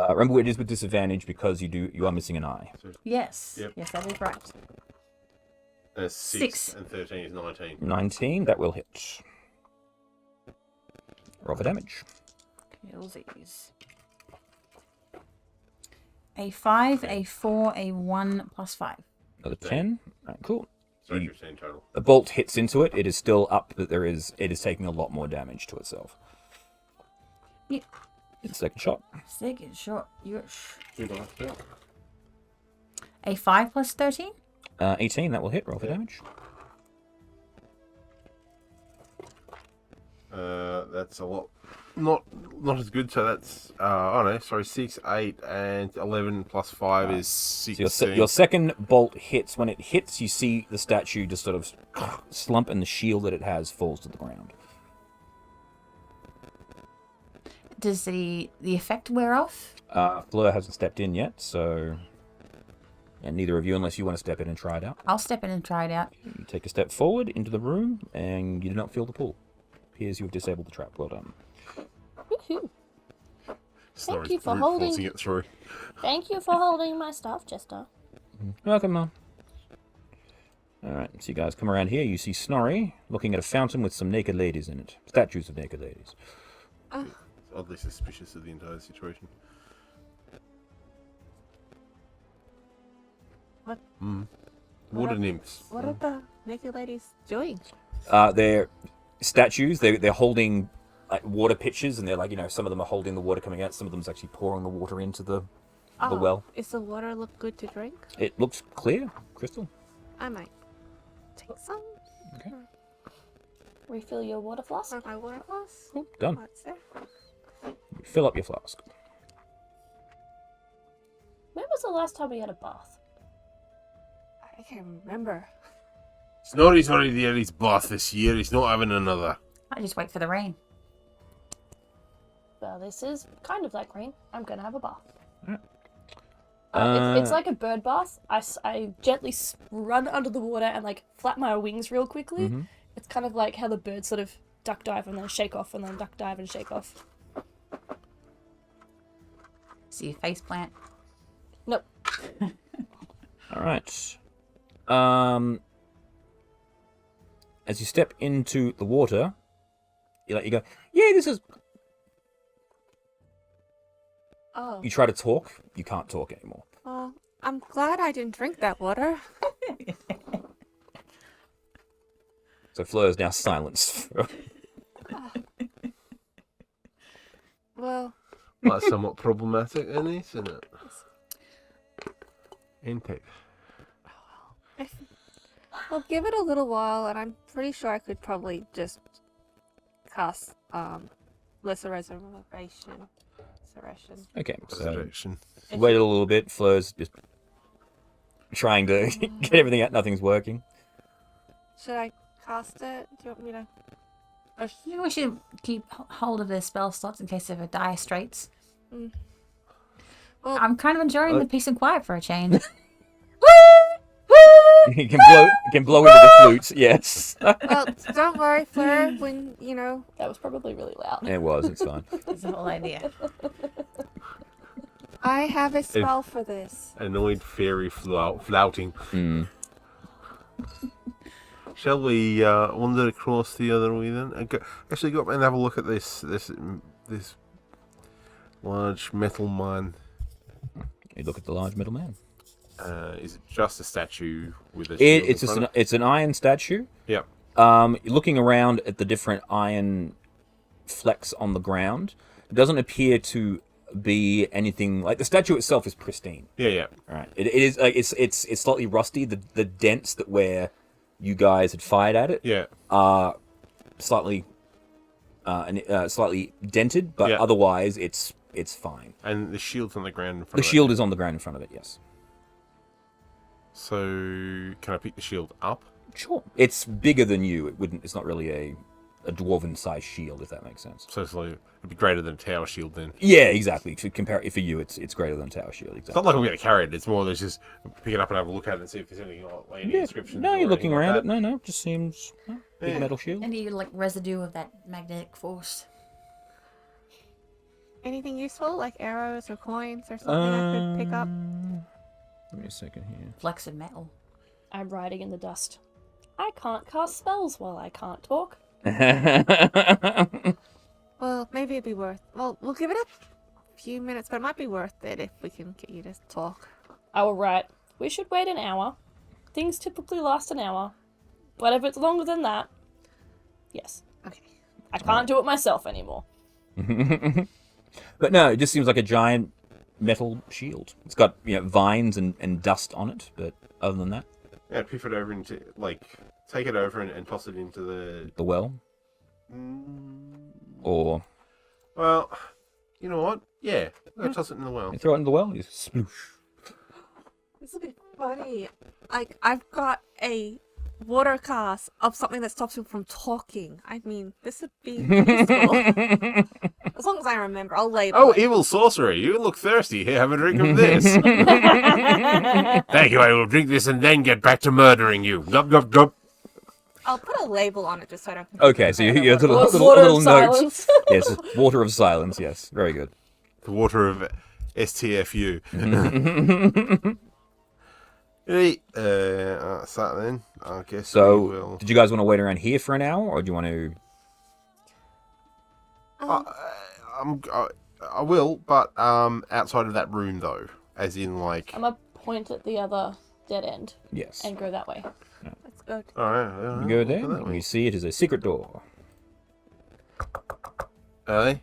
Remember, it is with disadvantage because you are missing an eye. Yes. Yep. Yes, that is right. That's 6 6. and 13 is 19. 19, that will hit. Roll for damage. Killsies. A 5, a 4, a 1 plus 5. Another 10. Right, cool. So 15 total. The bolt hits into it. It is still up, but it is taking a lot more damage to itself. Yep. It's second shot. Second shot. Yes. 2 dice, yeah. A 5 plus 13. 18, that will hit. Roll for damage. That's a lot. Not as good. So that's oh no, sorry, 6, 8, and 11 plus 5 is 16. So your second bolt hits. When it hits, you see the statue just sort of slump, and the shield that it has falls to the ground. Does the effect wear off? Fleur hasn't stepped in yet, so... And neither of you, unless you want to step in and try it out. I'll step in and try it out. You take a step forward into the room, and you do not feel the pull. Appears you have disabled the trap. Well done. Woohoo. Snorri's you for brute holding- forcing it through. Thank you for holding my stuff, Jester. Welcome, Mum. Alright, so you guys come around here. You see Snorri looking at a fountain with some naked ladies in it. Statues of naked ladies. Oddly suspicious of the entire situation. What? Water nymphs. What are the naked ladies doing? They're statues. They're holding like water pitchers, and they're like, some of them are holding the water coming out. Some of them's actually pouring the water into the well. Does the water look good to drink? It looks clear, crystal. I might take some. Okay. Refill your water flask. For my water glass. Cool, done. What's there? Fill up your flask. When was the last time we had a bath? I can't remember. Snorri's already had his bath this year. He's not having another. I just wait for the rain. Well, this is kind of like rain. I'm gonna have a bath. Uh, It's like a bird bath. I gently run under the water and like flap my wings real quickly. Mhm. It's kind of like how the birds sort of duck dive and then shake off and then duck dive and shake off. See your face plant. Nope. All right. As you step into the water, you go, yeah, this is... Oh, You try to talk, you can't talk anymore. well, I'm glad I didn't drink that water. So Fleur is now silenced. Well, That's somewhat problematic, isn't it? Impact. I'll give it a little while, and I'm pretty sure I could probably just cast Lesser Resurrection. Okay, so Resurrection. wait a little bit. Fleur's just trying to get everything out. Nothing's working. Should I cast it? Do you want me to? I think we should keep hold of the spell slots in case of a dire straits. Well, I'm kind of enjoying the peace and quiet for a change. You can blow into the flutes. Yes. Well, don't worry, Fleur. When That was probably really loud. It was. It's fine. That's the whole idea. I have a spell for this. Annoyed fairy flouting. Mm. Shall we wander across the other way then? Actually, go up and have a look at this large metal man. You look at the large metal man. Is it just a statue with a shield It's in just front it's an iron statue. Yep. Looking around at the different iron flecks on the ground, it doesn't appear to be anything like the statue itself is pristine. Yeah. All right. It is it's slightly rusty. The dents that where you guys had fired at it Yeah. are slightly dented, but Yeah. otherwise it's fine. And the shield's on the ground in front The of shield is on the ground in front of it. Yes. So, can I pick the shield up? Sure. It's bigger than you. It's not really a dwarven sized shield, if that makes sense. So it'd be greater than a tower shield then. Yeah, exactly. To compare it for you, it's greater than tower shield. It's Exactly. not like I'm going to carry it. It's more just pick it up and have a look at it and see if there's anything like any inscriptions. No, or you're looking anything around like it. No, just seems big Yeah. metal shield. Any like residue of that magnetic force? Anything useful, like arrows or coins or something I could pick up? Give me a second here. Flecks of metal. I'm riding in the dust. I can't cast spells while I can't talk. Well, maybe it'd be worth. Well, we'll give it a few minutes, but it might be worth it if we can get you to talk. I will write, we should wait an hour. Things typically last an hour. But if it's longer than that, yes. Okay. I can't do it myself anymore. But no, it just seems like a giant metal shield. It's got vines and dust on it, but other than that, Yeah, piff it over into take it over and toss it into the well or Well, you know what? Yeah, I'm gonna toss it in the well. you throw it in the well. You sploosh. This will be funny. Like, I've got a water cast of something that stops you from talking. I mean, this would be useful. As long as I remember, I'll label Oh, it. evil sorcery! You look thirsty. Here, have a drink of this. Thank you. I will drink this and then get back to murdering you. Gup gup gup. I'll put a label on it just so I don't. Okay, so you have a Water little of note. silence. Yes, water of silence. Yes, very good. The water of STFU. Right, that's that then. I guess we So, will. did you guys want to wait around here for an hour, or do you want to? I will, but outside of that room though, as in like. I'm going to point at the other dead end Yes. and go that way. Let's go. All right, You go there, and you see it is a secret door. Really?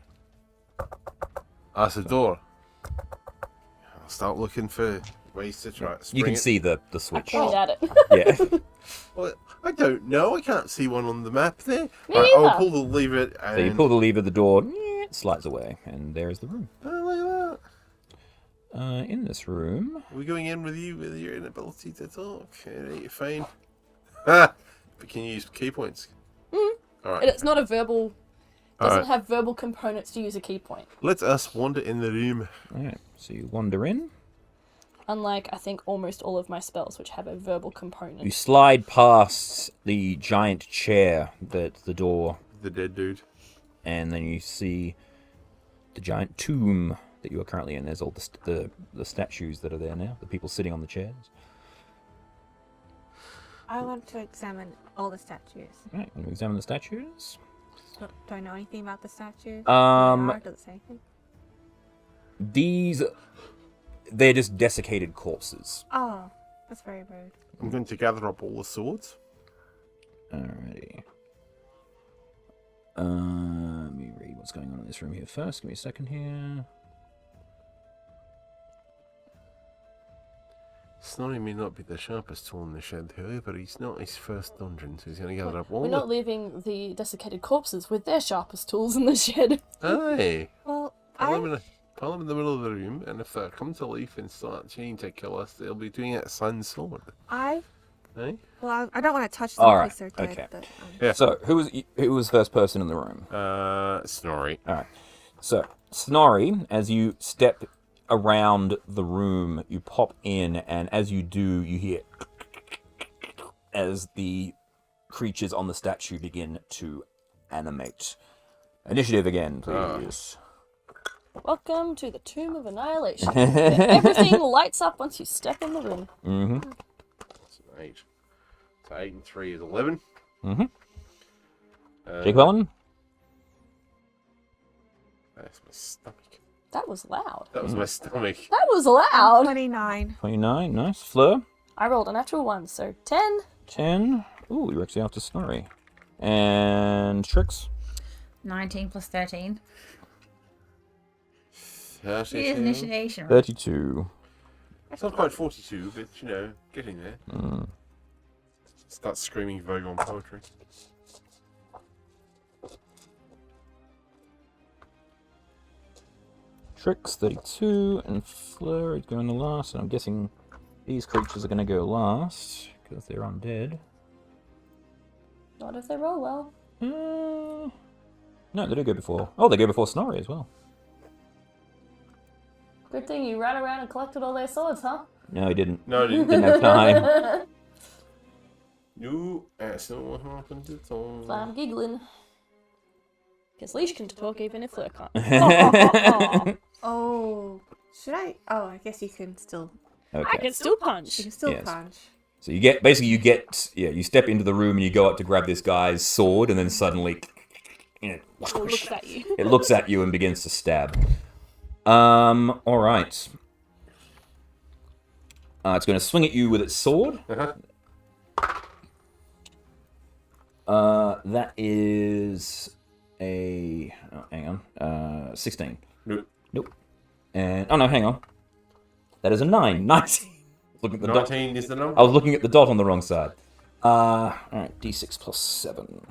That's the door. I'll start looking for ways to try. You can spring it. see the I switch. point at it. Yeah. Well, I don't know. I can't see one on the map there. Me Right, I'll either. pull the lever and. So you pull the lever, the door it slides away, and there is the room. Oh, look at In this room, that. We're going in with you with your inability to talk. You're fine. But can you use key points? All right. It's not a verbal... Doesn't Alright. have verbal components to use a key point. Let us wander in the room. all right. So you wander in. Unlike, I think, almost all of my spells, which have a verbal You component. slide past the giant chair that the door, The dead dude. and then you see the giant tomb that you are currently in. There's all the statues that are there now. The people sitting on the chairs. I want to examine all the statues. All right. You examine the statues. Do I know anything about the statues? Um, Does it say anything? They're just desiccated corpses. Oh, that's very rude. I'm going to gather up all the swords. Alrighty. Let me read what's going on in this room here first. Give me a second here. Snorri may not be the sharpest tool in the shed, however, he's not his first dungeon, so he's going to gather up all We're not leaving the desiccated corpses with their sharpest tools in the shed. Aye. Well, Pile them in the middle of the room, and if they come to life and start trying to kill us, they'll be doing it at Sun's sword. I Eh? Well, I don't want to touch them All right, because they're dead. okay. But, Yeah. So, who was the first person in the room? Snorri. All right. So, Snorri, as you step around the room, you pop in, and as you do, you hear as the creatures on the statue begin to animate. Initiative again, please. Welcome to the Tomb of Annihilation. Where everything lights up once you step in the room. Mm-hmm. That's an 8. So 8 and 3 is 11. Mm-hmm. Jake Wellen? That's my stomach. That was loud. That was my stomach. That was loud. 29. 29, nice. Fleur? I rolled a natural 1, so 10. 10. Ooh, you're actually after Snorri. And Trix? 19 plus 13. 32. It is initiation, right? 32. It's not quite 42, but you know, getting there. Start screaming Vogon poetry. Trix, 32. And Fleur is going the last. And I'm guessing these creatures are going to go last because they're undead. Not if they roll well. No, they do go before. Oh, they go before Snorri as well. Good thing you ran around and collected all their swords, huh? No, he didn't. No, I didn't. Didn't have time. No, that's not what happened at all. So I'm giggling. Because Leash can talk even if Fleur can't. Oh, should I? Oh, I guess you can still. I Okay. can still punch. You can still Yes. punch. So you step into the room and you go up to grab this guy's sword, and then suddenly, It looks at you. it looks at you and begins to stab. All right. It's going to swing at you with its sword. That is a... Oh, hang on. 16. Nope. And... Oh, no, hang on. That is a 9. 19. Looking at the 19 is the number? I was looking at the dot on the wrong side. Alright, d6 plus 7.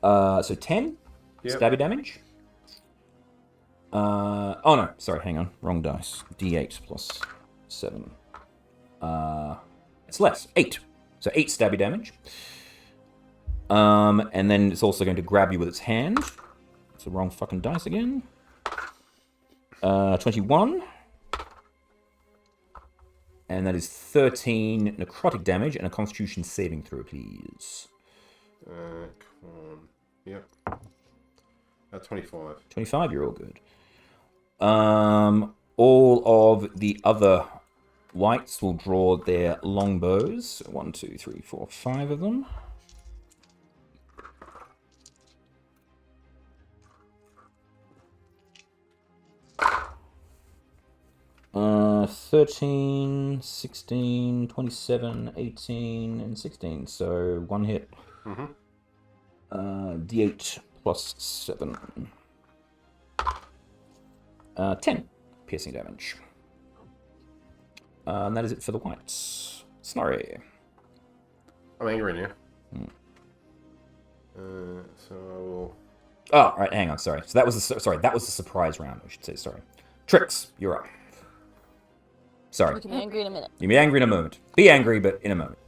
So 10 Yep. stabby damage. Oh no, sorry, hang on. Wrong dice. D8 plus 7. It's less. 8. So 8 stabby damage. And then it's also going to grab you with its hand. It's the wrong fucking dice again. 21. And that is 13 necrotic damage and a constitution saving throw, please. Come on. Yep. 25. 25, you're all good. All of the other whites will draw their longbows. 1, 2, 3, 4, 5 of them. Uh, 13, 16, 27, 18, and 16. So one hit. D8 plus 7. 10 piercing damage. And that is it for the whites. Snorri. I'm angry now. So I will... Oh, right, hang on, sorry. So that was the surprise round, I should say, sorry. Trix, you're up. Sorry. We can be angry in a minute. You'll be angry in a moment. Be angry, but in a moment.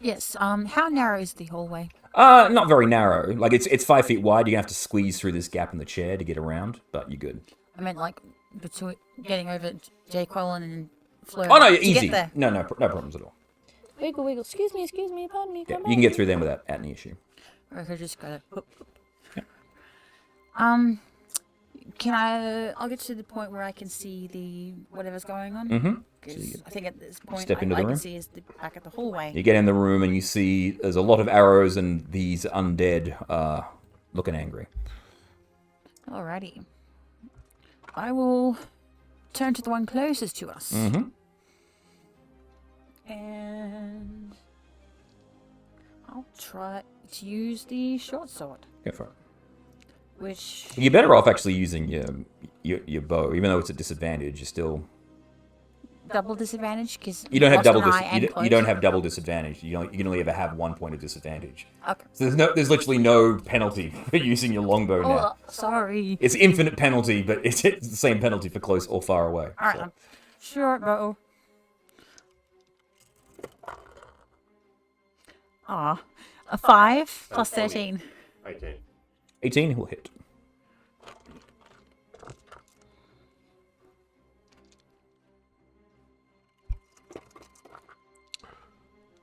Yes. How narrow is the hallway? Not very narrow. Like, it's 5 feet wide. You're gonna have to squeeze through this gap in the chair to get around, but you're good. I meant like between getting over Jay Quellen and Fleur. Oh, no, to easy. Get there. No problems at all. Wiggle, wiggle. Excuse me, pardon me. Yeah, Come you can back. get through them without any issue. Or I could just go. Yeah. I'll get to the point where I can see the whatever's going on. Mm-hmm. 'Cause I think at this point, Step into I the room. can see is the back of the hallway. You get in the room and you see there's a lot of arrows and these undead looking angry. Alrighty. I will turn to the one closest to us. Mm-hmm. And I'll try to use the short sword, Go for it. which You're better off actually using your bow, even though it's a disadvantage. You're still double disadvantage because you don't have double you don't have double disadvantage. You can only ever have 1 point of disadvantage. Okay. So there's literally no penalty for using your longbow now. Oh, sorry. It's infinite penalty, but it's the same penalty for close or far away. All right. So. Short bow. Ah, a 5 plus 13. 18. 18 will hit.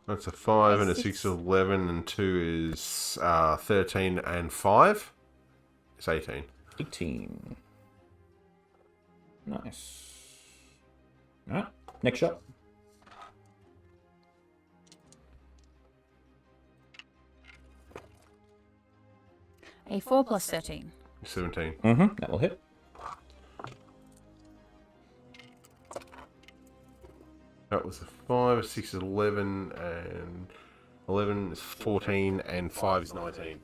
That's a 5 and a 6 is 11, and 2 is 13 and 5. It's 18. 18. Nice. Alright, next shot. A 4 plus 13. 17. That will hit. That was a 5, a 6 is 11, and 11 is 14, and 5 is 19.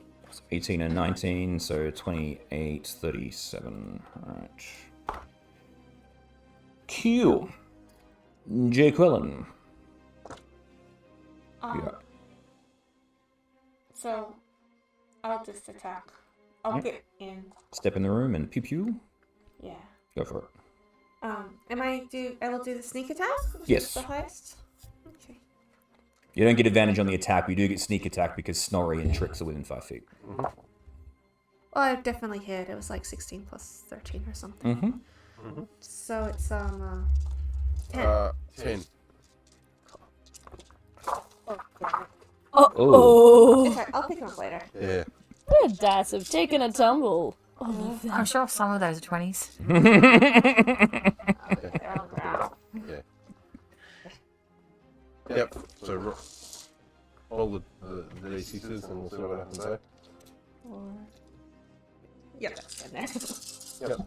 18 and 19, so 28, 37. Alright. Q. J. Quillen. Yeah. So, I'll just attack. I'll get in. Step in the room and pew pew. Yeah. Go for it. I will do the sneak attack? Which Yes. is the highest? Okay. You don't get advantage on the attack, but you do get sneak attack because Snorri and Trix are within 5 feet. Well, I definitely hit. It was like 16 plus 13 or something. So it's 10. 10. Oh. It's alright, I'll pick them up later. Yeah. The dice have taken a tumble. I'm sure some of those are 20s. Yeah. Yep. So roll the d6s and we'll see what happens there. Yep, that's in there. Yep.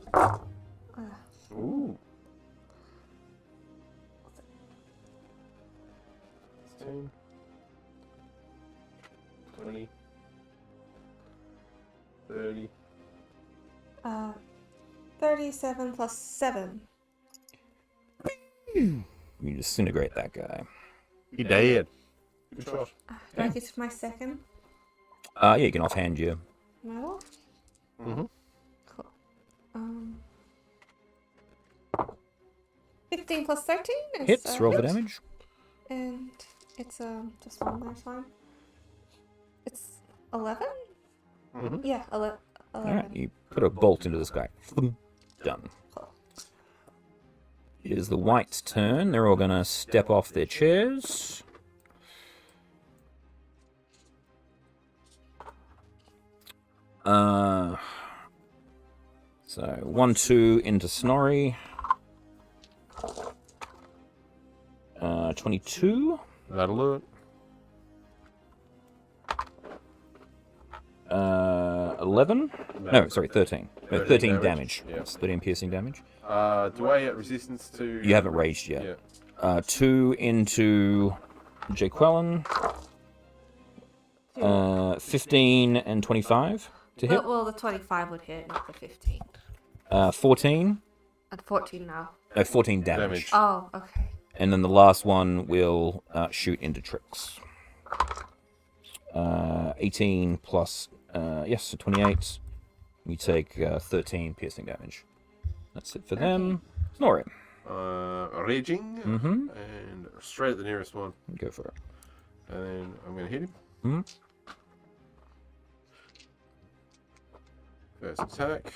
Ooh. 16. 20. 30. 37 plus 7. You disintegrate that guy. He dead. Good shot. Do I get my second Yeah, you can offhand your medal? Mm-hmm. Cool. 15 plus 13 is hits. Roll for hit. damage. And it's just one more time. It's 11? Mm-hmm. Yeah, 11. Alright, you put a bolt into this guy. Done. Cool. It is the White's turn. They're all gonna step off their chairs. So 1, 2 into Snorri. 22. That'll do it. 11. No, sorry, 13. No, 13 13 damage. damage. Yeah. That's 13 piercing damage. Do I get resistance to... You haven't raged yet. Yeah. 2 into Jaqueline. 15 and 25 to hit. Well, the 25 would hit, not the 15. 14. And 14 now. No, 14 damage. Damage. Oh, okay. And then the last one will shoot into Trix. 18 plus, yes, so 28. You take 13 piercing damage. That's it for them. Snorri. Raging. Mm-hmm. And straight at the nearest one. Go for it. And then I'm going to hit him. Mm-hmm. First attack.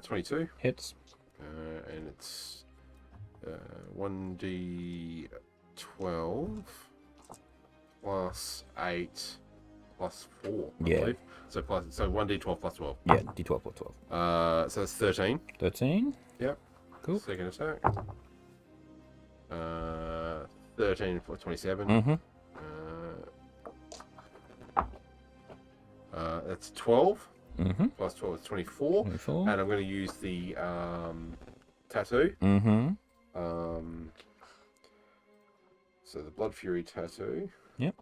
22. Hits. And it's 1d12 plus 8 plus 4. I Yeah. believe. So 1d12 plus 12. Yeah, d12 plus 12. So that's 13. 13. Yep. Cool. Second attack. 13 for 27. Mm-hmm. That's 12. Mm-hmm. Plus 12 is 24. 24. And I'm going to use the tattoo. Mm-hmm. So the Blood Fury tattoo. Yep.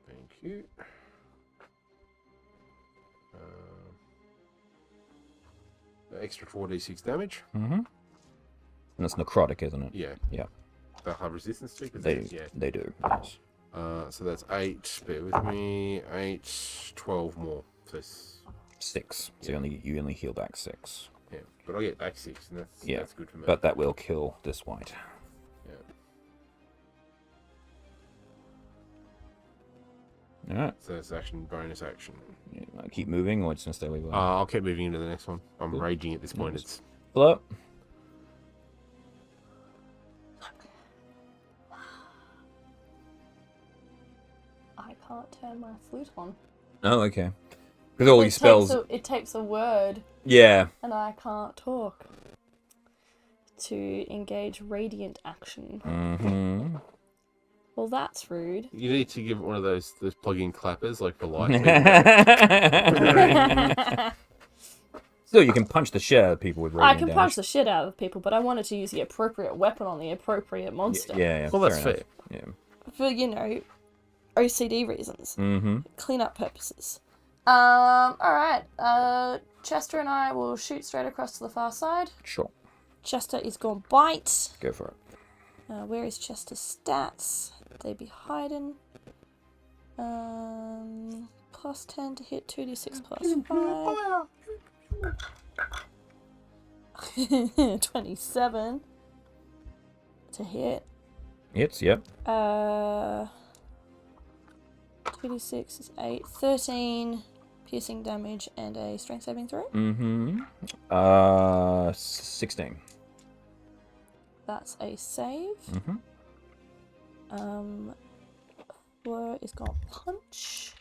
Thank you. The extra 4d6 damage. Mm-hmm. And it's necrotic, isn't it? Yeah. Yeah. They'll have resistance to it. They Yeah. they do. Yes. So that's 8. Bear with me. 8, 12 more. So 6. So you only heal back 6. yeah, but I get back 6, and Yeah, that's good for me. But that will kill this White. Yeah. Alright. So that's action, bonus action. Yeah, keep moving, or it's going to stay where you are? I'll keep moving into the next one. I'm Cool. raging at this point. Nice. It's Hello? I can't turn my flute on. Oh, okay. Because all these spells... It takes a word, Yeah. and I can't talk. To engage radiant action. Mm-hmm. Well, that's rude. you need to give it one of those plug-in clappers like for light. Still, you can punch the shit out of people with I radiant can damage. punch the shit out of people, but I wanted to use the appropriate weapon on the appropriate monster. Yeah. Well, that's fair fair. enough. For, OCD reasons. Yeah. Mm-hmm. Cleanup purposes. Alright. Chester and I will shoot straight across to the far side. Sure. Chester is going to bite. Go for it. Where is Chester's stats? They be hiding. Plus 10 to hit, 2d6 plus 5. 27 to hit. Hits, yep. 2d6 is 8. 13 piercing damage and a strength saving throw. Mm-hmm. 16. That's a save. Mm-hmm. Fleur is gonna punch.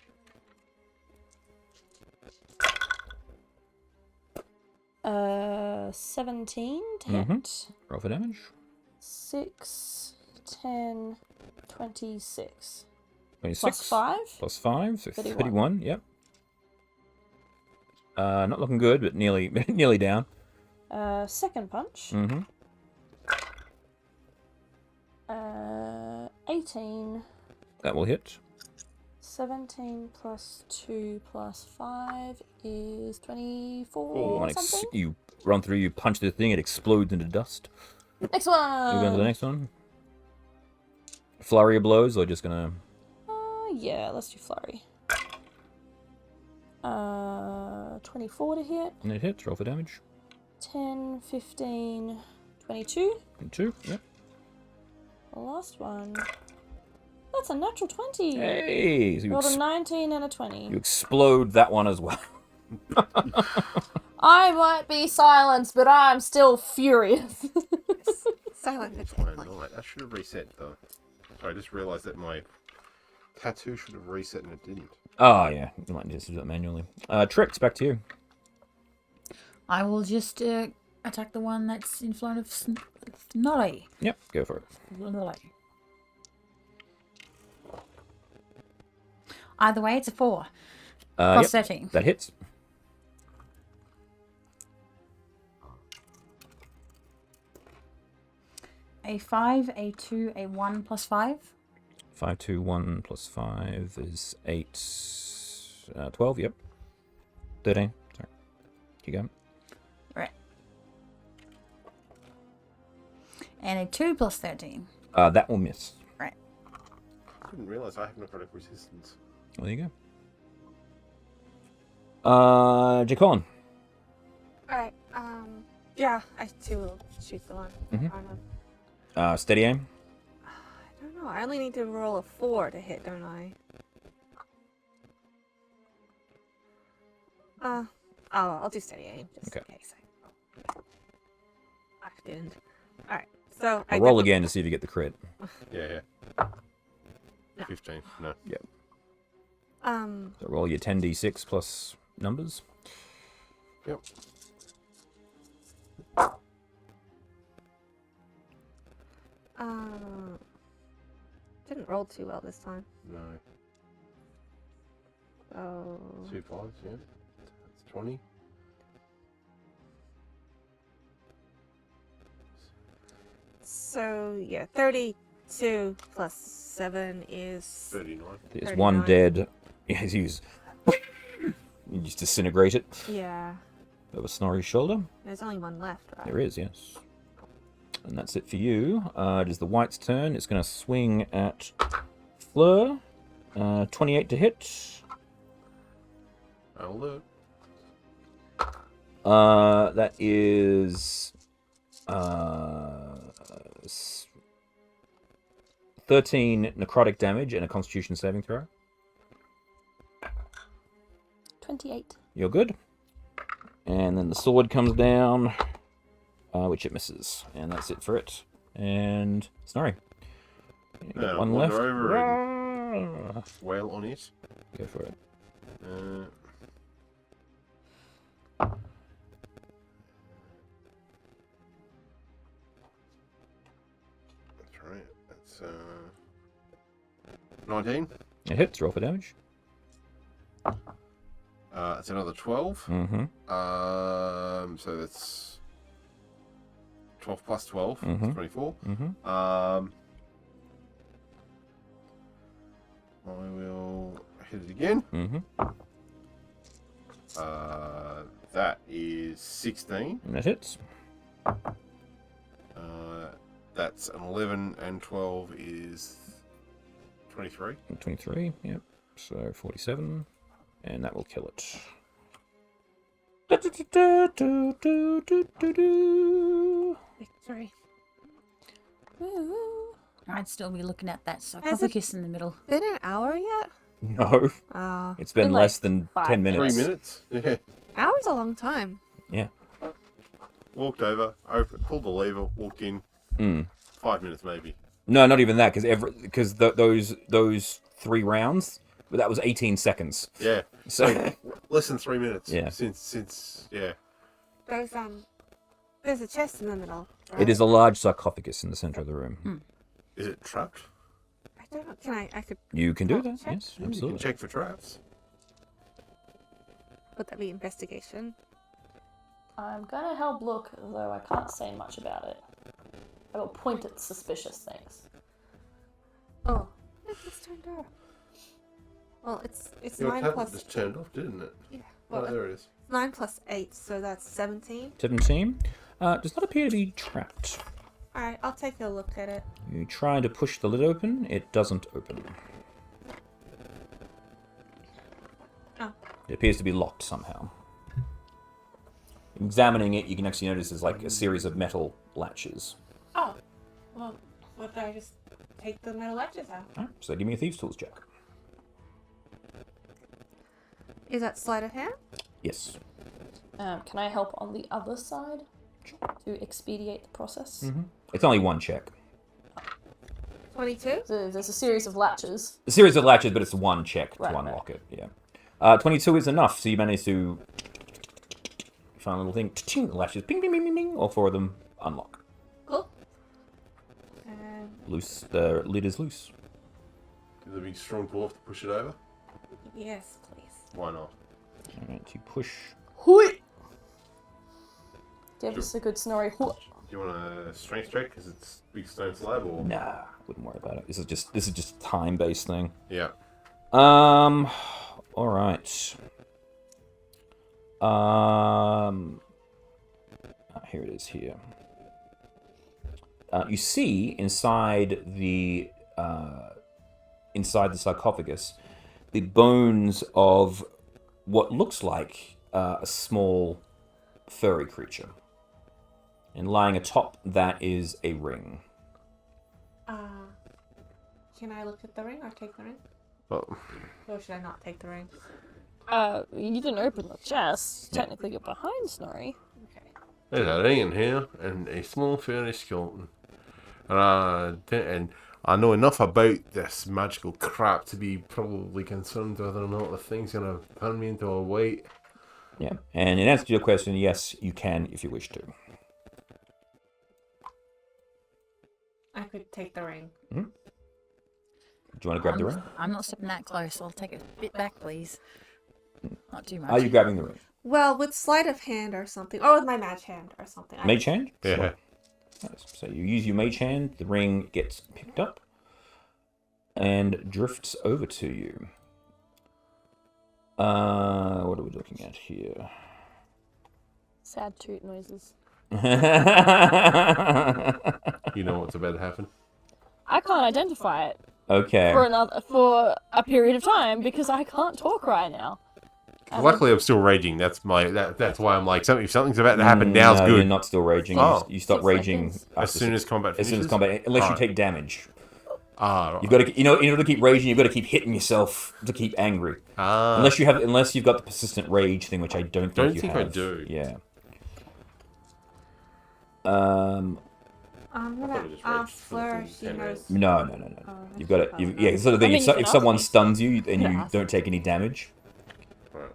Uh, 17 to hit. Roll for damage. 6, 10, 26. 26. Plus 5. Plus 5, so 31. 31, yep. Not looking good, but nearly down. Second punch. Mm-hmm. 18. That will hit. 17 plus 2 plus 5 is 24 Oh, something. you run through, you punch the thing, it explodes into dust. Next You go on to the one! next one. Flurry of blows, or just gonna... Yeah, let's do flurry. 24 to hit. And it hits, roll for damage. 10, 15, 22. And 2, yep. The last one. That's a natural 20. Hey! So Rolled a 19 and a 20. you explode that one as well. I might be silenced, but I'm still furious. Silent pitch. fine. Alright, I should have reset though. Sorry, I just realised that my tattoo should have reset and it didn't. Oh, yeah. You might just do that manually. Tricks, back to you. I will just attack the one that's in front of Snotty. Yep, go for it. Either way, it's a 4. Plus Yep, 13. that hits. A 5, a 2, a 1 plus 5. 5, 2, 1 plus 5 is 8. 12, yep. 13, sorry. You go. Right. And a 2 plus 13. That will miss. Right. I didn't realise I have necrotic resistance. Well, there you go. Jacon. Alright, yeah, I too will shoot the one. Mhm. I don't know. Steady aim. I don't know, I only need to roll a 4 to hit, don't I? I'll do steady aim, just Okay. in case. I didn't. Alright, so I'll roll again to see if you get the crit. Yeah. No. 15. No. So roll your 10d6 plus numbers. Yep. Didn't roll too well this time. No. So 2 5s, yeah. That's 20. So yeah, 32 plus 7 is 39. There's one 39. dead. Yes, he's... You just disintegrate it yeah. over Snorri's shoulder. There's only one left, right? There is, yes. And that's it for you. It is the White's turn. It's going to swing at Fleur. 28 to hit. I'll look. That is 13 necrotic damage and a Constitution saving throw. 28. You're good. And then the sword comes down, which it misses. And that's it for it. And Snorri. You got one left. Over and wail on it. Go for it. That's right. That's 19. It hits. Roll for damage. It's another 12. Mm-hmm. So that's 12 plus 12. Mhm. 24. Mm-hmm. I will hit it again. Mm-hmm. That is 16. And that hits. That's an 11, and 12 is 23. 23, yep. So 47. And that will kill it. Victory. Woo. I'd still be looking at that sarcophagus in the middle. Been an hour yet? No. It's been Been like less than 5 10 3 minutes. minutes? Yeah. Hour's a long time. Yeah. Walked over, pulled the lever, walked in. 5 minutes maybe. No, not even that, because those 3 rounds, but that was 18 seconds. Yeah. So Less than 3 minutes. Yeah. Since yeah. There's a chest in the middle. it is a large sarcophagus in the center of the room. Is it trapped? I don't know. Can I could. You can do Oh, that, check. yes, You can absolutely. check for traps. Would that be investigation? I'm gonna help look, though I can't say much about it. I will point at suspicious things. Oh, it just turned off. Well, it's Your 9 tablet plus. just turned off, didn't it? Yeah. Oh, Well, there it is. 9 plus 8, so that's 17. 17. Does not appear to be trapped. Alright, I'll take a look at it. You try to push the lid open, it doesn't open. Oh. It appears to be locked somehow. Examining it, you can actually notice there's like a series of metal latches. Oh. Well, what did I just take the metal latches out? Alright, so give me a Thieves' Tools check. Is that sleight of hand? Yes. Can I help on the other side to expedite the process? It's only one check. 22? So there's a series of latches. A series of latches, but it's one check Right, to unlock it. Yeah. 22 is enough, so you manage to find a little thing. The latches, ping, ping, ping, ping, ping. All 4 of them unlock. Cool. Loose. The lid is loose. Is there a big strong dwarf to push it over? Yes, please. Why not? Alright, you push. Hui! Give us a good Snorri. Hui. Do you want a strength check because it's big stone slab or? Nah, wouldn't worry about it. This is just a time-based thing. Yeah. All right. Here it is. Here. You see inside the sarcophagus the bones of what looks like a small furry creature, and lying atop that is a ring. Can I look at the ring or take the ring? Oh. Or should I not take the ring? You didn't open the chest. Technically, you're behind Snorri. Okay. There's a ring in here and a small fairy skeleton. And I know enough about this magical crap to be probably concerned whether or not the thing's gonna turn me into a weight. Yeah, and in answer to your question, yes, you can if you wish to. I could take the ring. Do you want to grab the ring? I'm not stepping that close. I'll take it a bit back, please. Not too much. Are you grabbing the ring? Well, with sleight of hand or something, or with my mage hand or something. Mage hand? Yeah. Sure. Yes. So you use your mage hand, the ring gets picked up and drifts over to you. What are we looking at here? Sad toot noises. You know what's about to happen? I can't identify it Okay. for a period of time because I can't talk right now. Luckily, I'm still raging. That's why I'm like, if something's about to happen, now's no, good. You're not still raging. Oh. You stop 6 raging seconds. As soon as combat as finishes? soon as combat, unless you Alright. take damage. Ah, right. You've got to, in order to keep raging, you've got to keep hitting yourself to keep angry. Ah. Unless you've got the persistent rage thing, which I don't think you have. I do. Yeah. I'm thought gonna it just ask raged for the Fleur full if she 10 knows. minutes. No. Oh, You've got oh, to. no. Yeah, sort of thing. I mean, you can If ask someone me. stuns you and you ask don't take any damage. Right.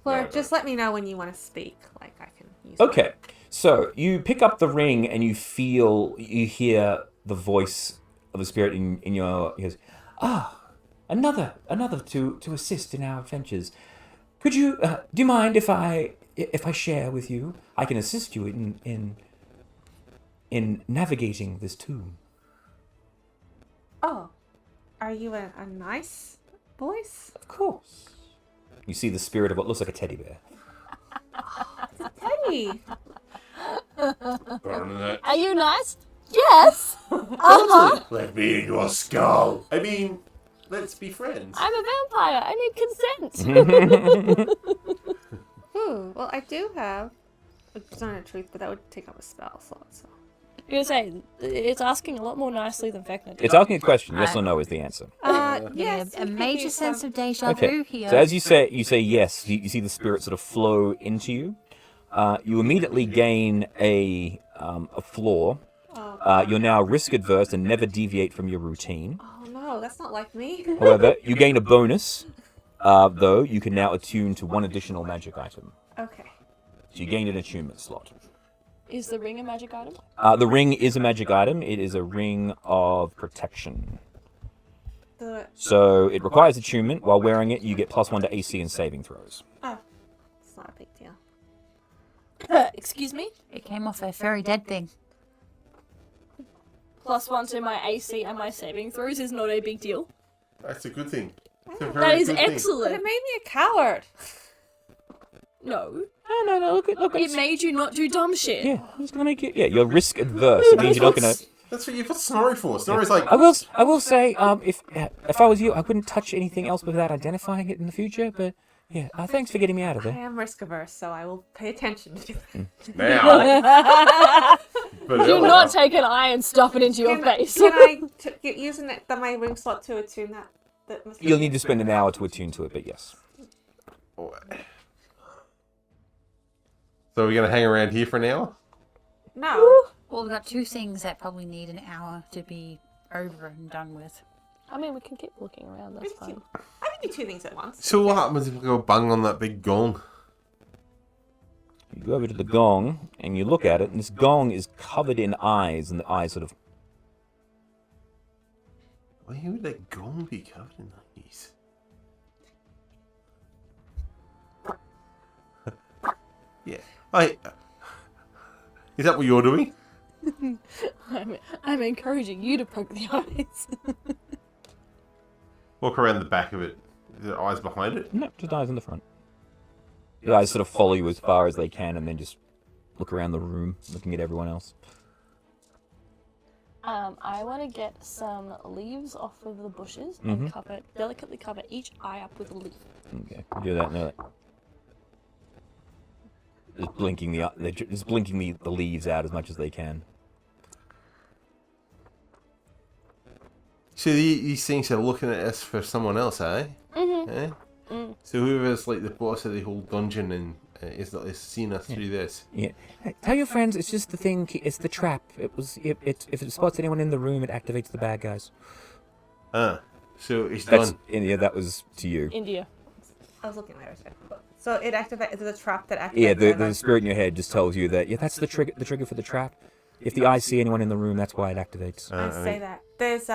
Fleur, No. just let me know when you want to speak. Like I can use. Okay, so you pick up the ring and you hear the voice of the spirit in your ears. Another to assist in our adventures. Could you? Do you mind if I share with you? I can assist you in navigating this tomb. Oh, are you a nice voice? Of course. You see the spirit of what looks like a teddy bear. Teddy. Bernadette. Are you nice? Yes. Uh-huh. Let me in your skull. I mean, let's be friends. I'm a vampire. I need consent. Ooh, well, I do have a Designer Truth, but that would take up a spell slot. So. I'm gonna say it's asking a lot more nicely than Vecna did. It's asking a question. Yes or no is the answer. Yes. A we could major use sense some- of deja Okay. vu here. So as you say yes. You see the spirit sort of flow into you. You immediately gain a floor. You're now risk adverse and never deviate from your routine. Oh no, that's not like me. However, you gain a bonus. Though you can now attune to one additional magic item. Okay. So you gain an attunement slot. Is the ring a magic item? The ring is a magic item. It is a ring of protection. So it requires attunement. While wearing it, you get +1 to AC and saving throws. Oh, it's not a big deal. Excuse me? It came off a very dead thing. +1 to my AC and my saving throws is not a big deal. That's a good thing. It's a That very is good thing. But excellent. it made me a coward. No. No. Look. It made you not do dumb shit. Yeah, I'm just gonna make it. Yeah, you're risk adverse. It means you're not gonna. That's what you've got Snorri for. Snorri's like, I will say, if I was you, I wouldn't touch anything else without identifying it in the future. But yeah, thanks for getting me out of I there. am risk averse, so I will pay attention to that. now. But Do not take an eye and stuff it into your face. Can I get using my ring slot to attune that? You'll need to spend an hour to attune to it, but yes. So we're going to hang around here for an hour? No. Well, we've got two things that probably need an hour to be over and done with. I mean, we can keep looking around. That's I fine. can do two things at once. So what happens if we go bang on that big gong? You go over to the gong and you look at it, and this gong is covered in eyes, and the eyes sort of. Why would that gong be covered in eyes? Yeah. Is that what you're doing? I'm encouraging you to poke the eyes. Walk around the back of it. Is there eyes behind it? No, just eyes in the front. The eyes sort of follow you as far as they can, and then just look around the room, looking at everyone else. I want to get some leaves off of the bushes and delicately cover each eye up with a leaf. Okay, you do that, and they're like, just blinking the leaves out as much as they can. So these things are looking at us for someone else, eh? Mm-hmm. Eh? So whoever's like the boss of the whole dungeon and is seeing us through this. Yeah. Hey, tell your friends it's just the thing. It's the trap. If it spots anyone in the room, it activates the bad guys. So it's That's done. yeah. That was to you. India. I was looking later. So it activates. Is it a trap that activates? Yeah. The spirit in your head just tells you that. Yeah, that's the trigger. The trigger for the trap. If the eyes see anyone in the room, that's why it activates. I say that. There's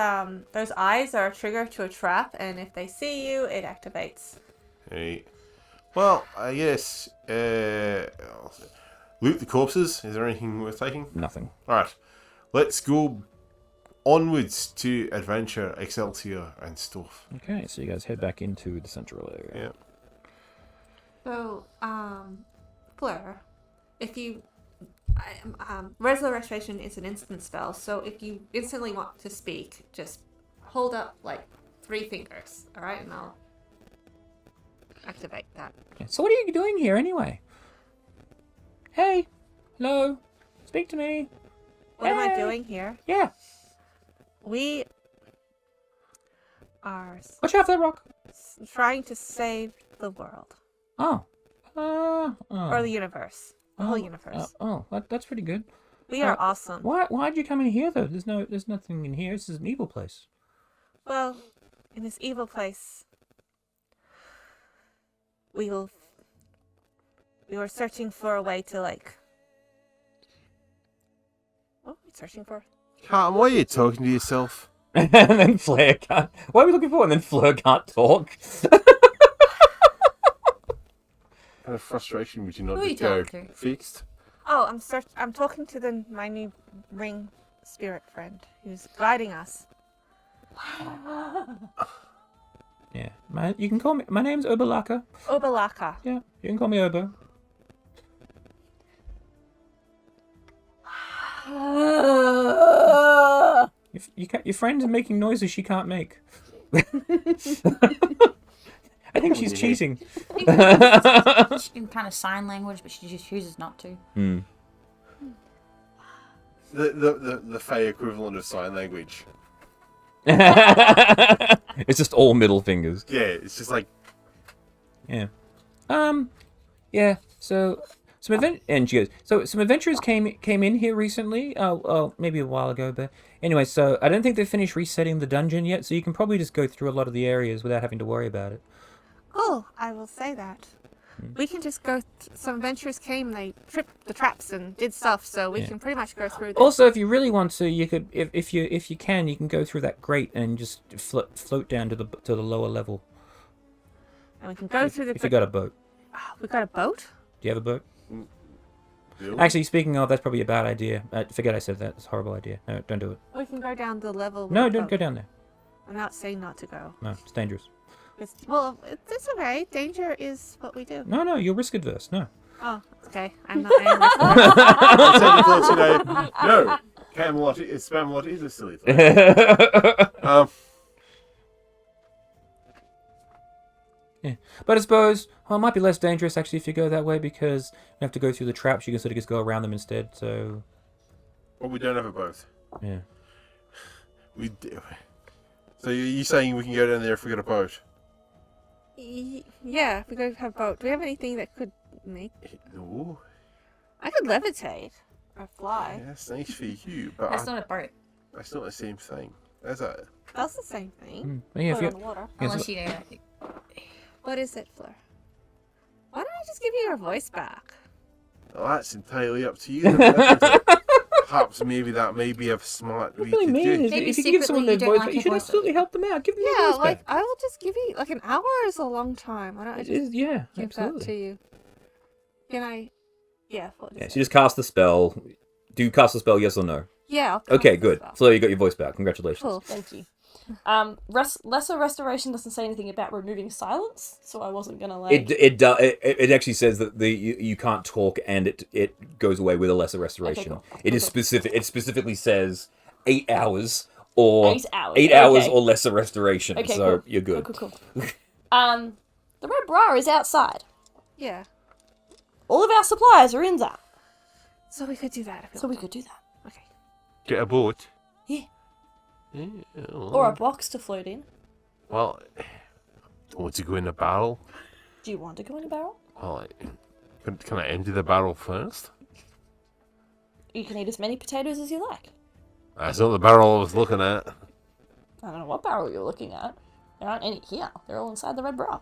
those eyes are a trigger to a trap, and if they see you, it activates. Right. Well, I guess loot the corpses. Is there anything worth taking? Nothing. All right. Let's go onwards to adventure, Excelsior, and stuff. Okay, so you guys head back into the central area. Yeah. So, Fleur, if you, Restoration is an instant spell. So if you instantly want to speak, just hold up like 3 fingers, all right, and I'll activate that. Yeah. So what are you doing here anyway? Hey, hello, speak to me. What am I Hey. doing here? Yeah. We are Watch out for that rock. trying to save the world. Oh. Or the universe. The whole universe. That's pretty good. We are awesome. Why'd you come in here though? There's nothing in here. This is an evil place. Well, in this evil place, we were searching for a way to, like... What are we searching for? Cam, why are you talking to yourself? And then Flare can't. What are we looking for? And then Fleur can't talk. What kind of frustration would you not Who are you just go talking to? fixed? Oh, I'm talking to my new ring spirit friend who's guiding us. Yeah. You can call me. My name's Obalaka. Obalaka. Yeah. You can call me Obo. Your friend's making noises she can't make. I think she's cheating. She can kind of sign language, but she just chooses not to. Hmm. The Fey equivalent of sign language. It's just all middle fingers. Yeah, it's just like... Yeah. Yeah. So some adventurers came in here recently. Maybe a while ago, but anyway. So I don't think they've finished resetting the dungeon yet. So you can probably just go through a lot of the areas without having to worry about it. Oh, I will say that. We can just go. Some adventurers came. They tripped the traps and did stuff. So we can pretty much go through. This. Also, if you really want to, you could, if you can, you can go through that grate and just float down to the lower level. And we can go through the. If you got a boat. We got a boat. Do you have a boat? Bill? Actually, speaking of, that's probably a bad idea. Forget I said that. It's a horrible idea. No, don't do it. We can go down the level. No, don't go down there. I'm not saying not to go. No, it's dangerous. It's okay. Danger is what we do. No, you're risk adverse. No. Oh, okay. I'm not. I am No, Camelot is Spamalot is a silly place. Yeah, but I suppose it might be less dangerous actually if you go that way because you have to go through the traps. You can sort of just go around them instead. So. Well, we don't have a boat. Yeah. We do. So you're saying we can go down there if we got a boat? Yeah, if we go have a boat. Do we have anything that could make? No. I could levitate or fly. Yeah, that's nice for you, but That's not a boat. that's not the same thing. That's a... That's the same thing. Yeah, if Float you, on water. Yes, Unless you know. What is it, Fleur? Why don't I just give you your voice back? Well, that's entirely up to you. Perhaps maybe that may be a smart way what I to mean do. is, Maybe if you can give someone secretly their you don't voice like back, you your should voice absolutely help them out. Give them Yeah, their voice like back. I will just give you an hour is a long time. Why don't I It just is, yeah, give absolutely. that to you? Can I? Yeah. What is Yeah, it? so you just cast the spell. Do you cast the spell, yes or no? Yeah. I'll Okay, cast good. the spell. Flo, you got your voice back. Congratulations. Cool. Thank you. Lesser restoration doesn't say anything about removing silence, so I wasn't gonna like. It actually says that you can't talk and it goes away with a lesser restoration. cool. It is specific. It specifically says 8 hours or 8 hours. 8 hours Okay. or lesser restoration. Okay, so cool. you're good. Cool. The Red Bra is outside. Yeah. All of our supplies are in there, So we could do that. If so we could do that. Okay. Get a boat? Yeah. Yeah, Or a box to float in. well, don't want to go in a barrel. Do you want to go in a barrel? Well, can I empty the barrel first? You can eat as many potatoes as you like. That's not the barrel I was looking at. I don't know what barrel you're looking at. There aren't any here. They're all inside the Red Bra.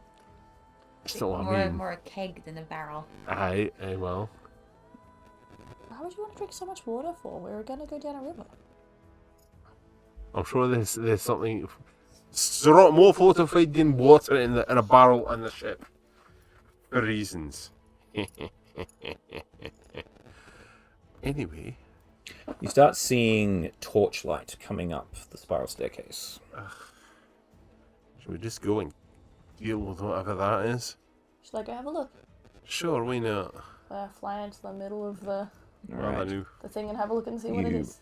Still, what More, I mean. more a keg than a barrel. Aye, well. Why would you want to drink so much water for? We're gonna go down a river. I'm sure there's something. There's a lot more fortified than water in a barrel on the ship. For reasons. Anyway. You start seeing torchlight coming up the spiral staircase. Should we just go and deal with whatever that is? Should I go have a look? Sure, why not? Fly into the middle of the Well, I Right. knew. thing and have a look and see what it You- is.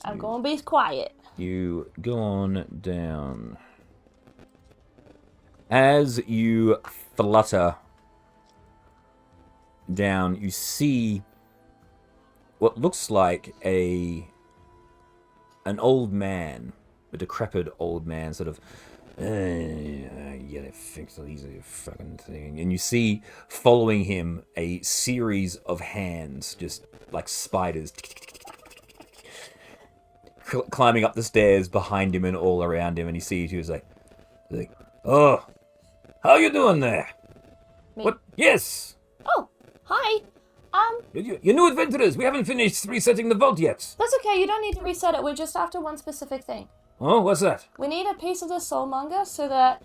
I'm gonna be quiet. You go on down. As you flutter down, you see what looks like an old man decrepit old man, sort of. Yeah, fix these fucking thing. And you see following him a series of hands, just like spiders, climbing up the stairs behind him and all around him. And he sees you. He's like, oh, how you doing there? Me. What? Yes. Oh, hi. You new adventurers. We haven't finished resetting the vault yet. That's okay. You don't need to reset it. We're just after one specific thing. Oh, what's that? We need a piece of the soulmonger so that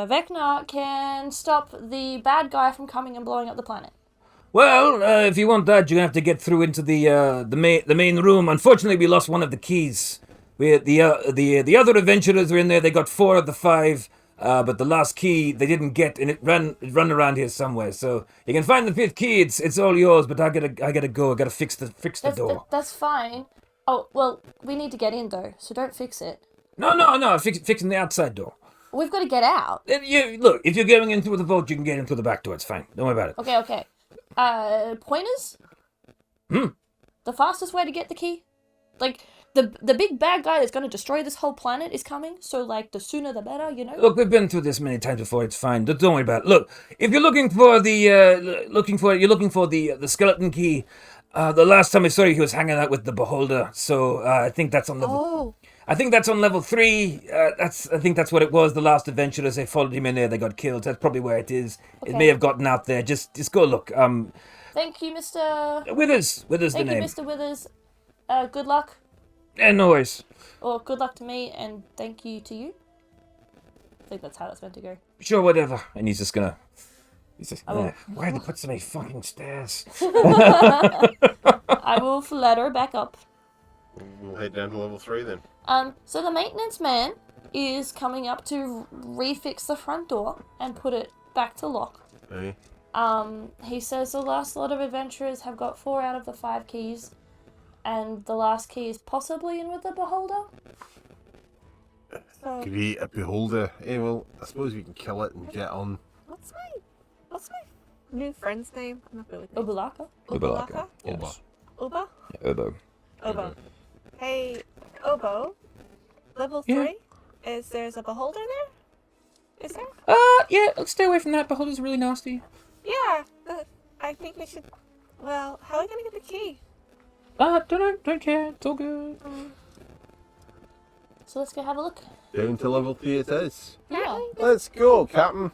Vecna can stop the bad guy from coming and blowing up the planet. Well, if you want that, you're gonna have to get through into the main room. Unfortunately, we lost one of the keys. The other adventurers were in there. They got 4 of the 5, but the last key they didn't get, and it run around here somewhere. So you can find the 5th key. It's all yours. But I gotta go. I gotta fix the door. That's fine. Oh well, we need to get in though, so don't fix it. No. Fixing the outside door. We've got to get out. Look, if you're going in through the vault, you can get in through the back door. It's fine. Don't worry about it. Okay. Pointers? The fastest way to get the key? Like, the big bad guy that's going to destroy this whole planet is coming, so, like, the sooner the better, you know? Look, we've been through this many times before. It's fine. Don't worry about it. Look, if you're looking for the skeleton key, the last time I saw you, he was hanging out with the Beholder, so I think that's on level... Oh. I think that's on level 3. I think that's what it was. The last adventurers, they followed him in there. They got killed. That's probably where it is. Okay. It may have gotten out there. Just go look. Thank you, Mr. Withers the Thank you, name. Mr. Withers. Good luck. No worries. Or good luck to me, and thank you to you. I think that's how it's meant to go. Sure, whatever. And he's just gonna... will. Why did they put so many fucking stairs? I will flutter back up. We'll head down to level 3 then. So the maintenance man is coming up to refix the front door and put it back to lock. Hey. He says the last lot of adventurers have got 4 out of the 5 keys, and the last key is possibly in with the Beholder. So, Create a beholder. Hey, well, I suppose we can kill it and get on. what's my new friend's name? I'm not good with names. Ubulaka. Ubalaka? Yes. Uba? Yeah, Obo. Obo. Hey, Obo. Level Yeah. 3? There's a beholder there? Is there? Yeah, let's stay away from that. Beholder's really nasty. Yeah. I think we should... Well, how are we gonna get the key? Don't care. It's all good. So let's go have a look. Down to level 3 it is. Yeah. Let's go, Captain.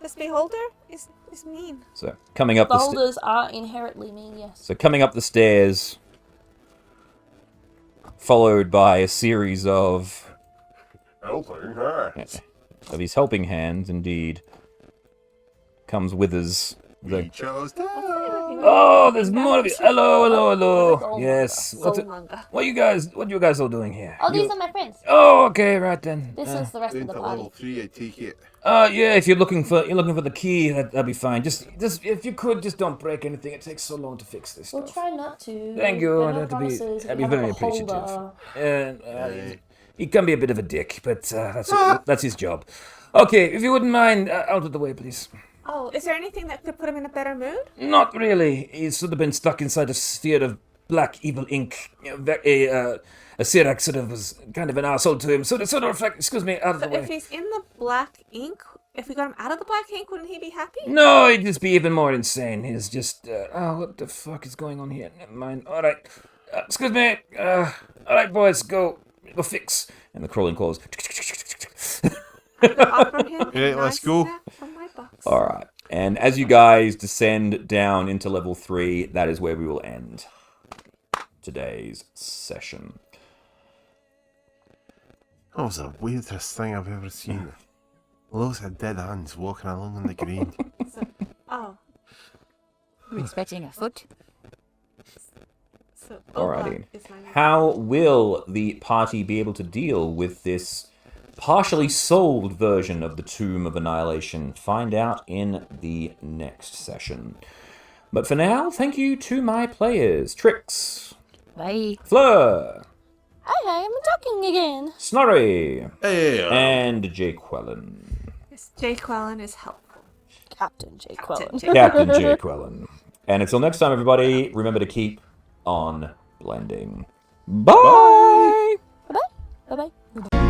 This beholder is mean. So coming up Beholders are inherently mean, yes. coming up the stairs, followed by a series of Helping her. his helping hands. Indeed, comes Withers. We chose down. Oh, there's more of you. Hello. Soulmonger. Yes. Soulmonger. What you guys all doing here? Oh, these are my friends. Oh, okay, right then. This is the rest of Down the to party. level 3, I take it. Yeah. If you're looking for the key, that'd be fine. Just if you could, just don't break anything. It takes so long to fix this We'll stuff. try not to. Thank you. There are I'd no have to be. promises. I'd We be have a very beholder. appreciative. He can be a bit of a dick, but that's his job. Okay, if you wouldn't mind, out of the way, please. Oh, is there anything that could put him in a better mood? Not really. He's sort of been stuck inside a sphere of black evil ink. A Sirak sort of was kind of an asshole to him. Sort of reflect. Excuse me, out of the So if way. he's in the black ink, if we got him out of the black ink, wouldn't he be happy? No, he'd just be even more insane. He's just. What the fuck is going on here? Never mind. All right. Excuse me. All right, boys, go fix. And the crawling claws. Offer him a Okay, let's nice go. snack from my box. All right. And as you guys descend down into level 3, that is where we will end today's session. That was the weirdest thing I've ever seen. Loads of dead ants walking along on the green. Oh, We're expecting a foot. so Alrighty. Oba is my name. How will the party be able to deal with this partially solved version of the Tomb of Annihilation? Find out in the next session. But for now, thank you to my players. Trix, Bye. Fleur, Hi, I'm talking again. Snorri, Hey, and Jaquellen. Yes, Jay Quellen is helpful. Captain J. Quellen. Captain Jaquellen. And until next time, everybody, remember to keep on blending. Bye! Bye bye.